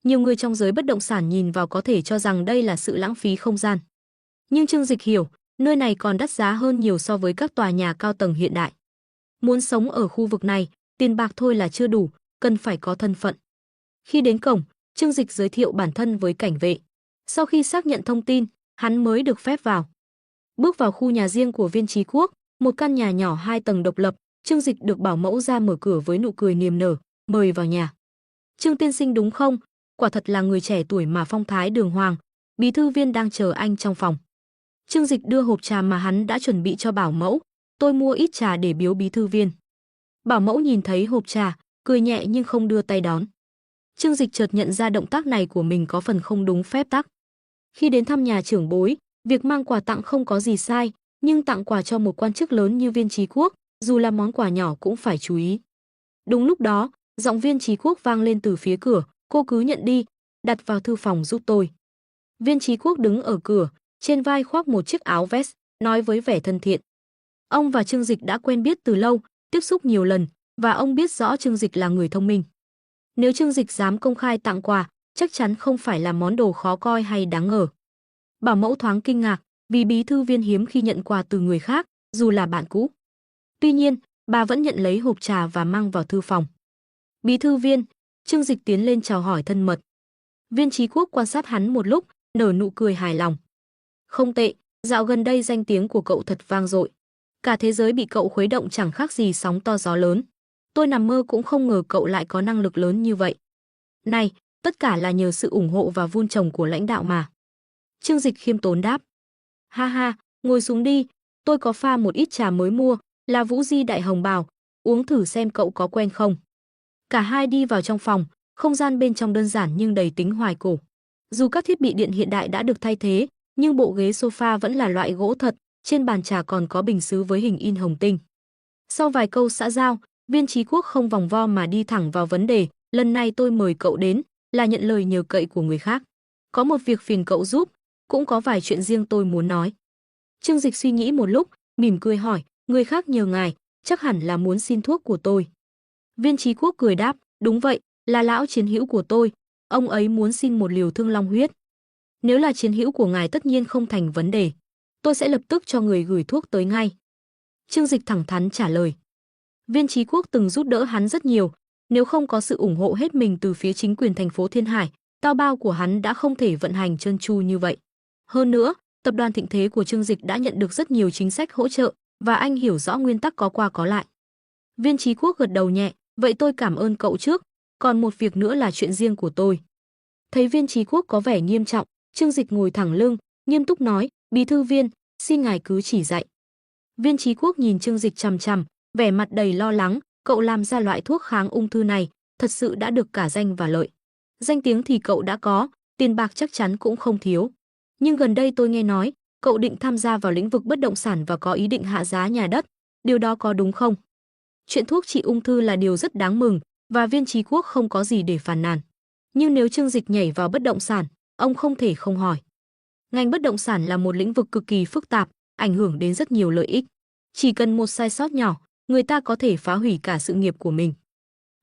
Nhiều người trong giới bất động sản nhìn vào có thể cho rằng đây là sự lãng phí không gian. Nhưng Trương Dịch hiểu, nơi này còn đắt giá hơn nhiều so với các tòa nhà cao tầng hiện đại. Muốn sống ở khu vực này, tiền bạc thôi là chưa đủ, cần phải có thân phận. Khi đến cổng, Trương Dịch giới thiệu bản thân với cảnh vệ. Sau khi xác nhận thông tin, hắn mới được phép vào. Bước vào khu nhà riêng của Viên Chí Quốc, Một căn nhà nhỏ 2 tầng độc lập, Trương Dịch được bảo mẫu ra mở cửa với nụ cười niềm nở, mời vào nhà. Trương tiên sinh đúng không? Quả thật là người trẻ tuổi mà phong thái đường hoàng, bí thư viên đang chờ anh trong phòng. Trương Dịch đưa hộp trà mà hắn đã chuẩn bị cho bảo mẫu, tôi mua ít trà để biếu bí thư viên. Bảo mẫu nhìn thấy hộp trà, cười nhẹ nhưng không đưa tay đón. Trương Dịch chợt nhận ra động tác này của mình có phần không đúng phép tắc. Khi đến thăm nhà trưởng bối, việc mang quà tặng không có gì sai, nhưng tặng quà cho một quan chức lớn như Viên Chí Quốc, dù là món quà nhỏ cũng phải chú ý. Đúng lúc đó, giọng Viên Chí Quốc vang lên từ phía cửa, cô cứ nhận đi, đặt vào thư phòng giúp tôi. Viên Chí Quốc đứng ở cửa, trên vai khoác một chiếc áo vest, nói với vẻ thân thiện. Ông và Trương Dịch đã quen biết từ lâu, tiếp xúc nhiều lần, và ông biết rõ Trương Dịch là người thông minh. Nếu Trương Dịch dám công khai tặng quà, chắc chắn không phải là món đồ khó coi hay đáng ngờ. Bảo mẫu thoáng kinh ngạc, vì bí thư viên hiếm khi nhận quà từ người khác, dù là bạn cũ. Tuy nhiên, bà vẫn nhận lấy hộp trà và mang vào thư phòng. Bí thư viên, Trương Dịch tiến lên chào hỏi thân mật. Viên Chí Quốc quan sát hắn một lúc, nở nụ cười hài lòng. Không tệ, dạo gần đây danh tiếng của cậu thật vang dội. Cả thế giới bị cậu khuấy động chẳng khác gì sóng to gió lớn. Tôi nằm mơ cũng không ngờ cậu lại có năng lực lớn như vậy. Này, tất cả là nhờ sự ủng hộ và vun trồng của lãnh đạo mà. Trương Dịch khiêm tốn đáp. Ha ha, ngồi xuống đi, tôi có pha một ít trà mới mua, là Vũ Di Đại Hồng Bào, uống thử xem cậu có quen không. Cả hai đi vào trong phòng, không gian bên trong đơn giản nhưng đầy tính hoài cổ. Dù các thiết bị điện hiện đại đã được thay thế, nhưng bộ ghế sofa vẫn là loại gỗ thật, trên bàn trà còn có bình sứ với hình in hồng tinh. Sau vài câu xã giao, Viên Chí Quốc không vòng vo mà đi thẳng vào vấn đề, lần này tôi mời cậu đến, là nhận lời nhờ cậy của người khác. Có một việc phiền cậu giúp, cũng có vài chuyện riêng tôi muốn nói. Trương Dịch suy nghĩ một lúc, mỉm cười hỏi, người khác nhờ ngài, chắc hẳn là muốn xin thuốc của tôi. Viên Chí Quốc cười đáp, đúng vậy, là lão chiến hữu của tôi, ông ấy muốn xin một liều thương long huyết. Nếu là chiến hữu của ngài tất nhiên không thành vấn đề, tôi sẽ lập tức cho người gửi thuốc tới ngay. Trương Dịch thẳng thắn trả lời. Viên Chí Quốc từng giúp đỡ hắn rất nhiều, nếu không có sự ủng hộ hết mình từ phía chính quyền thành phố Thiên Hải, tao bao của hắn đã không thể vận hành trơn tru như vậy. Hơn nữa, tập đoàn Thịnh Thế của Trương Dịch đã nhận được rất nhiều chính sách hỗ trợ, và anh hiểu rõ nguyên tắc có qua có lại. Viên Chí Quốc gật đầu nhẹ, vậy tôi cảm ơn cậu trước, còn một việc nữa là chuyện riêng của tôi. Thấy Viên Chí Quốc có vẻ nghiêm trọng, Trương Dịch ngồi thẳng lưng, nghiêm túc nói, bí thư viên, xin ngài cứ chỉ dạy. Viên Chí Quốc nhìn Trương Dịch chằm chằm, vẻ mặt đầy lo lắng, cậu làm ra loại thuốc kháng ung thư này, thật sự đã được cả danh và lợi. Danh tiếng thì cậu đã có, tiền bạc chắc chắn cũng không thiếu. Nhưng gần đây tôi nghe nói, cậu định tham gia vào lĩnh vực bất động sản và có ý định hạ giá nhà đất, điều đó có đúng không? Chuyện thuốc trị ung thư là điều rất đáng mừng, và Viên Chí Quốc không có gì để phàn nàn. Nhưng nếu Trương Dịch nhảy vào bất động sản, ông không thể không hỏi. Ngành bất động sản là một lĩnh vực cực kỳ phức tạp, ảnh hưởng đến rất nhiều lợi ích. Chỉ cần một sai sót nhỏ, người ta có thể phá hủy cả sự nghiệp của mình.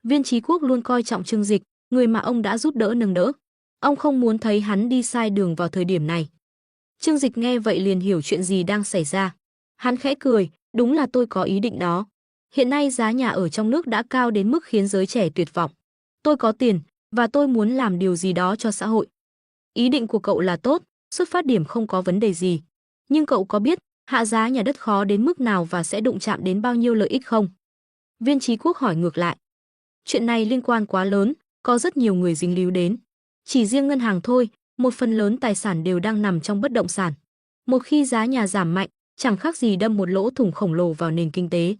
Viên Chí Quốc luôn coi trọng Trương Dịch, người mà ông đã giúp đỡ nâng đỡ. Ông không muốn thấy hắn đi sai đường vào thời điểm này. Trương Dịch nghe vậy liền hiểu chuyện gì đang xảy ra. Hắn khẽ cười, đúng là tôi có ý định đó. Hiện nay giá nhà ở trong nước đã cao đến mức khiến giới trẻ tuyệt vọng. Tôi có tiền, và tôi muốn làm điều gì đó cho xã hội. Ý định của cậu là tốt, xuất phát điểm không có vấn đề gì. Nhưng cậu có biết, hạ giá nhà đất khó đến mức nào và sẽ đụng chạm đến bao nhiêu lợi ích không? Viên Chí Quốc hỏi ngược lại. Chuyện này liên quan quá lớn, có rất nhiều người dính líu đến. Chỉ riêng ngân hàng thôi, một phần lớn tài sản đều đang nằm trong bất động sản. Một khi giá nhà giảm mạnh, chẳng khác gì đâm một lỗ thủng khổng lồ vào nền kinh tế.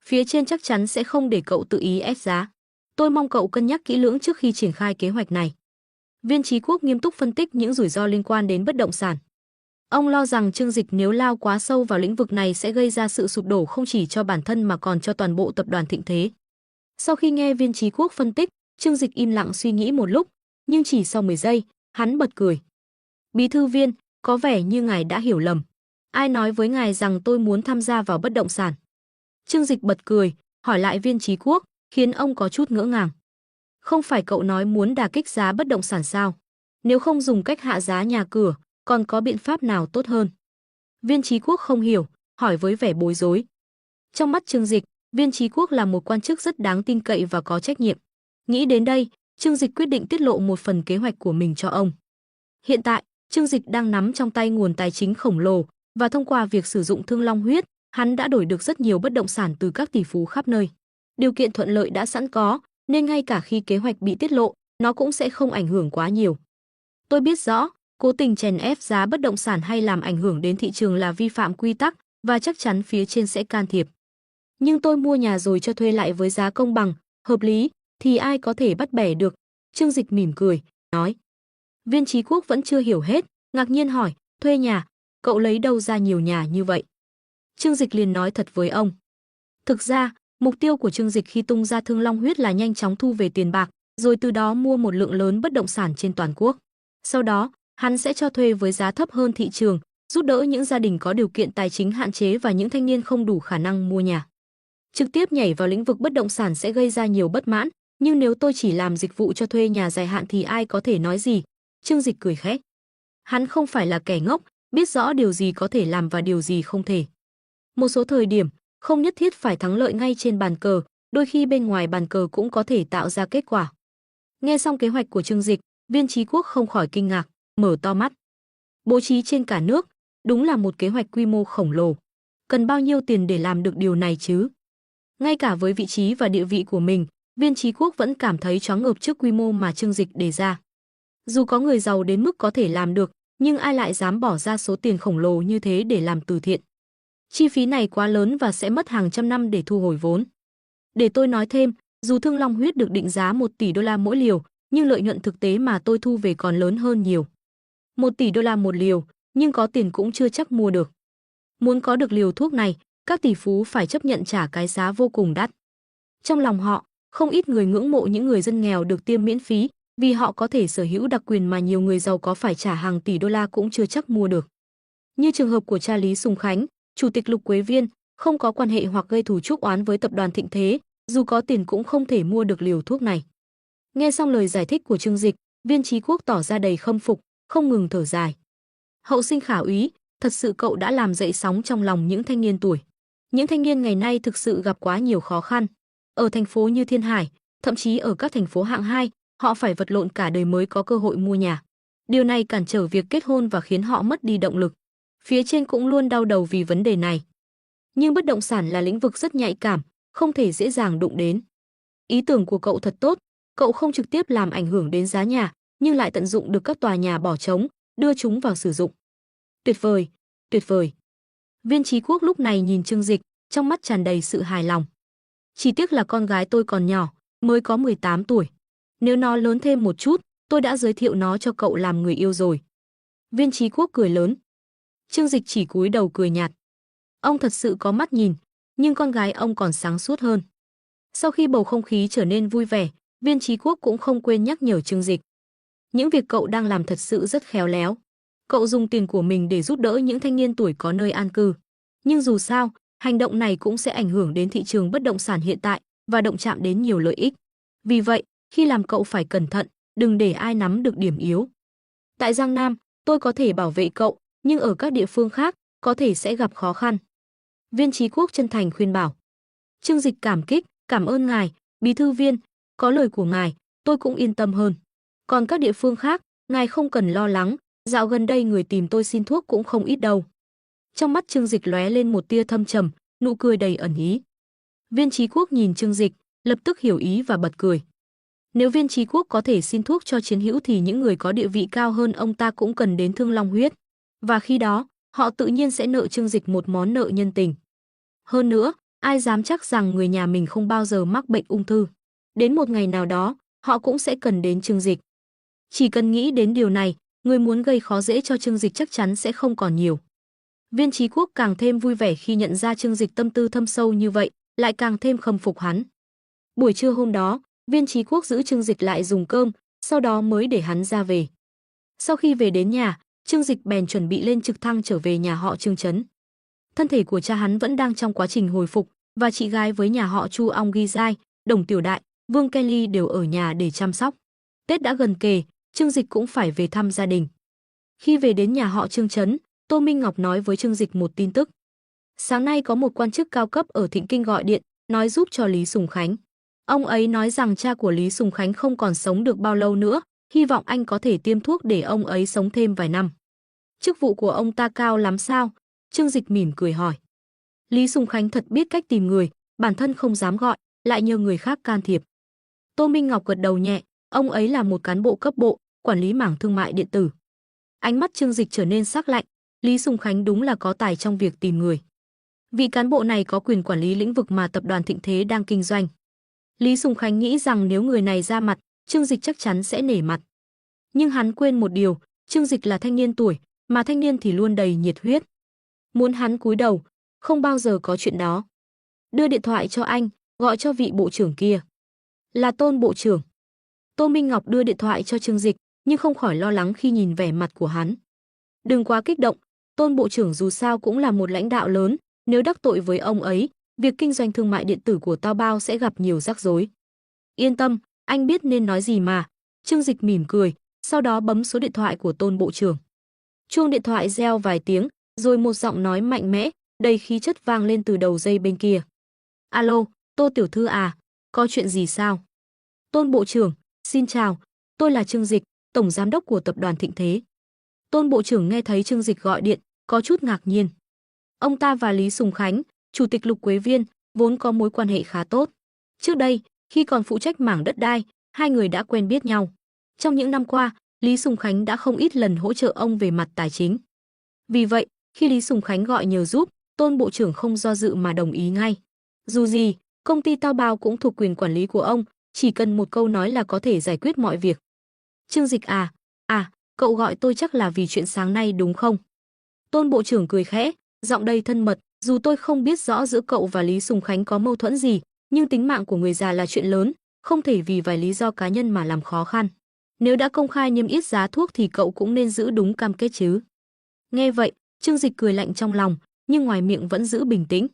Phía trên chắc chắn sẽ không để cậu tự ý ép giá. Tôi mong cậu cân nhắc kỹ lưỡng trước khi triển khai kế hoạch này. Viên Chí Quốc nghiêm túc phân tích những rủi ro liên quan đến bất động sản. Ông lo rằng Trương Dịch nếu lao quá sâu vào lĩnh vực này sẽ gây ra sự sụp đổ không chỉ cho bản thân mà còn cho toàn bộ tập đoàn Thịnh Thế. Sau khi nghe Viên Chí Quốc phân tích, Trương Dịch im lặng suy nghĩ một lúc, nhưng chỉ sau 10 giây, hắn bật cười. Bí thư viên, có vẻ như ngài đã hiểu lầm. Ai nói với ngài rằng tôi muốn tham gia vào bất động sản? Trương Dịch bật cười, hỏi lại Viên Chí Quốc, khiến ông có chút ngỡ ngàng. Không phải cậu nói muốn đả kích giá bất động sản sao? Nếu không dùng cách hạ giá nhà cửa, còn có biện pháp nào tốt hơn? Viên Chí Quốc không hiểu, hỏi với vẻ bối rối. Trong mắt Trương Dịch, Viên Chí Quốc là một quan chức rất đáng tin cậy và có trách nhiệm. Nghĩ đến đây, Trương Dịch quyết định tiết lộ một phần kế hoạch của mình cho ông. Hiện tại, Trương Dịch đang nắm trong tay nguồn tài chính khổng lồ, và thông qua việc sử dụng thương long huyết, Hắn đã đổi được rất nhiều bất động sản từ các tỷ phú khắp nơi. Điều kiện thuận lợi đã sẵn có, nên ngay cả khi kế hoạch bị tiết lộ, nó cũng sẽ không ảnh hưởng quá nhiều. Tôi biết rõ, cố tình chèn ép giá bất động sản hay làm ảnh hưởng đến thị trường là vi phạm quy tắc và chắc chắn phía trên sẽ can thiệp. Nhưng tôi mua nhà rồi cho thuê lại với giá công bằng, hợp lý, thì ai có thể bắt bẻ được. Trương Dịch mỉm cười, nói. Viên Chí Quốc vẫn chưa hiểu hết, ngạc nhiên hỏi, thuê nhà, cậu lấy đâu ra nhiều nhà như vậy? Trương Dịch liền nói thật với ông. Thực ra, mục tiêu của Trương Dịch khi tung ra Thương Long Huyết là nhanh chóng thu về tiền bạc, rồi từ đó mua một lượng lớn bất động sản trên toàn quốc. Sau đó, hắn sẽ cho thuê với giá thấp hơn thị trường, giúp đỡ những gia đình có điều kiện tài chính hạn chế và những thanh niên không đủ khả năng mua nhà. Trực tiếp nhảy vào lĩnh vực bất động sản sẽ gây ra nhiều bất mãn, nhưng nếu tôi chỉ làm dịch vụ cho thuê nhà dài hạn thì ai có thể nói gì? Trương Dịch cười khẽ. Hắn không phải là kẻ ngốc, biết rõ điều gì có thể làm và điều gì không thể. Một số thời điểm, không nhất thiết phải thắng lợi ngay trên bàn cờ, đôi khi bên ngoài bàn cờ cũng có thể tạo ra kết quả. Nghe xong kế hoạch của Trương Dịch, Viên Chí Quốc không khỏi kinh ngạc, mở to mắt. Bố trí trên cả nước, đúng là một kế hoạch quy mô khổng lồ. Cần bao nhiêu tiền để làm được điều này chứ? Ngay cả với vị trí và địa vị của mình, Viên Chí Quốc vẫn cảm thấy choáng ngợp trước quy mô mà Trương Dịch đề ra. Dù có người giàu đến mức có thể làm được, nhưng ai lại dám bỏ ra số tiền khổng lồ như thế để làm từ thiện? Chi phí này quá lớn và sẽ mất hàng trăm năm để thu hồi vốn. Để tôi nói thêm, dù Thương Long Huyết được định giá 1 tỷ đô la mỗi liều, nhưng lợi nhuận thực tế mà tôi thu về còn lớn hơn nhiều. 1 tỷ đô la một liều, nhưng có tiền cũng chưa chắc mua được. Muốn có được liều thuốc này, các tỷ phú phải chấp nhận trả cái giá vô cùng đắt. Trong lòng họ, không ít người ngưỡng mộ những người dân nghèo được tiêm miễn phí, vì họ có thể sở hữu đặc quyền mà nhiều người giàu có phải trả hàng tỷ đô la cũng chưa chắc mua được. Như trường hợp của cha Lý Sùng Khánh, Chủ tịch Lục Quế Viên, không có quan hệ hoặc gây thù chuốc oán với tập đoàn Thịnh Thế, dù có tiền cũng không thể mua được liều thuốc này. Nghe xong lời giải thích của Trương Dịch, Viên Chí Quốc tỏ ra đầy khâm phục, không ngừng thở dài. Hậu sinh khả úy, thật sự cậu đã làm dậy sóng trong lòng những thanh niên tuổi. Những thanh niên ngày nay thực sự gặp quá nhiều khó khăn. Ở thành phố như Thiên Hải, thậm chí ở các thành phố hạng 2, họ phải vật lộn cả đời mới có cơ hội mua nhà. Điều này cản trở việc kết hôn và khiến họ mất đi động lực. Phía trên cũng luôn đau đầu vì vấn đề này. Nhưng bất động sản là lĩnh vực rất nhạy cảm, không thể dễ dàng đụng đến. Ý tưởng của cậu thật tốt, cậu không trực tiếp làm ảnh hưởng đến giá nhà, nhưng lại tận dụng được các tòa nhà bỏ trống, đưa chúng vào sử dụng. Tuyệt vời, tuyệt vời. Viên Chí Quốc lúc này nhìn Trương Dịch, trong mắt tràn đầy sự hài lòng. Chỉ tiếc là con gái tôi còn nhỏ, mới có 18 tuổi. Nếu nó lớn thêm một chút, tôi đã giới thiệu nó cho cậu làm người yêu rồi. Viên Chí Quốc cười lớn. Trương Dịch chỉ cúi đầu cười nhạt. Ông thật sự có mắt nhìn, nhưng con gái ông còn sáng suốt hơn. Sau khi bầu không khí trở nên vui vẻ, Viên Chí Quốc cũng không quên nhắc nhở Trương Dịch. Những việc cậu đang làm thật sự rất khéo léo. Cậu dùng tiền của mình để giúp đỡ những thanh niên tuổi có nơi an cư. Nhưng dù sao, hành động này cũng sẽ ảnh hưởng đến thị trường bất động sản hiện tại và động chạm đến nhiều lợi ích. Vì vậy, khi làm cậu phải cẩn thận, đừng để ai nắm được điểm yếu. Tại Giang Nam, tôi có thể bảo vệ cậu, nhưng ở các địa phương khác, có thể sẽ gặp khó khăn. Viên Chí Quốc chân thành khuyên bảo. Trương Dịch cảm kích, cảm ơn ngài, bí thư Viên, có lời của ngài, tôi cũng yên tâm hơn. Còn các địa phương khác, ngài không cần lo lắng, dạo gần đây người tìm tôi xin thuốc cũng không ít đâu. Trong mắt Trương Dịch lóe lên một tia thâm trầm, nụ cười đầy ẩn ý. Viên Chí Quốc nhìn Trương Dịch, lập tức hiểu ý và bật cười. Nếu Viên Chí Quốc có thể xin thuốc cho chiến hữu thì những người có địa vị cao hơn ông ta cũng cần đến Thương Long Huyết. Và khi đó, họ tự nhiên sẽ nợ Trương Dịch một món nợ nhân tình. Hơn nữa, ai dám chắc rằng người nhà mình không bao giờ mắc bệnh ung thư. Đến một ngày nào đó, họ cũng sẽ cần đến Trương Dịch. Chỉ cần nghĩ đến điều này, người muốn gây khó dễ cho Trương Dịch chắc chắn sẽ không còn nhiều. Viên Chí Quốc càng thêm vui vẻ khi nhận ra Trương Dịch tâm tư thâm sâu như vậy, lại càng thêm khâm phục hắn. Buổi trưa hôm đó, Viên Chí Quốc giữ Trương Dịch lại dùng cơm, sau đó mới để hắn ra về. Sau khi về đến nhà, Trương Dịch bèn chuẩn bị lên trực thăng trở về nhà họ Trương Trấn. Thân thể của cha hắn vẫn đang trong quá trình hồi phục, và chị gái với nhà họ Chu Ong Ghi Giai, Đồng Tiểu Đại, Vương Kelly đều ở nhà để chăm sóc. Tết đã gần kề, Trương Dịch cũng phải về thăm gia đình. Khi về đến nhà họ Trương Trấn, Tô Minh Ngọc nói với Trương Dịch một tin tức. Sáng nay có một quan chức cao cấp ở Thịnh Kinh gọi điện, nói giúp cho Lý Sùng Khánh. Ông ấy nói rằng cha của Lý Sùng Khánh không còn sống được bao lâu nữa, hy vọng anh có thể tiêm thuốc để ông ấy sống thêm vài năm. Chức vụ của ông ta cao lắm sao? Trương Dịch mỉm cười hỏi. Lý Sùng Khánh thật biết cách tìm người, bản thân không dám gọi, lại nhờ người khác can thiệp. Tô Minh Ngọc gật đầu nhẹ, ông ấy là một cán bộ cấp bộ, quản lý mảng thương mại điện tử. Ánh mắt Trương Dịch trở nên sắc lạnh, Lý Sùng Khánh đúng là có tài trong việc tìm người. Vị cán bộ này có quyền quản lý lĩnh vực mà tập đoàn Thịnh Thế đang kinh doanh. Lý Sùng Khánh nghĩ rằng nếu người này ra mặt, Trương Dịch chắc chắn sẽ nể mặt. Nhưng hắn quên một điều, Trương Dịch là thanh niên tuổi, mà thanh niên thì luôn đầy nhiệt huyết. Muốn hắn cúi đầu, không bao giờ có chuyện đó. Đưa điện thoại cho anh, gọi cho vị bộ trưởng kia. Là Tôn bộ trưởng. Tô Minh Ngọc đưa điện thoại cho Trương Dịch, nhưng không khỏi lo lắng khi nhìn vẻ mặt của hắn. Đừng quá kích động, Tôn bộ trưởng dù sao cũng là một lãnh đạo lớn, nếu đắc tội với ông ấy, việc kinh doanh thương mại điện tử của Tao Bao sẽ gặp nhiều rắc rối. Yên tâm, anh biết nên nói gì mà. Trương Dịch mỉm cười, sau đó bấm số điện thoại của Tôn bộ trưởng. Chuông điện thoại reo vài tiếng, rồi một giọng nói mạnh mẽ, đầy khí chất vang lên từ đầu dây bên kia. Alo, Tô tiểu thư à, có chuyện gì sao? Tôn bộ trưởng, xin chào, tôi là Trương Dịch, tổng giám đốc của tập đoàn Thịnh Thế. Tôn bộ trưởng nghe thấy Trương Dịch gọi điện, có chút ngạc nhiên. Ông ta và Lý Sùng Khánh, chủ tịch Lục Quế Viên, vốn có mối quan hệ khá tốt. Trước đây, khi còn phụ trách mảng đất đai, hai người đã quen biết nhau. Trong những năm qua, Lý Sùng Khánh đã không ít lần hỗ trợ ông về mặt tài chính. Vì vậy, khi Lý Sùng Khánh gọi nhờ giúp, Tôn bộ trưởng không do dự mà đồng ý ngay. Dù gì, công ty Tao Bao cũng thuộc quyền quản lý của ông, chỉ cần một câu nói là có thể giải quyết mọi việc. Trương Dịch à, cậu gọi tôi chắc là vì chuyện sáng nay đúng không? Tôn bộ trưởng cười khẽ, giọng đầy thân mật, dù tôi không biết rõ giữa cậu và Lý Sùng Khánh có mâu thuẫn gì, nhưng tính mạng của người già là chuyện lớn, không thể vì vài lý do cá nhân mà làm khó khăn. Nếu đã công khai niêm yết giá thuốc thì cậu cũng nên giữ đúng cam kết chứ. Nghe vậy, Trương Dịch cười lạnh trong lòng, nhưng ngoài miệng vẫn giữ bình tĩnh.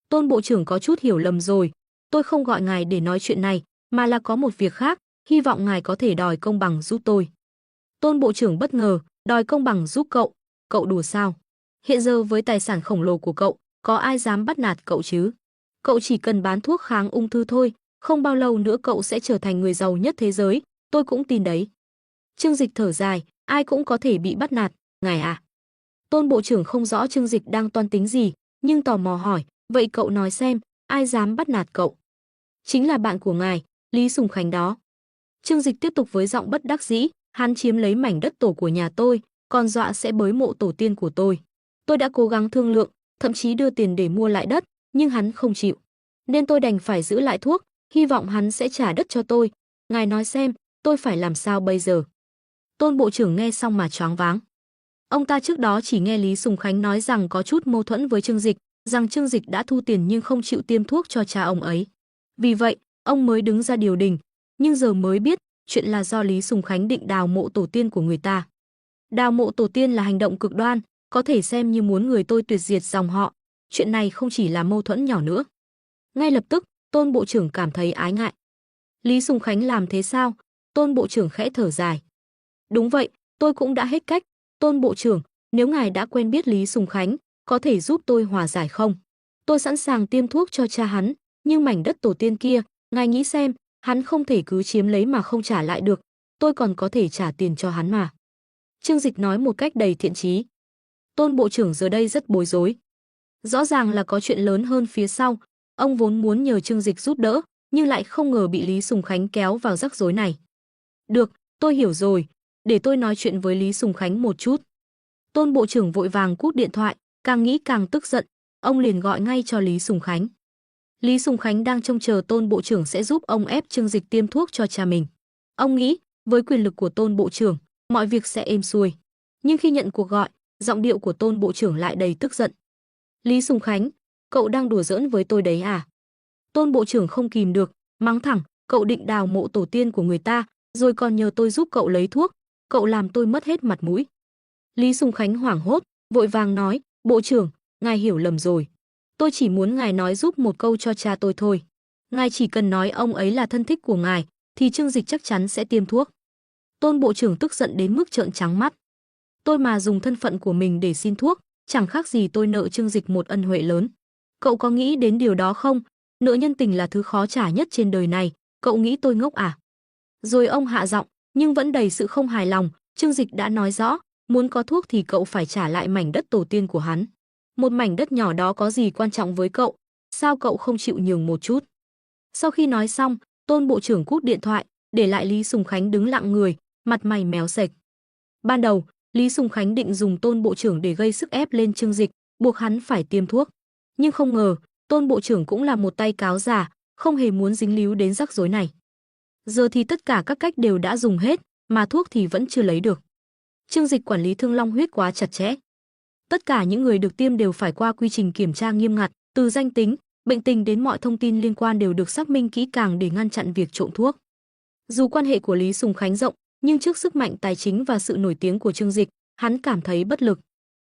Tôn bộ trưởng có chút hiểu lầm rồi, tôi không gọi ngài để nói chuyện này, mà là có một việc khác, hy vọng ngài có thể đòi công bằng giúp tôi. Tôn bộ trưởng bất ngờ, đòi công bằng giúp cậu đùa sao? Hiện giờ với tài sản khổng lồ của cậu, có ai dám bắt nạt cậu chứ? Cậu chỉ cần bán thuốc kháng ung thư thôi, không bao lâu nữa cậu sẽ trở thành người giàu nhất thế giới, tôi cũng tin đấy. Trương Dịch thở dài, ai cũng có thể bị bắt nạt, ngài à? Tôn bộ trưởng không rõ Trương Dịch đang toan tính gì, nhưng tò mò hỏi, vậy cậu nói xem, ai dám bắt nạt cậu? Chính là bạn của ngài, Lý Sùng Khánh đó. Trương Dịch tiếp tục với giọng bất đắc dĩ, hắn chiếm lấy mảnh đất tổ của nhà tôi, còn dọa sẽ bới mộ tổ tiên của tôi. Tôi đã cố gắng thương lượng, thậm chí đưa tiền để mua lại đất, nhưng hắn không chịu. Nên tôi đành phải giữ lại thuốc, hy vọng hắn sẽ trả đất cho tôi. Ngài nói xem, tôi phải làm sao bây giờ? Tôn bộ trưởng nghe xong mà choáng váng. Ông ta trước đó chỉ nghe Lý Sùng Khánh nói rằng có chút mâu thuẫn với Trương Dịch, rằng Trương Dịch đã thu tiền nhưng không chịu tiêm thuốc cho cha ông ấy. Vì vậy, ông mới đứng ra điều đình, nhưng giờ mới biết, chuyện là do Lý Sùng Khánh định đào mộ tổ tiên của người ta. Đào mộ tổ tiên là hành động cực đoan, có thể xem như muốn người tôi tuyệt diệt dòng họ. Chuyện này không chỉ là mâu thuẫn nhỏ nữa. Ngay lập tức, Tôn bộ trưởng cảm thấy ái ngại. Lý Sùng Khánh làm thế sao? Tôn bộ trưởng khẽ thở dài. Đúng vậy, tôi cũng đã hết cách. Tôn bộ trưởng, nếu ngài đã quen biết Lý Sùng Khánh, có thể giúp tôi hòa giải không? Tôi sẵn sàng tiêm thuốc cho cha hắn, nhưng mảnh đất tổ tiên kia, ngài nghĩ xem, hắn không thể cứ chiếm lấy mà không trả lại được, tôi còn có thể trả tiền cho hắn mà. Trương Dịch nói một cách đầy thiện chí. Tôn bộ trưởng giờ đây rất bối rối. Rõ ràng là có chuyện lớn hơn phía sau, ông vốn muốn nhờ Trương Dịch giúp đỡ, nhưng lại không ngờ bị Lý Sùng Khánh kéo vào rắc rối này. Được, tôi hiểu rồi, để tôi nói chuyện với Lý Sùng Khánh một chút. Tôn bộ trưởng vội vàng cúp điện thoại, càng nghĩ càng tức giận, ông liền gọi ngay cho Lý Sùng Khánh. Lý Sùng Khánh đang trông chờ Tôn bộ trưởng sẽ giúp ông ép Trương Dịch tiêm thuốc cho cha mình. Ông nghĩ, với quyền lực của Tôn bộ trưởng, mọi việc sẽ êm xuôi. Nhưng khi nhận cuộc gọi, giọng điệu của Tôn bộ trưởng lại đầy tức giận. Lý Sùng Khánh, cậu đang đùa giỡn với tôi đấy à? Tôn bộ trưởng không kìm được, mắng thẳng, cậu định đào mộ tổ tiên của người ta, rồi còn nhờ tôi giúp cậu lấy thuốc, cậu làm tôi mất hết mặt mũi. Lý Sùng Khánh hoảng hốt, vội vàng nói, bộ trưởng, ngài hiểu lầm rồi. Tôi chỉ muốn ngài nói giúp một câu cho cha tôi thôi. Ngài chỉ cần nói ông ấy là thân thích của ngài, thì Trương Dịch chắc chắn sẽ tiêm thuốc. Tôn bộ trưởng tức giận đến mức trợn trắng mắt. Tôi mà dùng thân phận của mình để xin thuốc, chẳng khác gì tôi nợ Trương Dịch một ân huệ lớn. Cậu có nghĩ đến điều đó không? Nợ nhân tình là thứ khó trả nhất trên đời này, cậu nghĩ tôi ngốc à? Rồi ông hạ giọng, nhưng vẫn đầy sự không hài lòng, Trương Dịch đã nói rõ, muốn có thuốc thì cậu phải trả lại mảnh đất tổ tiên của hắn. Một mảnh đất nhỏ đó có gì quan trọng với cậu, sao cậu không chịu nhường một chút? Sau khi nói xong, Tôn bộ trưởng cúp điện thoại, để lại Lý Sùng Khánh đứng lặng người, mặt mày méo sệch. Ban đầu, Lý Sùng Khánh định dùng Tôn bộ trưởng để gây sức ép lên Trương Dịch, buộc hắn phải tiêm thuốc. Nhưng không ngờ, Tôn bộ trưởng cũng là một tay cáo già, không hề muốn dính líu đến rắc rối này. Giờ thì tất cả các cách đều đã dùng hết, mà thuốc thì vẫn chưa lấy được. Trương Dịch quản lý Thương Long huyết quá chặt chẽ. Tất cả những người được tiêm đều phải qua quy trình kiểm tra nghiêm ngặt, từ danh tính, bệnh tình đến mọi thông tin liên quan đều được xác minh kỹ càng để ngăn chặn việc trộn thuốc. Dù quan hệ của Lý Sùng Khánh rộng, nhưng trước sức mạnh tài chính và sự nổi tiếng của Trương Dịch, hắn cảm thấy bất lực.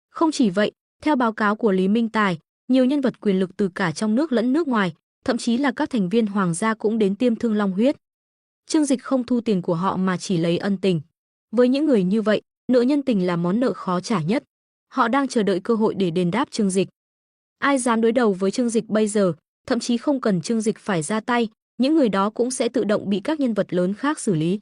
Không chỉ vậy, theo báo cáo của Lý Minh Tài, nhiều nhân vật quyền lực từ cả trong nước lẫn nước ngoài, thậm chí là các thành viên hoàng gia cũng đến tiêm Thương Long huyết. Trương Dịch không thu tiền của họ mà chỉ lấy ân tình. Với những người như vậy, nợ nhân tình là món nợ khó trả nhất. Họ đang chờ đợi cơ hội để đền đáp Trương Dịch. Ai dám đối đầu với Trương Dịch bây giờ, thậm chí không cần Trương Dịch phải ra tay, những người đó cũng sẽ tự động bị các nhân vật lớn khác xử lý.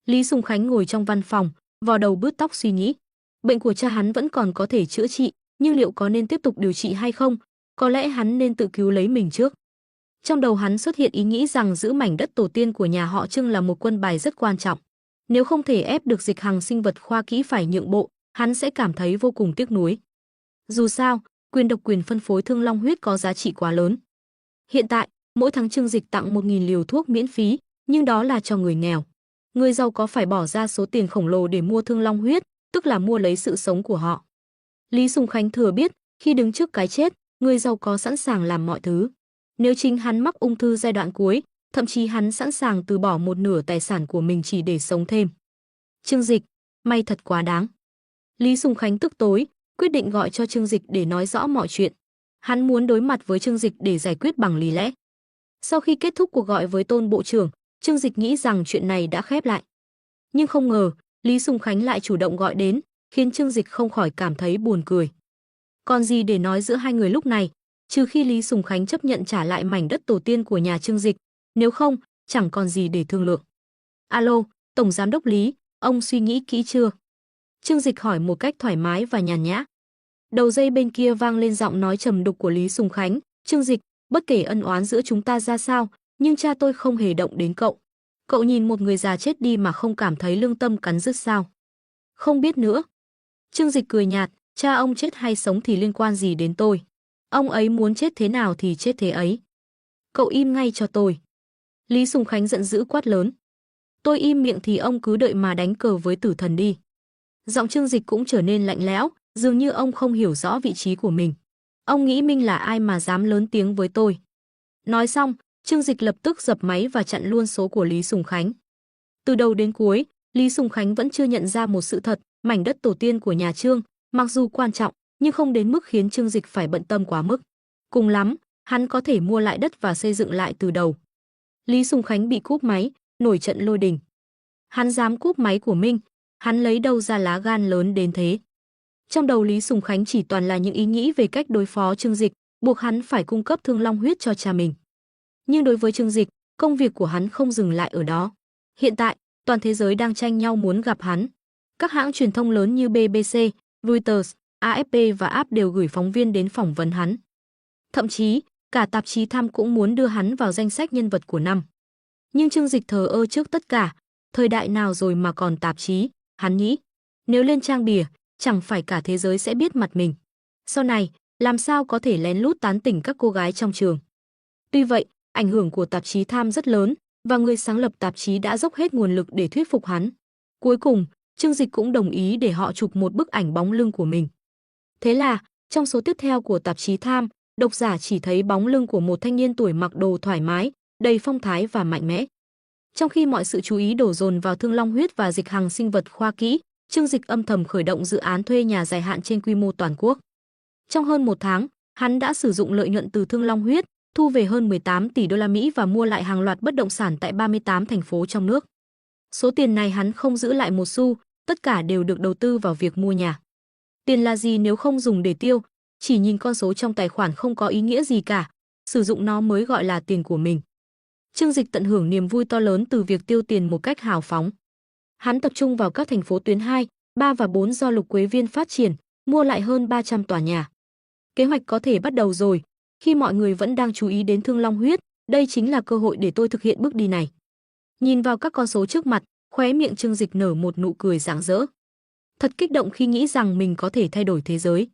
Lý Sùng Khánh ngồi trong văn phòng, vò đầu bứt tóc suy nghĩ. Bệnh của cha hắn vẫn còn có thể chữa trị, nhưng liệu có nên tiếp tục điều trị hay không? Có lẽ hắn nên tự cứu lấy mình trước. Trong đầu hắn xuất hiện ý nghĩ rằng giữ mảnh đất tổ tiên của nhà họ Trương là một quân bài rất quan trọng. Nếu không thể ép được Dịch Hằng sinh vật khoa kỹ phải nhượng bộ, hắn sẽ cảm thấy vô cùng tiếc nuối. Dù sao, quyền độc quyền phân phối Thương Long huyết có giá trị quá lớn. Hiện tại, mỗi tháng Trương Dịch tặng 1.000 liều thuốc miễn phí, nhưng đó là cho người nghèo. Người giàu có phải bỏ ra số tiền khổng lồ để mua Thương Long huyết, tức là mua lấy sự sống của họ. Lý Sùng Khánh thừa biết, khi đứng trước cái chết, người giàu có sẵn sàng làm mọi thứ. Nếu chính hắn mắc ung thư giai đoạn cuối, thậm chí hắn sẵn sàng từ bỏ một nửa tài sản của mình chỉ để sống thêm. Trương Dịch, mày thật quá đáng. Lý Sùng Khánh tức tối, quyết định gọi cho Trương Dịch để nói rõ mọi chuyện. Hắn muốn đối mặt với Trương Dịch để giải quyết bằng lý lẽ. Sau khi kết thúc cuộc gọi với Tôn bộ trưởng, Trương Dịch nghĩ rằng chuyện này đã khép lại. Nhưng không ngờ, Lý Sùng Khánh lại chủ động gọi đến, khiến Trương Dịch không khỏi cảm thấy buồn cười. Còn gì để nói giữa hai người lúc này, trừ khi Lý Sùng Khánh chấp nhận trả lại mảnh đất tổ tiên của nhà Trương Dịch, nếu không, chẳng còn gì để thương lượng. Alo, Tổng Giám đốc Lý, ông suy nghĩ kỹ chưa? Trương Dịch hỏi một cách thoải mái và nhàn nhã. Đầu dây bên kia vang lên giọng nói trầm đục của Lý Sùng Khánh. Trương Dịch, bất kể ân oán giữa chúng ta ra sao, nhưng cha tôi không hề động đến cậu. Cậu nhìn một người già chết đi mà không cảm thấy lương tâm cắn rứt sao? Không biết nữa. Trương Dịch cười nhạt, cha ông chết hay sống thì liên quan gì đến tôi. Ông ấy muốn chết thế nào thì chết thế ấy. Cậu im ngay cho tôi. Lý Sùng Khánh giận dữ quát lớn. Tôi im miệng thì ông cứ đợi mà đánh cờ với tử thần đi. Giọng Trương Dịch cũng trở nên lạnh lẽo, dường như ông không hiểu rõ vị trí của mình. Ông nghĩ mình là ai mà dám lớn tiếng với tôi. Nói xong, Trương Dịch lập tức dập máy và chặn luôn số của Lý Sùng Khánh. Từ đầu đến cuối, Lý Sùng Khánh vẫn chưa nhận ra một sự thật, mảnh đất tổ tiên của nhà Trương, mặc dù quan trọng, nhưng không đến mức khiến Trương Dịch phải bận tâm quá mức. Cùng lắm, hắn có thể mua lại đất và xây dựng lại từ đầu. Lý Sùng Khánh bị cúp máy, nổi trận lôi đình. Hắn dám cúp máy của Minh, hắn lấy đâu ra lá gan lớn đến thế? Trong đầu Lý Sùng Khánh chỉ toàn là những ý nghĩ về cách đối phó Trương Dịch, buộc hắn phải cung cấp Thương Long huyết cho cha mình. Nhưng đối với Trương Dịch, công việc của hắn không dừng lại ở đó. Hiện tại, toàn thế giới đang tranh nhau muốn gặp hắn. Các hãng truyền thông lớn như BBC, Reuters, AFP và AP đều gửi phóng viên đến phỏng vấn hắn. Thậm chí, cả tạp chí Time cũng muốn đưa hắn vào danh sách nhân vật của năm. Nhưng Trương Dịch thờ ơ trước tất cả, thời đại nào rồi mà còn tạp chí, hắn nghĩ. Nếu lên trang bìa, chẳng phải cả thế giới sẽ biết mặt mình. Sau này, làm sao có thể lén lút tán tỉnh các cô gái trong trường. Tuy vậy, ảnh hưởng của tạp chí Time rất lớn, và người sáng lập tạp chí đã dốc hết nguồn lực để thuyết phục hắn. Cuối cùng, Trương Dịch cũng đồng ý để họ chụp một bức ảnh bóng lưng của mình. Thế là, trong số tiếp theo của tạp chí Time, độc giả chỉ thấy bóng lưng của một thanh niên tuổi mặc đồ thoải mái, đầy phong thái và mạnh mẽ. Trong khi mọi sự chú ý đổ dồn vào Thương Long huyết và Dịch Hằng sinh vật khoa kỹ, Trương Dịch âm thầm khởi động dự án thuê nhà dài hạn trên quy mô toàn quốc. Trong hơn một tháng, hắn đã sử dụng lợi nhuận từ Thương Long huyết, thu về hơn 18 tỷ đô la Mỹ và mua lại hàng loạt bất động sản tại 38 thành phố trong nước. Số tiền này hắn không giữ lại một xu, tất cả đều được đầu tư vào việc mua nhà. Tiền là gì nếu không dùng để tiêu, chỉ nhìn con số trong tài khoản không có ý nghĩa gì cả, sử dụng nó mới gọi là tiền của mình. Trương Dịch tận hưởng niềm vui to lớn từ việc tiêu tiền một cách hào phóng. Hắn tập trung vào các thành phố tuyến 2, 3 và 4 do Lục Quế Viên phát triển, mua lại hơn 300 tòa nhà. Kế hoạch có thể bắt đầu rồi. Khi mọi người vẫn đang chú ý đến Thương Long Huyết, đây chính là cơ hội để tôi thực hiện bước đi này. Nhìn vào các con số trước mặt, khóe miệng Trương Dịch nở một nụ cười rạng rỡ. Thật kích động khi nghĩ rằng mình có thể thay đổi thế giới.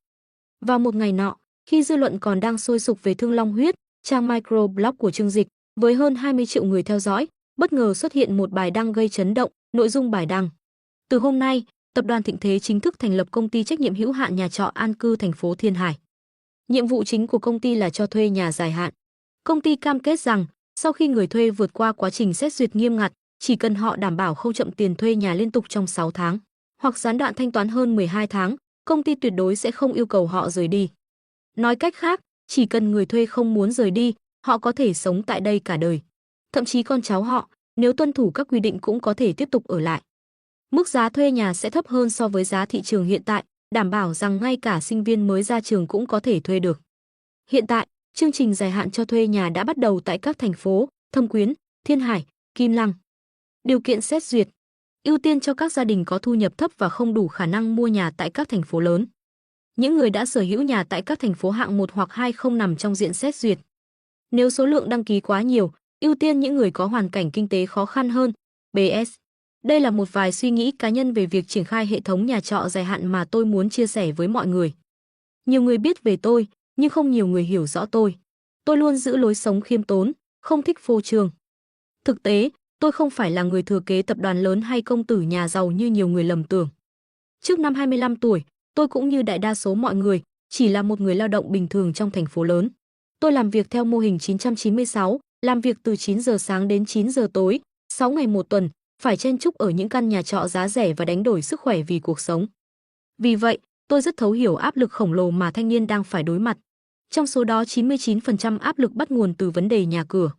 Vào một ngày nọ, khi dư luận còn đang sôi sục về Thương Long Huyết, trang microblog của Trương Dịch với hơn 20 triệu người theo dõi, bất ngờ xuất hiện một bài đăng gây chấn động. Nội dung bài đăng: từ hôm nay, tập đoàn Thịnh Thế chính thức thành lập công ty trách nhiệm hữu hạn nhà trọ an cư thành phố Thiên Hải. Nhiệm vụ chính của công ty là cho thuê nhà dài hạn. Công ty cam kết rằng sau khi người thuê vượt qua quá trình xét duyệt nghiêm ngặt, chỉ cần họ đảm bảo không chậm tiền thuê nhà liên tục trong 6 tháng hoặc gián đoạn thanh toán hơn 12 tháng, công ty tuyệt đối sẽ không yêu cầu họ rời đi. Nói cách khác, chỉ cần người thuê không muốn rời đi, họ có thể sống tại đây cả đời. Thậm chí con cháu họ, nếu tuân thủ các quy định cũng có thể tiếp tục ở lại. Mức giá thuê nhà sẽ thấp hơn so với giá thị trường hiện tại, đảm bảo rằng ngay cả sinh viên mới ra trường cũng có thể thuê được. Hiện tại, chương trình dài hạn cho thuê nhà đã bắt đầu tại các thành phố Thâm Quyến, Thiên Hải, Kim Lăng. Điều kiện xét duyệt: ưu tiên cho các gia đình có thu nhập thấp và không đủ khả năng mua nhà tại các thành phố lớn. Những người đã sở hữu nhà tại các thành phố hạng 1 hoặc 2 không nằm trong diện xét duyệt. Nếu số lượng đăng ký quá nhiều, ưu tiên những người có hoàn cảnh kinh tế khó khăn hơn. BS. Đây là một vài suy nghĩ cá nhân về việc triển khai hệ thống nhà trọ dài hạn mà tôi muốn chia sẻ với mọi người. Nhiều người biết về tôi, nhưng không nhiều người hiểu rõ tôi. Tôi luôn giữ lối sống khiêm tốn, không thích phô trương. Thực tế, tôi không phải là người thừa kế tập đoàn lớn hay công tử nhà giàu như nhiều người lầm tưởng. Trước năm 25 tuổi, tôi cũng như đại đa số mọi người, chỉ là một người lao động bình thường trong thành phố lớn. Tôi làm việc theo mô hình 996, làm việc từ 9 giờ sáng đến 9 giờ tối, 6 ngày một tuần, phải chen chúc ở những căn nhà trọ giá rẻ và đánh đổi sức khỏe vì cuộc sống. Vì vậy, tôi rất thấu hiểu áp lực khổng lồ mà thanh niên đang phải đối mặt. Trong số đó 99% áp lực bắt nguồn từ vấn đề nhà cửa.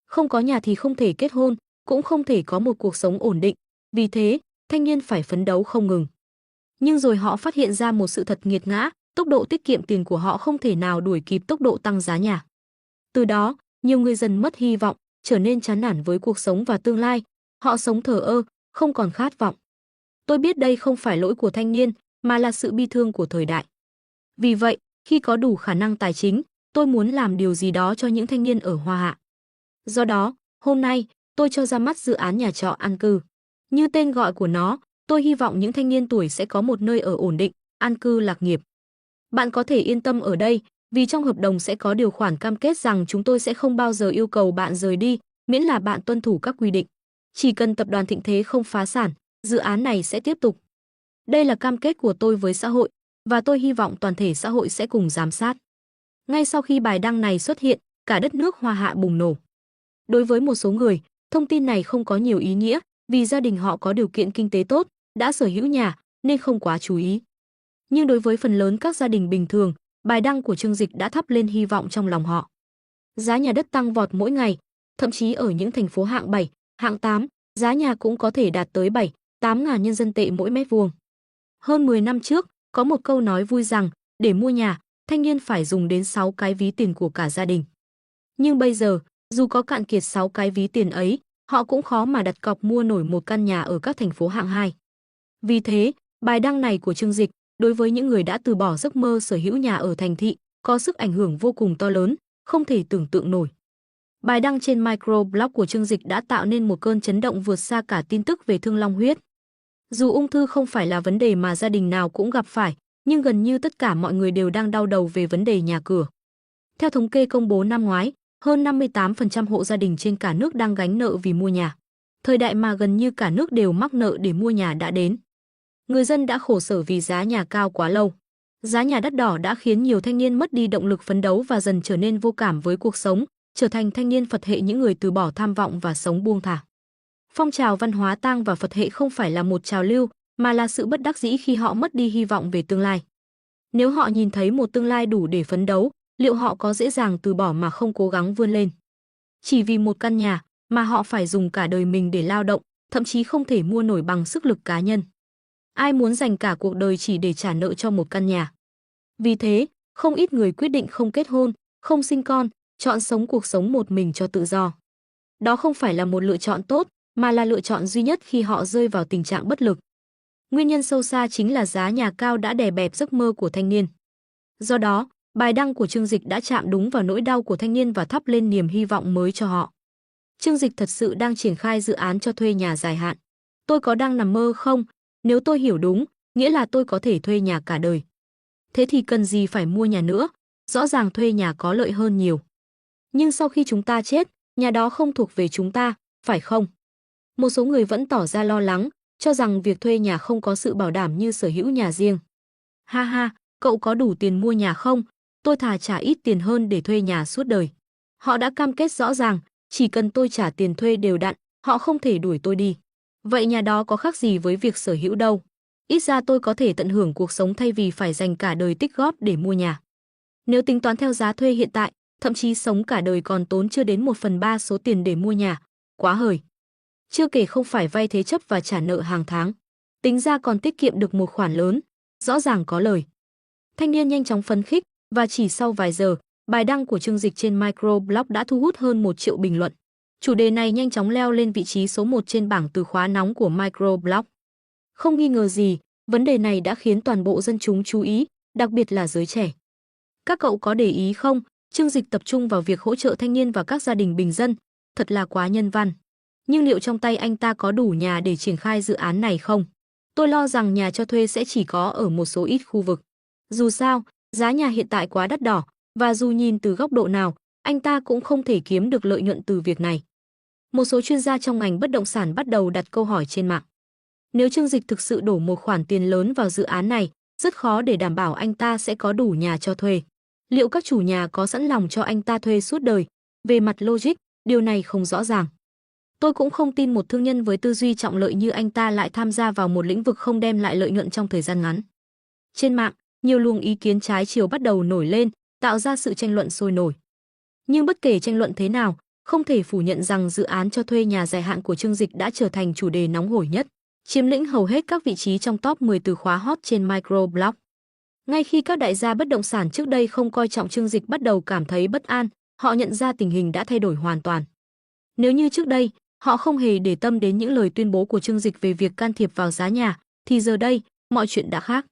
Không có nhà thì không thể kết hôn, cũng không thể có một cuộc sống ổn định. Vì thế, thanh niên phải phấn đấu không ngừng. Nhưng rồi họ phát hiện ra một sự thật nghiệt ngã, tốc độ tiết kiệm tiền của họ không thể nào đuổi kịp tốc độ tăng giá nhà. Từ đó, nhiều người dần mất hy vọng, trở nên chán nản với cuộc sống và tương lai. Họ sống thờ ơ, không còn khát vọng. Tôi biết đây không phải lỗi của thanh niên, mà là sự bi thương của thời đại. Vì vậy, khi có đủ khả năng tài chính, tôi muốn làm điều gì đó cho những thanh niên ở Hoa Hạ. Do đó, hôm nay, tôi cho ra mắt dự án nhà trọ an cư. Như tên gọi của nó, tôi hy vọng những thanh niên tuổi sẽ có một nơi ở ổn định, an cư lạc nghiệp. Bạn có thể yên tâm ở đây, vì trong hợp đồng sẽ có điều khoản cam kết rằng chúng tôi sẽ không bao giờ yêu cầu bạn rời đi, miễn là bạn tuân thủ các quy định. Chỉ cần tập đoàn Thịnh Thế không phá sản, dự án này sẽ tiếp tục. Đây là cam kết của tôi với xã hội, và tôi hy vọng toàn thể xã hội sẽ cùng giám sát. Ngay sau khi bài đăng này xuất hiện, cả đất nước Hoa Hạ bùng nổ. Đối với một số người, thông tin này không có nhiều ý nghĩa, vì gia đình họ có điều kiện kinh tế tốt, đã sở hữu nhà, nên không quá chú ý. Nhưng đối với phần lớn các gia đình bình thường, bài đăng của Trương Dịch đã thắp lên hy vọng trong lòng họ. Giá nhà đất tăng vọt mỗi ngày, thậm chí ở những thành phố hạng 7, hạng 8, giá nhà cũng có thể đạt tới 7-8 ngàn nhân dân tệ mỗi mét vuông. Hơn 10 năm trước, có một câu nói vui rằng, để mua nhà, thanh niên phải dùng đến 6 cái ví tiền của cả gia đình. Nhưng bây giờ, dù có cạn kiệt 6 cái ví tiền ấy, họ cũng khó mà đặt cọc mua nổi một căn nhà ở các thành phố hạng 2. Vì thế, bài đăng này của Trương Dịch, đối với những người đã từ bỏ giấc mơ sở hữu nhà ở thành thị, có sức ảnh hưởng vô cùng to lớn, không thể tưởng tượng nổi. Bài đăng trên microblog của Trương Dịch đã tạo nên một cơn chấn động vượt xa cả tin tức về Thương Long Huyết. Dù ung thư không phải là vấn đề mà gia đình nào cũng gặp phải, nhưng gần như tất cả mọi người đều đang đau đầu về vấn đề nhà cửa. Theo thống kê công bố năm ngoái, hơn 58% hộ gia đình trên cả nước đang gánh nợ vì mua nhà. Thời đại mà gần như cả nước đều mắc nợ để mua nhà đã đến. Người dân đã khổ sở vì giá nhà cao quá lâu. Giá nhà đắt đỏ đã khiến nhiều thanh niên mất đi động lực phấn đấu và dần trở nên vô cảm với cuộc sống, trở thành thanh niên Phật hệ, những người từ bỏ tham vọng và sống buông thả. Phong trào văn hóa tang và Phật hệ không phải là một trào lưu, mà là sự bất đắc dĩ khi họ mất đi hy vọng về tương lai. Nếu họ nhìn thấy một tương lai đủ để phấn đấu, liệu họ có dễ dàng từ bỏ mà không cố gắng vươn lên? Chỉ vì một căn nhà mà họ phải dùng cả đời mình để lao động, thậm chí không thể mua nổi bằng sức lực cá nhân. Ai muốn dành cả cuộc đời chỉ để trả nợ cho một căn nhà? Vì thế, không ít người quyết định không kết hôn, không sinh con, chọn sống cuộc sống một mình cho tự do. Đó không phải là một lựa chọn tốt, mà là lựa chọn duy nhất khi họ rơi vào tình trạng bất lực. Nguyên nhân sâu xa chính là giá nhà cao đã đè bẹp giấc mơ của thanh niên. Do đó, Bài đăng của Trương Dịch đã chạm đúng vào nỗi đau của thanh niên và thắp lên niềm hy vọng mới cho họ. Trương Dịch thật sự đang triển khai dự án cho thuê nhà dài hạn. Tôi có đang nằm mơ không? Nếu tôi hiểu đúng, nghĩa là tôi có thể thuê nhà cả đời. Thế thì cần gì phải mua nhà nữa? Rõ ràng thuê nhà có lợi hơn nhiều. Nhưng sau khi chúng ta chết, nhà đó không thuộc về chúng ta, phải không? Một số người vẫn tỏ ra lo lắng, cho rằng việc thuê nhà không có sự bảo đảm như sở hữu nhà riêng. Ha ha, cậu có đủ tiền mua nhà không? Tôi thà trả ít tiền hơn để thuê nhà suốt đời. Họ đã cam kết rõ ràng, chỉ cần tôi trả tiền thuê đều đặn, họ không thể đuổi tôi đi. Vậy nhà đó có khác gì với việc sở hữu đâu? Ít ra tôi có thể tận hưởng cuộc sống thay vì phải dành cả đời tích góp để mua nhà. Nếu tính toán theo giá thuê hiện tại, thậm chí sống cả đời còn tốn chưa đến 1/3 số tiền để mua nhà. Quá hời. Chưa kể không phải vay thế chấp và trả nợ hàng tháng. Tính ra còn tiết kiệm được một khoản lớn. Rõ ràng có lời. Thanh niên nhanh chóng phấn khích và chỉ sau vài giờ, bài đăng của Trương Dịch trên microblog đã thu hút hơn 1 triệu bình luận. Chủ đề này nhanh chóng leo lên vị trí số 1 trên bảng từ khóa nóng của microblog. Không nghi ngờ gì, vấn đề này đã khiến toàn bộ dân chúng chú ý, đặc biệt là giới trẻ. Các cậu có để ý không, Trương Dịch tập trung vào việc hỗ trợ thanh niên và các gia đình bình dân, thật là quá nhân văn. Nhưng liệu trong tay anh ta có đủ nhà để triển khai dự án này không? Tôi lo rằng nhà cho thuê sẽ chỉ có ở một số ít khu vực. Dù sao, giá nhà hiện tại quá đắt đỏ, và dù nhìn từ góc độ nào, anh ta cũng không thể kiếm được lợi nhuận từ việc này. Một số chuyên gia trong ngành bất động sản bắt đầu đặt câu hỏi trên mạng. Nếu Trương Dịch thực sự đổ một khoản tiền lớn vào dự án này, rất khó để đảm bảo anh ta sẽ có đủ nhà cho thuê. Liệu các chủ nhà có sẵn lòng cho anh ta thuê suốt đời? Về mặt logic, điều này không rõ ràng. Tôi cũng không tin một thương nhân với tư duy trọng lợi như anh ta lại tham gia vào một lĩnh vực không đem lại lợi nhuận trong thời gian ngắn. Trên mạng, nhiều luồng ý kiến trái chiều bắt đầu nổi lên, tạo ra sự tranh luận sôi nổi. Nhưng bất kể tranh luận thế nào, không thể phủ nhận rằng dự án cho thuê nhà dài hạn của Trương Dịch đã trở thành chủ đề nóng hổi nhất, chiếm lĩnh hầu hết các vị trí trong top 10 từ khóa hot trên microblog. Ngay khi các đại gia bất động sản trước đây không coi trọng Trương Dịch bắt đầu cảm thấy bất an, họ nhận ra tình hình đã thay đổi hoàn toàn. Nếu như trước đây, họ không hề để tâm đến những lời tuyên bố của Trương Dịch về việc can thiệp vào giá nhà, thì giờ đây, mọi chuyện đã khác.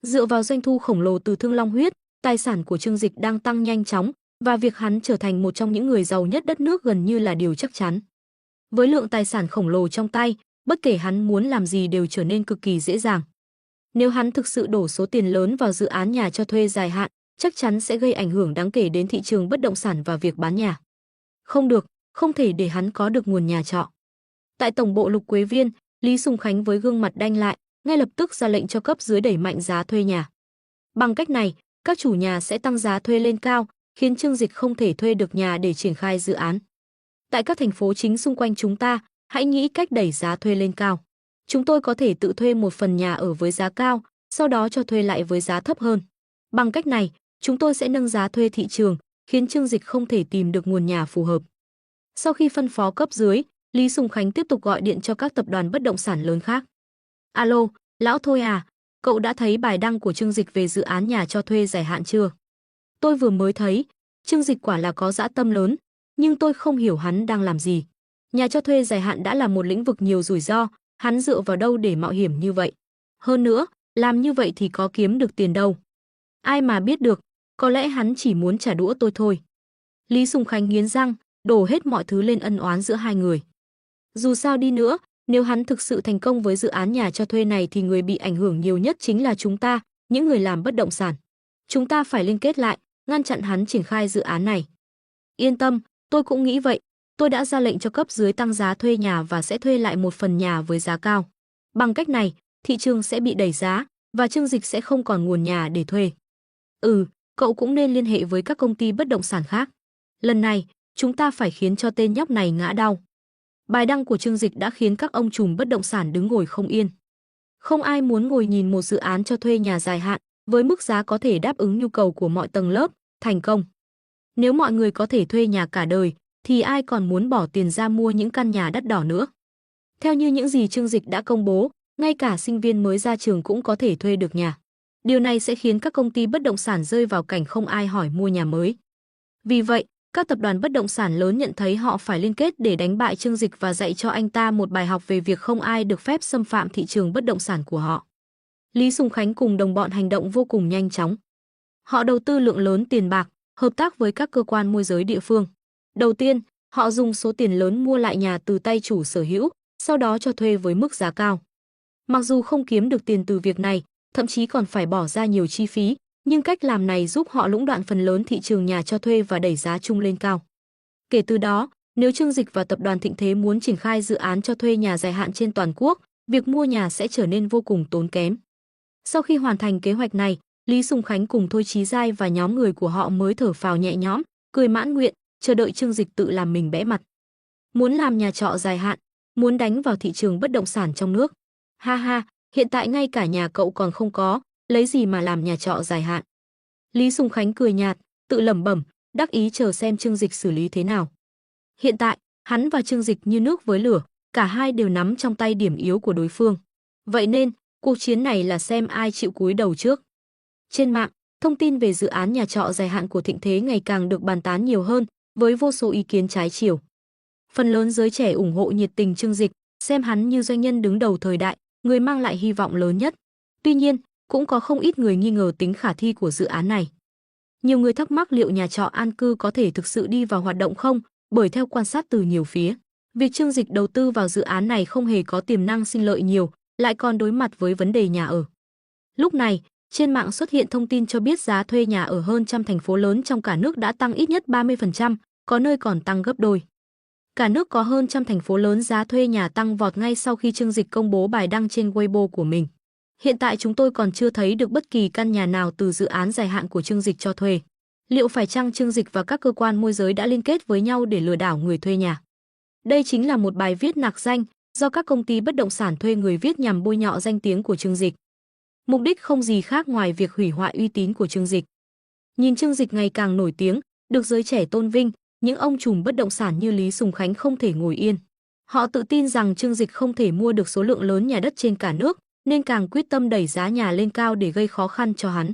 Dựa vào doanh thu khổng lồ từ Thương Long Huyết, tài sản của Trương Dịch đang tăng nhanh chóng, và việc hắn trở thành một trong những người giàu nhất đất nước gần như là điều chắc chắn. Với lượng tài sản khổng lồ trong tay, bất kể hắn muốn làm gì đều trở nên cực kỳ dễ dàng. Nếu hắn thực sự đổ số tiền lớn vào dự án nhà cho thuê dài hạn, chắc chắn sẽ gây ảnh hưởng đáng kể đến thị trường bất động sản và việc bán nhà. Không được, không thể để hắn có được nguồn nhà trọ. Tại tổng bộ Lục Quế Viên, Lý Sùng Khánh với gương mặt đanh lại, ngay lập tức ra lệnh cho cấp dưới đẩy mạnh giá thuê nhà. Bằng cách này, các chủ nhà sẽ tăng giá thuê lên cao, khiến Trương Dịch không thể thuê được nhà để triển khai dự án. Tại các thành phố chính xung quanh chúng ta, hãy nghĩ cách đẩy giá thuê lên cao. Chúng tôi có thể tự thuê một phần nhà ở với giá cao, sau đó cho thuê lại với giá thấp hơn. Bằng cách này, chúng tôi sẽ nâng giá thuê thị trường, khiến Trương Dịch không thể tìm được nguồn nhà phù hợp. Sau khi phân phó cấp dưới, Lý Sùng Khánh tiếp tục gọi điện cho các tập đoàn bất động sản lớn khác. Alo, lão Thôi à, cậu đã thấy bài đăng của Trương Dịch về dự án nhà cho thuê dài hạn chưa? Tôi vừa mới thấy, Trương Dịch quả là có dã tâm lớn, nhưng tôi không hiểu hắn đang làm gì. Nhà cho thuê dài hạn đã là một lĩnh vực nhiều rủi ro, hắn dựa vào đâu để mạo hiểm như vậy? Hơn nữa, làm như vậy thì có kiếm được tiền đâu. Ai mà biết được, có lẽ hắn chỉ muốn trả đũa tôi thôi. Lý Sùng Khánh nghiến răng, đổ hết mọi thứ lên ân oán giữa hai người. Dù sao đi nữa, nếu hắn thực sự thành công với dự án nhà cho thuê này thì người bị ảnh hưởng nhiều nhất chính là chúng ta, những người làm bất động sản. Chúng ta phải liên kết lại, ngăn chặn hắn triển khai dự án này. Yên tâm, tôi cũng nghĩ vậy. Tôi đã ra lệnh cho cấp dưới tăng giá thuê nhà và sẽ thuê lại một phần nhà với giá cao. Bằng cách này, thị trường sẽ bị đẩy giá và Trương Dịch sẽ không còn nguồn nhà để thuê. Cậu cũng nên liên hệ với các công ty bất động sản khác. Lần này, chúng ta phải khiến cho tên nhóc này ngã đau. Bài đăng của Trương Dịch đã khiến các ông trùm bất động sản đứng ngồi không yên. Không ai muốn ngồi nhìn một dự án cho thuê nhà dài hạn với mức giá có thể đáp ứng nhu cầu của mọi tầng lớp, thành công. Nếu mọi người có thể thuê nhà cả đời, thì ai còn muốn bỏ tiền ra mua những căn nhà đắt đỏ nữa. Theo như những gì Trương Dịch đã công bố, ngay cả sinh viên mới ra trường cũng có thể thuê được nhà. Điều này sẽ khiến các công ty bất động sản rơi vào cảnh không ai hỏi mua nhà mới. Vì vậy, các tập đoàn bất động sản lớn nhận thấy họ phải liên kết để đánh bại Trương Dịch và dạy cho anh ta một bài học về việc không ai được phép xâm phạm thị trường bất động sản của họ. Lý Sùng Khánh cùng đồng bọn hành động vô cùng nhanh chóng. Họ đầu tư lượng lớn tiền bạc, hợp tác với các cơ quan môi giới địa phương. Đầu tiên, họ dùng số tiền lớn mua lại nhà từ tay chủ sở hữu, sau đó cho thuê với mức giá cao. Mặc dù không kiếm được tiền từ việc này, thậm chí còn phải bỏ ra nhiều chi phí, nhưng cách làm này giúp họ lũng đoạn phần lớn thị trường nhà cho thuê và đẩy giá chung lên cao. Kể từ đó, nếu Trương Dịch và tập đoàn Thịnh Thế muốn triển khai dự án cho thuê nhà dài hạn trên toàn quốc, việc mua nhà sẽ trở nên vô cùng tốn kém. Sau khi hoàn thành kế hoạch này, Lý Sùng Khánh cùng Thôi Chí Giai và nhóm người của họ mới thở phào nhẹ nhõm, cười mãn nguyện, chờ đợi Trương Dịch tự làm mình bẽ mặt. Muốn làm nhà trọ dài hạn, muốn đánh vào thị trường bất động sản trong nước. Ha ha, hiện tại ngay cả nhà cậu còn không có, lấy gì mà làm nhà trọ dài hạn. Lý Sùng Khánh cười nhạt, tự lẩm bẩm, đắc ý chờ xem Trương Dịch xử lý thế nào. Hiện tại, hắn và Trương Dịch như nước với lửa, cả hai đều nắm trong tay điểm yếu của đối phương. Vậy nên, cuộc chiến này là xem ai chịu cúi đầu trước. Trên mạng, thông tin về dự án nhà trọ dài hạn của Thịnh Thế ngày càng được bàn tán nhiều hơn, với vô số ý kiến trái chiều. Phần lớn giới trẻ ủng hộ nhiệt tình Trương Dịch, xem hắn như doanh nhân đứng đầu thời đại, người mang lại hy vọng lớn nhất. Tuy nhiên, cũng có không ít người nghi ngờ tính khả thi của dự án này. Nhiều người thắc mắc liệu nhà trọ an cư có thể thực sự đi vào hoạt động không, bởi theo quan sát từ nhiều phía, việc Trương Dịch đầu tư vào dự án này không hề có tiềm năng sinh lợi nhiều, lại còn đối mặt với vấn đề nhà ở. Lúc này, trên mạng xuất hiện thông tin cho biết giá thuê nhà ở hơn trăm thành phố lớn trong cả nước đã tăng ít nhất 30%, có nơi còn tăng gấp đôi. Cả nước có hơn trăm thành phố lớn giá thuê nhà tăng vọt ngay sau khi Trương Dịch công bố bài đăng trên Weibo của mình. Hiện tại chúng tôi còn chưa thấy được bất kỳ căn nhà nào từ dự án dài hạn của Trương Dịch cho thuê. Liệu phải chăng Trương Dịch và các cơ quan môi giới đã liên kết với nhau để lừa đảo người thuê nhà? Đây chính là một bài viết nạc danh do các công ty bất động sản thuê người viết nhằm bôi nhọ danh tiếng của Trương Dịch. Mục đích không gì khác ngoài việc hủy hoại uy tín của Trương Dịch. Nhìn Trương Dịch ngày càng nổi tiếng, được giới trẻ tôn vinh, những ông trùm bất động sản như Lý Sùng Khánh không thể ngồi yên. Họ tự tin rằng Trương Dịch không thể mua được số lượng lớn nhà đất trên cả nước, nên càng quyết tâm đẩy giá nhà lên cao để gây khó khăn cho hắn.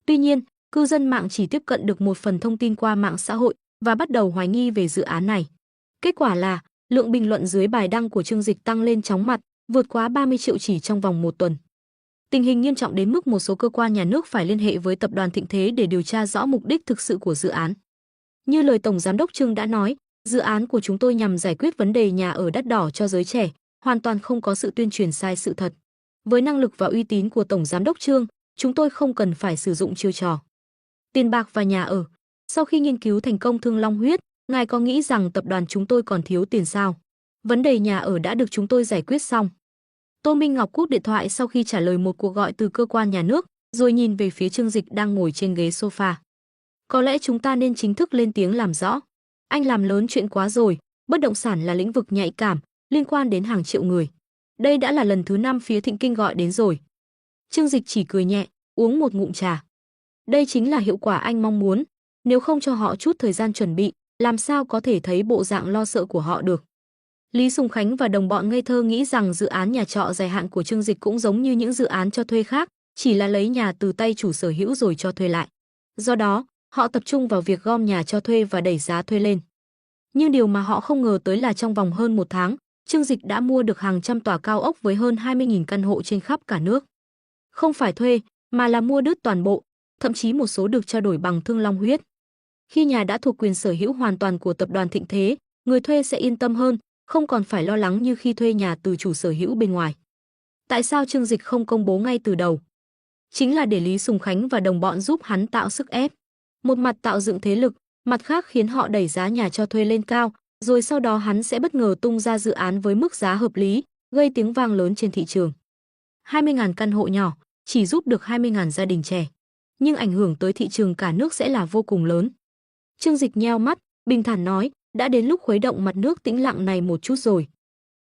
Tuy nhiên, cư dân mạng chỉ tiếp cận được một phần thông tin qua mạng xã hội và bắt đầu hoài nghi về dự án này. Kết quả là, lượng bình luận dưới bài đăng của Trương Dịch tăng lên chóng mặt, vượt quá 30 triệu chỉ trong vòng một tuần. Tình hình nghiêm trọng đến mức một số cơ quan nhà nước phải liên hệ với tập đoàn Thịnh Thế để điều tra rõ mục đích thực sự của dự án. Như lời Tổng Giám đốc Trương đã nói, dự án của chúng tôi nhằm giải quyết vấn đề nhà ở đắt đỏ cho giới trẻ, hoàn toàn không có sự tuyên truyền sai sự thật. Với năng lực và uy tín của Tổng Giám đốc Trương, chúng tôi không cần phải sử dụng chiêu trò tiền bạc và nhà ở. Sau khi nghiên cứu thành công Thương Long Huyết, ngài có nghĩ rằng tập đoàn chúng tôi còn thiếu tiền sao? Vấn đề nhà ở đã được chúng tôi giải quyết xong. Tô Minh Ngọc cúp điện thoại sau khi trả lời một cuộc gọi từ cơ quan nhà nước, rồi nhìn về phía Trương Dịch đang ngồi trên ghế sofa. Có lẽ chúng ta nên chính thức lên tiếng làm rõ. Anh làm lớn chuyện quá rồi, bất động sản là lĩnh vực nhạy cảm, liên quan đến hàng triệu người. Đây đã là lần thứ 5 phía Thịnh Kinh gọi đến rồi. Trương Dịch chỉ cười nhẹ, uống một ngụm trà. Đây chính là hiệu quả anh mong muốn, nếu không cho họ chút thời gian chuẩn bị, làm sao có thể thấy bộ dạng lo sợ của họ được. Lý Sùng Khánh và đồng bọn ngây thơ nghĩ rằng dự án nhà trọ dài hạn của Trương Dịch cũng giống như những dự án cho thuê khác, chỉ là lấy nhà từ tay chủ sở hữu rồi cho thuê lại. Do đó, họ tập trung vào việc gom nhà cho thuê và đẩy giá thuê lên. Nhưng điều mà họ không ngờ tới là trong vòng hơn một tháng, Trương Dịch đã mua được hàng trăm tòa cao ốc với hơn 20.000 căn hộ trên khắp cả nước. Không phải thuê, mà là mua đứt toàn bộ, thậm chí một số được trao đổi bằng Thương Long Huyết. Khi nhà đã thuộc quyền sở hữu hoàn toàn của tập đoàn Thịnh Thế, người thuê sẽ yên tâm hơn, không còn phải lo lắng như khi thuê nhà từ chủ sở hữu bên ngoài. Tại sao Trương Dịch không công bố ngay từ đầu? Chính là để Lý Sùng Khánh và đồng bọn giúp hắn tạo sức ép. Một mặt tạo dựng thế lực, mặt khác khiến họ đẩy giá nhà cho thuê lên cao, rồi sau đó hắn sẽ bất ngờ tung ra dự án với mức giá hợp lý, gây tiếng vang lớn trên thị trường. 20.000 căn hộ nhỏ, chỉ giúp được 20.000 gia đình trẻ. Nhưng ảnh hưởng tới thị trường cả nước sẽ là vô cùng lớn. Trương Dịch nheo mắt, bình thản nói, đã đến lúc khuấy động mặt nước tĩnh lặng này một chút rồi.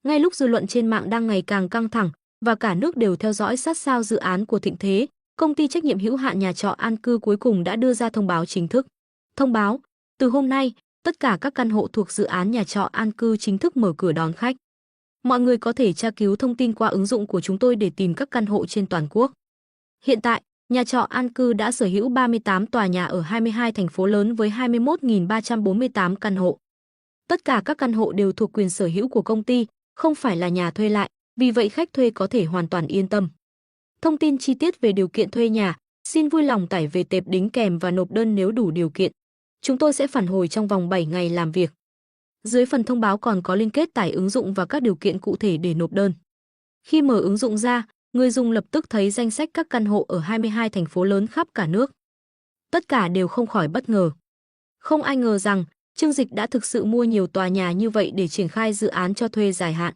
Ngay lúc dư luận trên mạng đang ngày càng căng thẳng và cả nước đều theo dõi sát sao dự án của Thịnh Thế, công ty trách nhiệm hữu hạn nhà trọ An Cư cuối cùng đã đưa ra thông báo chính thức. Thông báo, từ hôm nay, tất cả các căn hộ thuộc dự án nhà trọ An Cư chính thức mở cửa đón khách. Mọi người có thể tra cứu thông tin qua ứng dụng của chúng tôi để tìm các căn hộ trên toàn quốc. Hiện tại, nhà trọ An Cư đã sở hữu 38 tòa nhà ở 22 thành phố lớn với 21.348 căn hộ. Tất cả các căn hộ đều thuộc quyền sở hữu của công ty, không phải là nhà thuê lại, vì vậy khách thuê có thể hoàn toàn yên tâm. Thông tin chi tiết về điều kiện thuê nhà, Xin vui lòng tải về tệp đính kèm và nộp đơn nếu đủ điều kiện. Chúng tôi sẽ phản hồi trong vòng 7 ngày làm việc. Dưới phần thông báo còn có liên kết tải ứng dụng và các điều kiện cụ thể để nộp đơn. Khi mở ứng dụng ra, người dùng lập tức thấy danh sách các căn hộ ở 22 thành phố lớn khắp cả nước. Tất cả đều không khỏi bất ngờ. Không ai ngờ rằng Trương Dịch đã thực sự mua nhiều tòa nhà như vậy để triển khai dự án cho thuê dài hạn.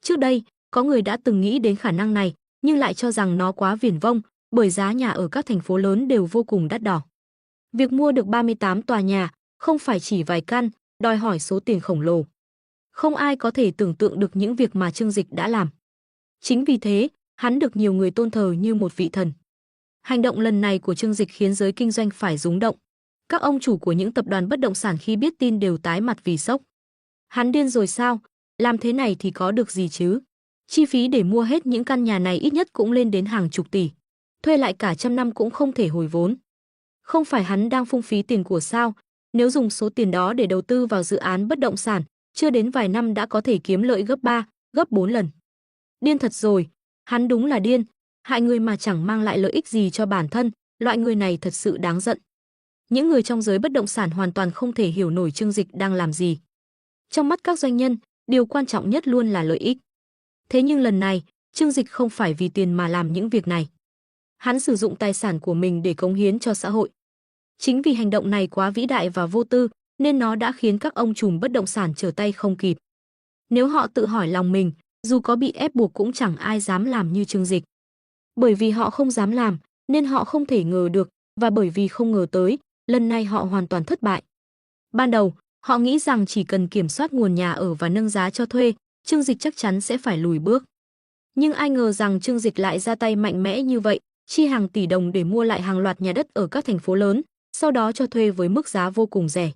Trước đây, có người đã từng nghĩ đến khả năng này, nhưng lại cho rằng nó quá viển vông, bởi giá nhà ở các thành phố lớn đều vô cùng đắt đỏ. Việc mua được 38 tòa nhà, không phải chỉ vài căn, đòi hỏi số tiền khổng lồ. Không ai có thể tưởng tượng được những việc mà Trương Dịch đã làm. Chính vì thế, hắn được nhiều người tôn thờ như một vị thần. Hành động lần này của Trương Dịch khiến giới kinh doanh phải rúng động. Các ông chủ của những tập đoàn bất động sản khi biết tin đều tái mặt vì sốc. Hắn điên rồi sao? Làm thế này thì có được gì chứ? Chi phí để mua hết những căn nhà này ít nhất cũng lên đến hàng chục tỷ. Thuê lại cả trăm năm cũng không thể hồi vốn. Không phải hắn đang phung phí tiền của sao? Nếu dùng số tiền đó để đầu tư vào dự án bất động sản, chưa đến vài năm đã có thể kiếm lợi gấp 3, gấp 4 lần. Điên thật rồi, hắn đúng là điên, hại người mà chẳng mang lại lợi ích gì cho bản thân, loại người này thật sự đáng giận. Những người trong giới bất động sản hoàn toàn không thể hiểu nổi Trương Dịch đang làm gì. Trong mắt các doanh nhân, điều quan trọng nhất luôn là lợi ích. Thế nhưng lần này, Trương Dịch không phải vì tiền mà làm những việc này. Hắn sử dụng tài sản của mình để cống hiến cho xã hội. Chính vì hành động này quá vĩ đại và vô tư, nên nó đã khiến các ông trùm bất động sản trở tay không kịp. Nếu họ tự hỏi lòng mình, dù có bị ép buộc cũng chẳng ai dám làm như Trương Dịch. Bởi vì họ không dám làm, nên họ không thể ngờ được, và bởi vì không ngờ tới, lần này họ hoàn toàn thất bại. Ban đầu, họ nghĩ rằng chỉ cần kiểm soát nguồn nhà ở và nâng giá cho thuê, Trương Dịch chắc chắn sẽ phải lùi bước. Nhưng ai ngờ rằng Trương Dịch lại ra tay mạnh mẽ như vậy, chi hàng tỷ đồng để mua lại hàng loạt nhà đất ở các thành phố lớn, sau đó cho thuê với mức giá vô cùng rẻ.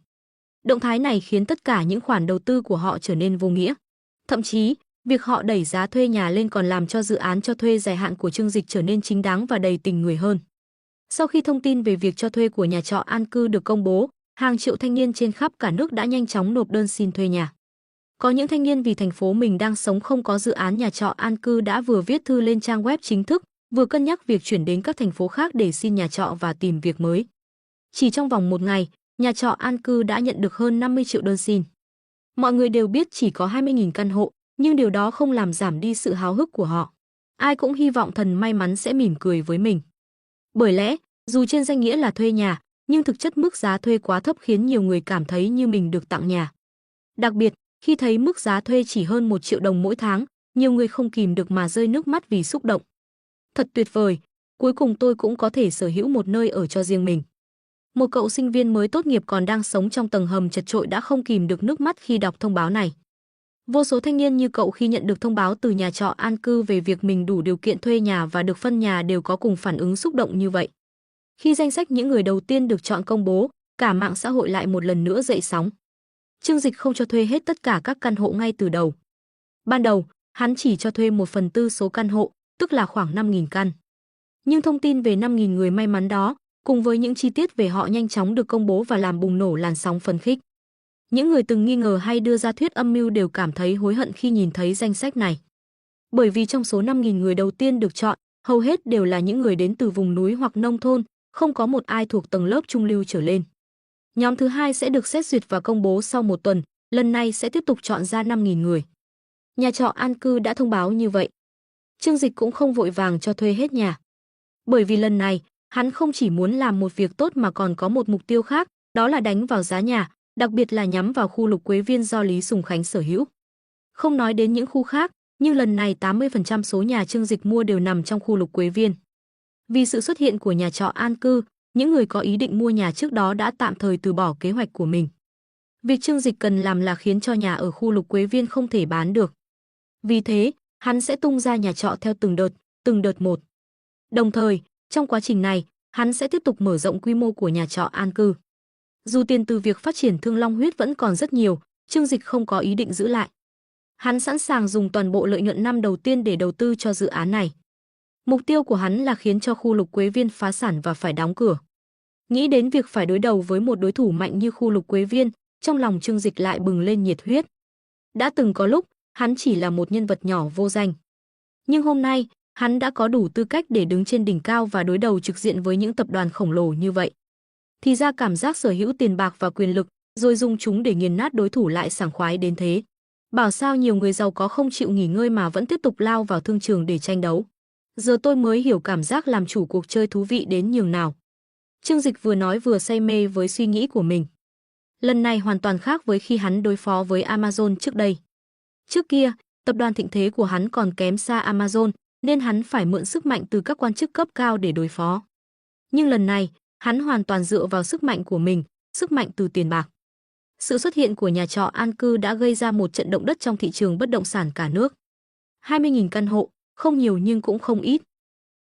Động thái này khiến tất cả những khoản đầu tư của họ trở nên vô nghĩa. Thậm chí, việc họ đẩy giá thuê nhà lên còn làm cho dự án cho thuê dài hạn của Trương Dịch trở nên chính đáng và đầy tình người hơn. Sau khi thông tin về việc cho thuê của nhà trọ An Cư được công bố, hàng triệu thanh niên trên khắp cả nước đã nhanh chóng nộp đơn xin thuê nhà. Có những thanh niên vì thành phố mình đang sống không có dự án nhà trọ An Cư đã vừa viết thư lên trang web chính thức, vừa cân nhắc việc chuyển đến các thành phố khác để xin nhà trọ và tìm việc mới. Chỉ trong vòng một ngày, nhà trọ An Cư đã nhận được hơn 50 triệu đơn xin. Mọi người đều biết chỉ có 20.000 căn hộ, nhưng điều đó không làm giảm đi sự háo hức của họ. Ai cũng hy vọng thần may mắn sẽ mỉm cười với mình. Bởi lẽ, dù trên danh nghĩa là thuê nhà, nhưng thực chất mức giá thuê quá thấp khiến nhiều người cảm thấy như mình được tặng nhà. Đặc biệt, khi thấy mức giá thuê chỉ hơn 1 triệu đồng mỗi tháng, nhiều người không kìm được mà rơi nước mắt vì xúc động. Thật tuyệt vời, cuối cùng tôi cũng có thể sở hữu một nơi ở cho riêng mình. Một cậu sinh viên mới tốt nghiệp còn đang sống trong tầng hầm chật chội đã không kìm được nước mắt khi đọc thông báo này. Vô số thanh niên như cậu khi nhận được thông báo từ nhà trọ An Cư về việc mình đủ điều kiện thuê nhà và được phân nhà đều có cùng phản ứng xúc động như vậy. Khi danh sách những người đầu tiên được chọn công bố, cả mạng xã hội lại một lần nữa dậy sóng. Trương Dịch không cho thuê hết tất cả các căn hộ ngay từ đầu. Ban đầu, hắn chỉ cho thuê 1/4 số căn hộ, tức là khoảng 5.000 căn. Nhưng thông tin về 5.000 người may mắn đó, cùng với những chi tiết về họ nhanh chóng được công bố và làm bùng nổ làn sóng phấn khích. Những người từng nghi ngờ hay đưa ra thuyết âm mưu đều cảm thấy hối hận khi nhìn thấy danh sách này. Bởi vì trong số 5.000 người đầu tiên được chọn, hầu hết đều là những người đến từ vùng núi hoặc nông thôn, không có một ai thuộc tầng lớp trung lưu trở lên. Nhóm thứ hai sẽ được xét duyệt và công bố sau một tuần, lần này sẽ tiếp tục chọn ra 5.000 người. Nhà trọ An Cư đã thông báo như vậy. Trương Dịch cũng không vội vàng cho thuê hết nhà. Bởi vì lần này, hắn không chỉ muốn làm một việc tốt mà còn có một mục tiêu khác, đó là đánh vào giá nhà, đặc biệt là nhắm vào khu Lục Quế Viên do Lý Sùng Khánh sở hữu. Không nói đến những khu khác, nhưng lần này 80% số nhà Trương Dịch mua đều nằm trong khu Lục Quế Viên. Vì sự xuất hiện của nhà trọ An Cư, những người có ý định mua nhà trước đó đã tạm thời từ bỏ kế hoạch của mình. Việc Trương Dịch cần làm là khiến cho nhà ở khu Lục Quế Viên không thể bán được. Vì thế, hắn sẽ tung ra nhà trọ theo từng đợt một. Đồng thời, trong quá trình này, hắn sẽ tiếp tục mở rộng quy mô của nhà trọ An Cư. Dù tiền từ việc phát triển Thương Long Huyết vẫn còn rất nhiều, Trương Dịch không có ý định giữ lại. Hắn sẵn sàng dùng toàn bộ lợi nhuận năm đầu tiên để đầu tư cho dự án này. Mục tiêu của hắn là khiến cho khu Lục Quế Viên phá sản và phải đóng cửa. Nghĩ đến việc phải đối đầu với một đối thủ mạnh như khu Lục Quế Viên, trong lòng Trương Dịch lại bừng lên nhiệt huyết. Đã từng có lúc, hắn chỉ là một nhân vật nhỏ vô danh. Nhưng hôm nay, Hắn đã có đủ tư cách để đứng trên đỉnh cao và đối đầu trực diện với những tập đoàn khổng lồ như vậy. Thì ra cảm giác sở hữu tiền bạc và quyền lực, rồi dùng chúng để nghiền nát đối thủ lại sảng khoái đến thế. Bảo sao nhiều người giàu có không chịu nghỉ ngơi mà vẫn tiếp tục lao vào thương trường để tranh đấu. Giờ tôi mới hiểu cảm giác làm chủ cuộc chơi thú vị đến nhường nào. Trương Dịch vừa nói vừa say mê với suy nghĩ của mình. Lần này hoàn toàn khác với khi hắn đối phó với Amazon trước đây. Trước kia, tập đoàn thịnh thế của hắn còn kém xa Amazon, nên hắn phải mượn sức mạnh từ các quan chức cấp cao để đối phó. Nhưng lần này, hắn hoàn toàn dựa vào sức mạnh của mình, sức mạnh từ tiền bạc. Sự xuất hiện của nhà trọ an cư đã gây ra một trận động đất trong thị trường bất động sản cả nước. 20.000 căn hộ, không nhiều nhưng cũng không ít.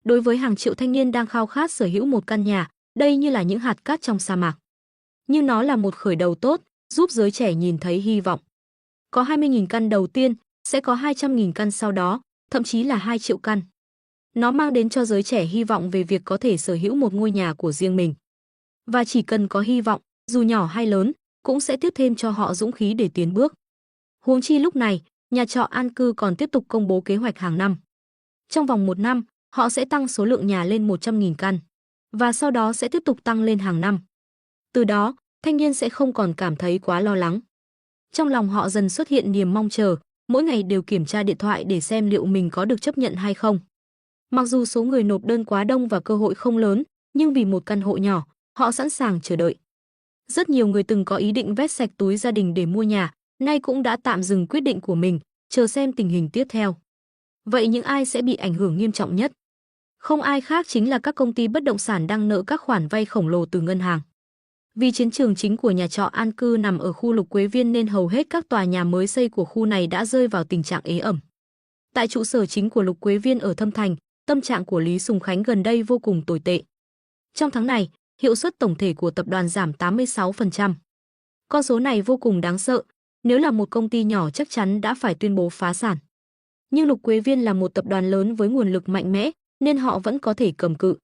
Đối với hàng triệu thanh niên đang khao khát sở hữu một căn nhà, đây như là những hạt cát trong sa mạc. Nhưng nó là một khởi đầu tốt, giúp giới trẻ nhìn thấy hy vọng. Có 20.000 căn đầu tiên, sẽ có 200.000 căn sau đó, thậm chí là 2 triệu căn. Nó mang đến cho giới trẻ hy vọng về việc có thể sở hữu một ngôi nhà của riêng mình. Và chỉ cần có hy vọng, dù nhỏ hay lớn, cũng sẽ tiếp thêm cho họ dũng khí để tiến bước. Huống chi lúc này, nhà trọ an cư còn tiếp tục công bố kế hoạch hàng năm. Trong vòng 1 năm, họ sẽ tăng số lượng nhà lên 100.000 căn, và sau đó sẽ tiếp tục tăng lên hàng năm. Từ đó, thanh niên sẽ không còn cảm thấy quá lo lắng. Trong lòng họ dần xuất hiện niềm mong chờ, mỗi ngày đều kiểm tra điện thoại để xem liệu mình có được chấp nhận hay không. Mặc dù số người nộp đơn quá đông và cơ hội không lớn, nhưng vì một căn hộ nhỏ, họ sẵn sàng chờ đợi. Rất nhiều người từng có ý định vét sạch túi gia đình để mua nhà, nay cũng đã tạm dừng quyết định của mình, chờ xem tình hình tiếp theo. Vậy những ai sẽ bị ảnh hưởng nghiêm trọng nhất? Không ai khác chính là các công ty bất động sản đang nợ các khoản vay khổng lồ từ ngân hàng. Vì chiến trường chính của nhà trọ an cư nằm ở khu Lục Quế Viên nên hầu hết các tòa nhà mới xây của khu này đã rơi vào tình trạng ế ẩm. Tại trụ sở chính của Lục Quế Viên ở Thâm Thành, tâm trạng của Lý Sùng Khánh gần đây vô cùng tồi tệ. Trong tháng này, hiệu suất tổng thể của tập đoàn giảm 86%. Con số này vô cùng đáng sợ, nếu là một công ty nhỏ chắc chắn đã phải tuyên bố phá sản. Nhưng Lục Quế Viên là một tập đoàn lớn với nguồn lực mạnh mẽ, nên họ vẫn có thể cầm cự.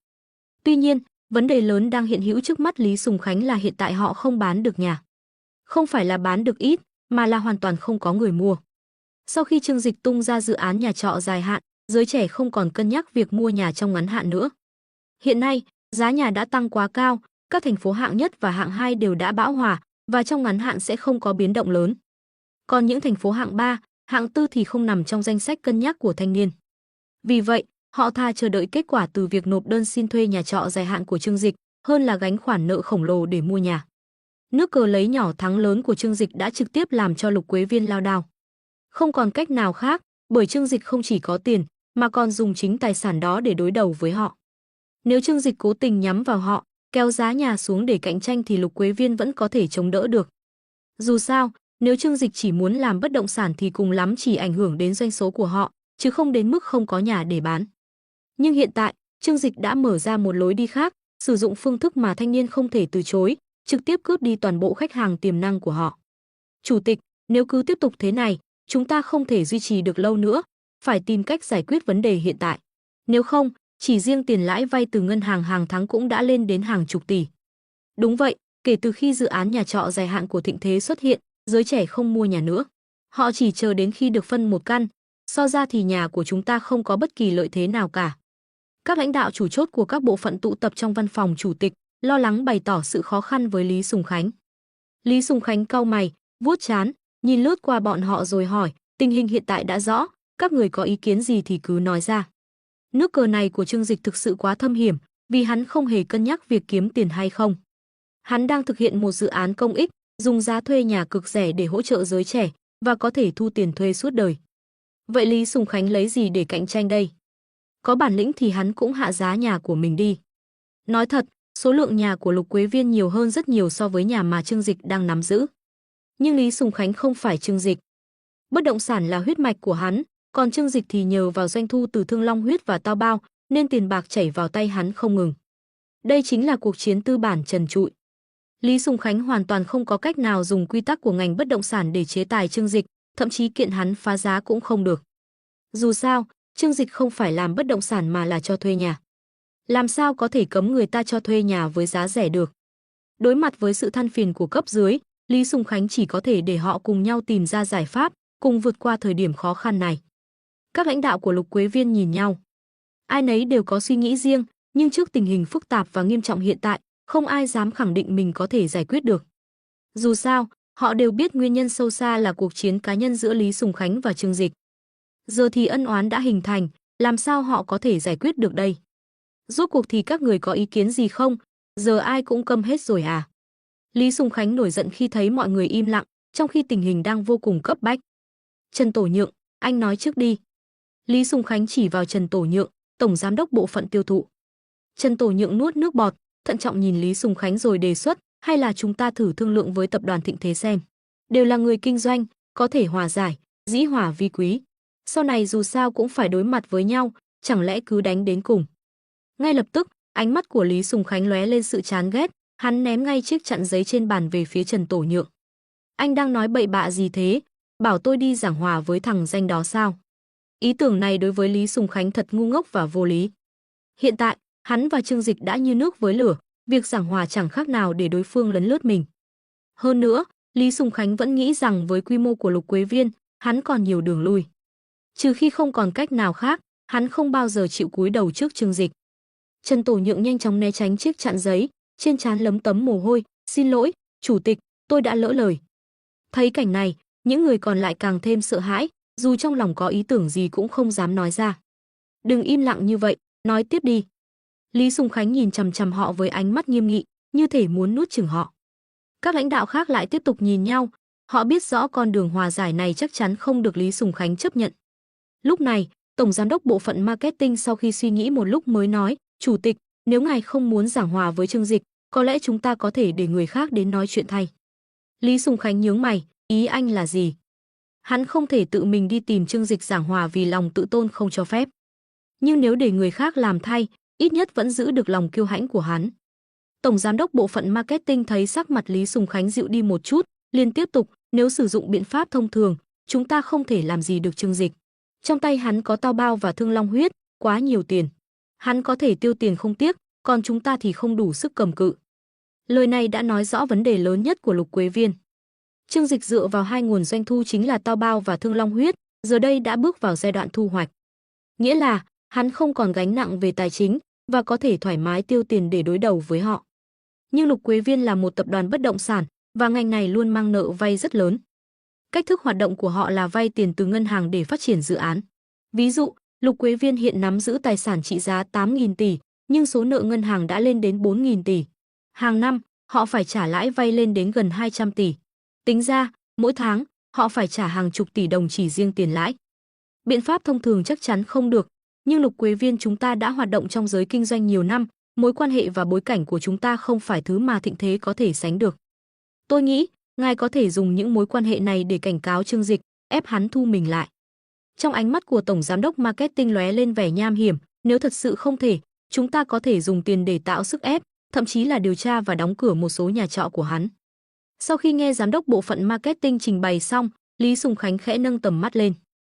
Tuy nhiên, vấn đề lớn đang hiện hữu trước mắt Lý Sùng Khánh là hiện tại họ không bán được nhà. Không phải là bán được ít, mà là hoàn toàn không có người mua. Sau khi Trương Dịch tung ra dự án nhà trọ dài hạn, giới trẻ không còn cân nhắc việc mua nhà trong ngắn hạn nữa. Hiện nay, giá nhà đã tăng quá cao, các thành phố hạng nhất và hạng 2 đều đã bão hòa, và trong ngắn hạn sẽ không có biến động lớn. Còn những thành phố hạng 3, hạng 4 thì không nằm trong danh sách cân nhắc của thanh niên. Vì vậy, họ thà chờ đợi kết quả từ việc nộp đơn xin thuê nhà trọ dài hạn của Trương Dịch, hơn là gánh khoản nợ khổng lồ để mua nhà. Nước cờ lấy nhỏ thắng lớn của Trương Dịch đã trực tiếp làm cho Lục Quế Viên lao đao. Không còn cách nào khác, bởi Trương Dịch không chỉ có tiền, mà còn dùng chính tài sản đó để đối đầu với họ. Nếu Trương Dịch cố tình nhắm vào họ, kéo giá nhà xuống để cạnh tranh thì Lục Quế Viên vẫn có thể chống đỡ được. Dù sao, nếu Trương Dịch chỉ muốn làm bất động sản thì cùng lắm chỉ ảnh hưởng đến doanh số của họ, chứ không đến mức không có nhà để bán. Nhưng hiện tại, Trương Dịch đã mở ra một lối đi khác, sử dụng phương thức mà thanh niên không thể từ chối, trực tiếp cướp đi toàn bộ khách hàng tiềm năng của họ. Chủ tịch, nếu cứ tiếp tục thế này, chúng ta không thể duy trì được lâu nữa, phải tìm cách giải quyết vấn đề hiện tại. Nếu không, chỉ riêng tiền lãi vay từ ngân hàng hàng tháng cũng đã lên đến hàng chục tỷ. Đúng vậy, kể từ khi dự án nhà trọ dài hạn của Thịnh Thế xuất hiện, giới trẻ không mua nhà nữa. Họ chỉ chờ đến khi được phân một căn, so ra thì nhà của chúng ta không có bất kỳ lợi thế nào cả. Các lãnh đạo chủ chốt của các bộ phận tụ tập trong văn phòng chủ tịch, lo lắng bày tỏ sự khó khăn với Lý Sùng Khánh. Lý Sùng Khánh cau mày, vuốt trán, nhìn lướt qua bọn họ rồi hỏi, tình hình hiện tại đã rõ, các người có ý kiến gì thì cứ nói ra. Nước cờ này của Trương Dịch thực sự quá thâm hiểm, vì hắn không hề cân nhắc việc kiếm tiền hay không. Hắn đang thực hiện một dự án công ích, dùng giá thuê nhà cực rẻ để hỗ trợ giới trẻ, và có thể thu tiền thuê suốt đời. Vậy Lý Sùng Khánh lấy gì để cạnh tranh đây? Có bản lĩnh thì hắn cũng hạ giá nhà của mình đi. Nói thật, số lượng nhà của Lục Quế Viên nhiều hơn rất nhiều so với nhà mà Trương Dịch đang nắm giữ. Nhưng Lý Sùng Khánh không phải Trương Dịch. Bất động sản là huyết mạch của hắn, còn Trương Dịch thì nhờ vào doanh thu từ Thương Long Huyết và Tao Bao, nên tiền bạc chảy vào tay hắn không ngừng. Đây chính là cuộc chiến tư bản trần trụi. Lý Sùng Khánh hoàn toàn không có cách nào dùng quy tắc của ngành bất động sản để chế tài Trương Dịch, thậm chí kiện hắn phá giá cũng không được. Dù sao, Trương Dịch không phải làm bất động sản mà là cho thuê nhà. Làm sao có thể cấm người ta cho thuê nhà với giá rẻ được? Đối mặt với sự than phiền của cấp dưới, Lý Sùng Khánh chỉ có thể để họ cùng nhau tìm ra giải pháp, cùng vượt qua thời điểm khó khăn này. Các lãnh đạo của Lục Quế Viên nhìn nhau. Ai nấy đều có suy nghĩ riêng, nhưng trước tình hình phức tạp và nghiêm trọng hiện tại, không ai dám khẳng định mình có thể giải quyết được. Dù sao, họ đều biết nguyên nhân sâu xa là cuộc chiến cá nhân giữa Lý Sùng Khánh và Trương Dịch. Giờ thì ân oán đã hình thành, làm sao họ có thể giải quyết được đây? Rốt cuộc thì các người có ý kiến gì không? Giờ ai cũng câm hết rồi à? Lý Sùng Khánh nổi giận khi thấy mọi người im lặng, trong khi tình hình đang vô cùng cấp bách. Trần Tổ Nhượng, anh nói trước đi. Lý Sùng Khánh chỉ vào Trần Tổ Nhượng, tổng giám đốc bộ phận tiêu thụ. Trần Tổ Nhượng nuốt nước bọt, thận trọng nhìn Lý Sùng Khánh rồi đề xuất, hay là chúng ta thử thương lượng với tập đoàn Thịnh Thế xem. Đều là người kinh doanh, có thể hòa giải, dĩ hòa vi quý. Sau này dù sao cũng phải đối mặt với nhau, chẳng lẽ cứ đánh đến cùng. Ngay lập tức, ánh mắt của Lý Sùng Khánh lóe lên sự chán ghét, hắn ném ngay chiếc chặn giấy trên bàn về phía Trần Tổ Nhượng. Anh đang nói bậy bạ gì thế? Bảo tôi đi giảng hòa với thằng danh đó sao? Ý tưởng này đối với Lý Sùng Khánh thật ngu ngốc và vô lý. Hiện tại, hắn và Trương Dịch đã như nước với lửa, việc giảng hòa chẳng khác nào để đối phương lấn lướt mình. Hơn nữa, Lý Sùng Khánh vẫn nghĩ rằng với quy mô của Lục Quế Viên, hắn còn nhiều đường lui. Trừ khi không còn cách nào khác, hắn không bao giờ chịu cúi đầu trước Trương Dịch. Trần Tổ Nhượng nhanh chóng né tránh chiếc chặn giấy, trên trán lấm tấm mồ hôi, "Xin lỗi, chủ tịch, tôi đã lỡ lời." Thấy cảnh này, những người còn lại càng thêm sợ hãi, dù trong lòng có ý tưởng gì cũng không dám nói ra. "Đừng im lặng như vậy, nói tiếp đi." Lý Sùng Khánh nhìn chằm chằm họ với ánh mắt nghiêm nghị, như thể muốn nuốt chửng họ. Các lãnh đạo khác lại tiếp tục nhìn nhau, họ biết rõ con đường hòa giải này chắc chắn không được Lý Sùng Khánh chấp nhận. Lúc này, tổng giám đốc bộ phận marketing sau khi suy nghĩ một lúc mới nói, "Chủ tịch, nếu ngài không muốn giảng hòa với Trương Dịch, có lẽ chúng ta có thể để người khác đến nói chuyện thay." Lý Sùng Khánh nhướng mày, ý anh là gì? Hắn không thể tự mình đi tìm Trương Dịch giảng hòa vì lòng tự tôn không cho phép. Nhưng nếu để người khác làm thay, ít nhất vẫn giữ được lòng kiêu hãnh của hắn. Tổng giám đốc bộ phận marketing thấy sắc mặt Lý Sùng Khánh dịu đi một chút, liền tiếp tục, "Nếu sử dụng biện pháp thông thường, chúng ta không thể làm gì được Trương Dịch. Trong tay hắn có Tao Bao và Thương Long Huyết, quá nhiều tiền. Hắn có thể tiêu tiền không tiếc, còn chúng ta thì không đủ sức cầm cự." Lời này đã nói rõ vấn đề lớn nhất của Lục Quế Viên. Trương Dịch dựa vào hai nguồn doanh thu chính là Tao Bao và Thương Long Huyết, giờ đây đã bước vào giai đoạn thu hoạch. Nghĩa là, hắn không còn gánh nặng về tài chính và có thể thoải mái tiêu tiền để đối đầu với họ. Nhưng Lục Quế Viên là một tập đoàn bất động sản và ngành này luôn mang nợ vay rất lớn. Cách thức hoạt động của họ là vay tiền từ ngân hàng để phát triển dự án. Ví dụ, Lục Quế Viên hiện nắm giữ tài sản trị giá 8.000 tỷ, nhưng số nợ ngân hàng đã lên đến 4.000 tỷ. Hàng năm, họ phải trả lãi vay lên đến gần 200 tỷ. Tính ra, mỗi tháng, họ phải trả hàng chục tỷ đồng chỉ riêng tiền lãi. Biện pháp thông thường chắc chắn không được, nhưng Lục Quế Viên chúng ta đã hoạt động trong giới kinh doanh nhiều năm, mối quan hệ và bối cảnh của chúng ta không phải thứ mà Thịnh Thế có thể sánh được. Tôi nghĩ, ngài có thể dùng những mối quan hệ này để cảnh cáo Trương Dịch, ép hắn thu mình lại. Trong ánh mắt của tổng giám đốc marketing lóe lên vẻ nham hiểm, nếu thật sự không thể, chúng ta có thể dùng tiền để tạo sức ép, thậm chí là điều tra và đóng cửa một số nhà trọ của hắn. Sau khi nghe giám đốc bộ phận marketing trình bày xong, Lý Sùng Khánh khẽ nâng tầm mắt lên.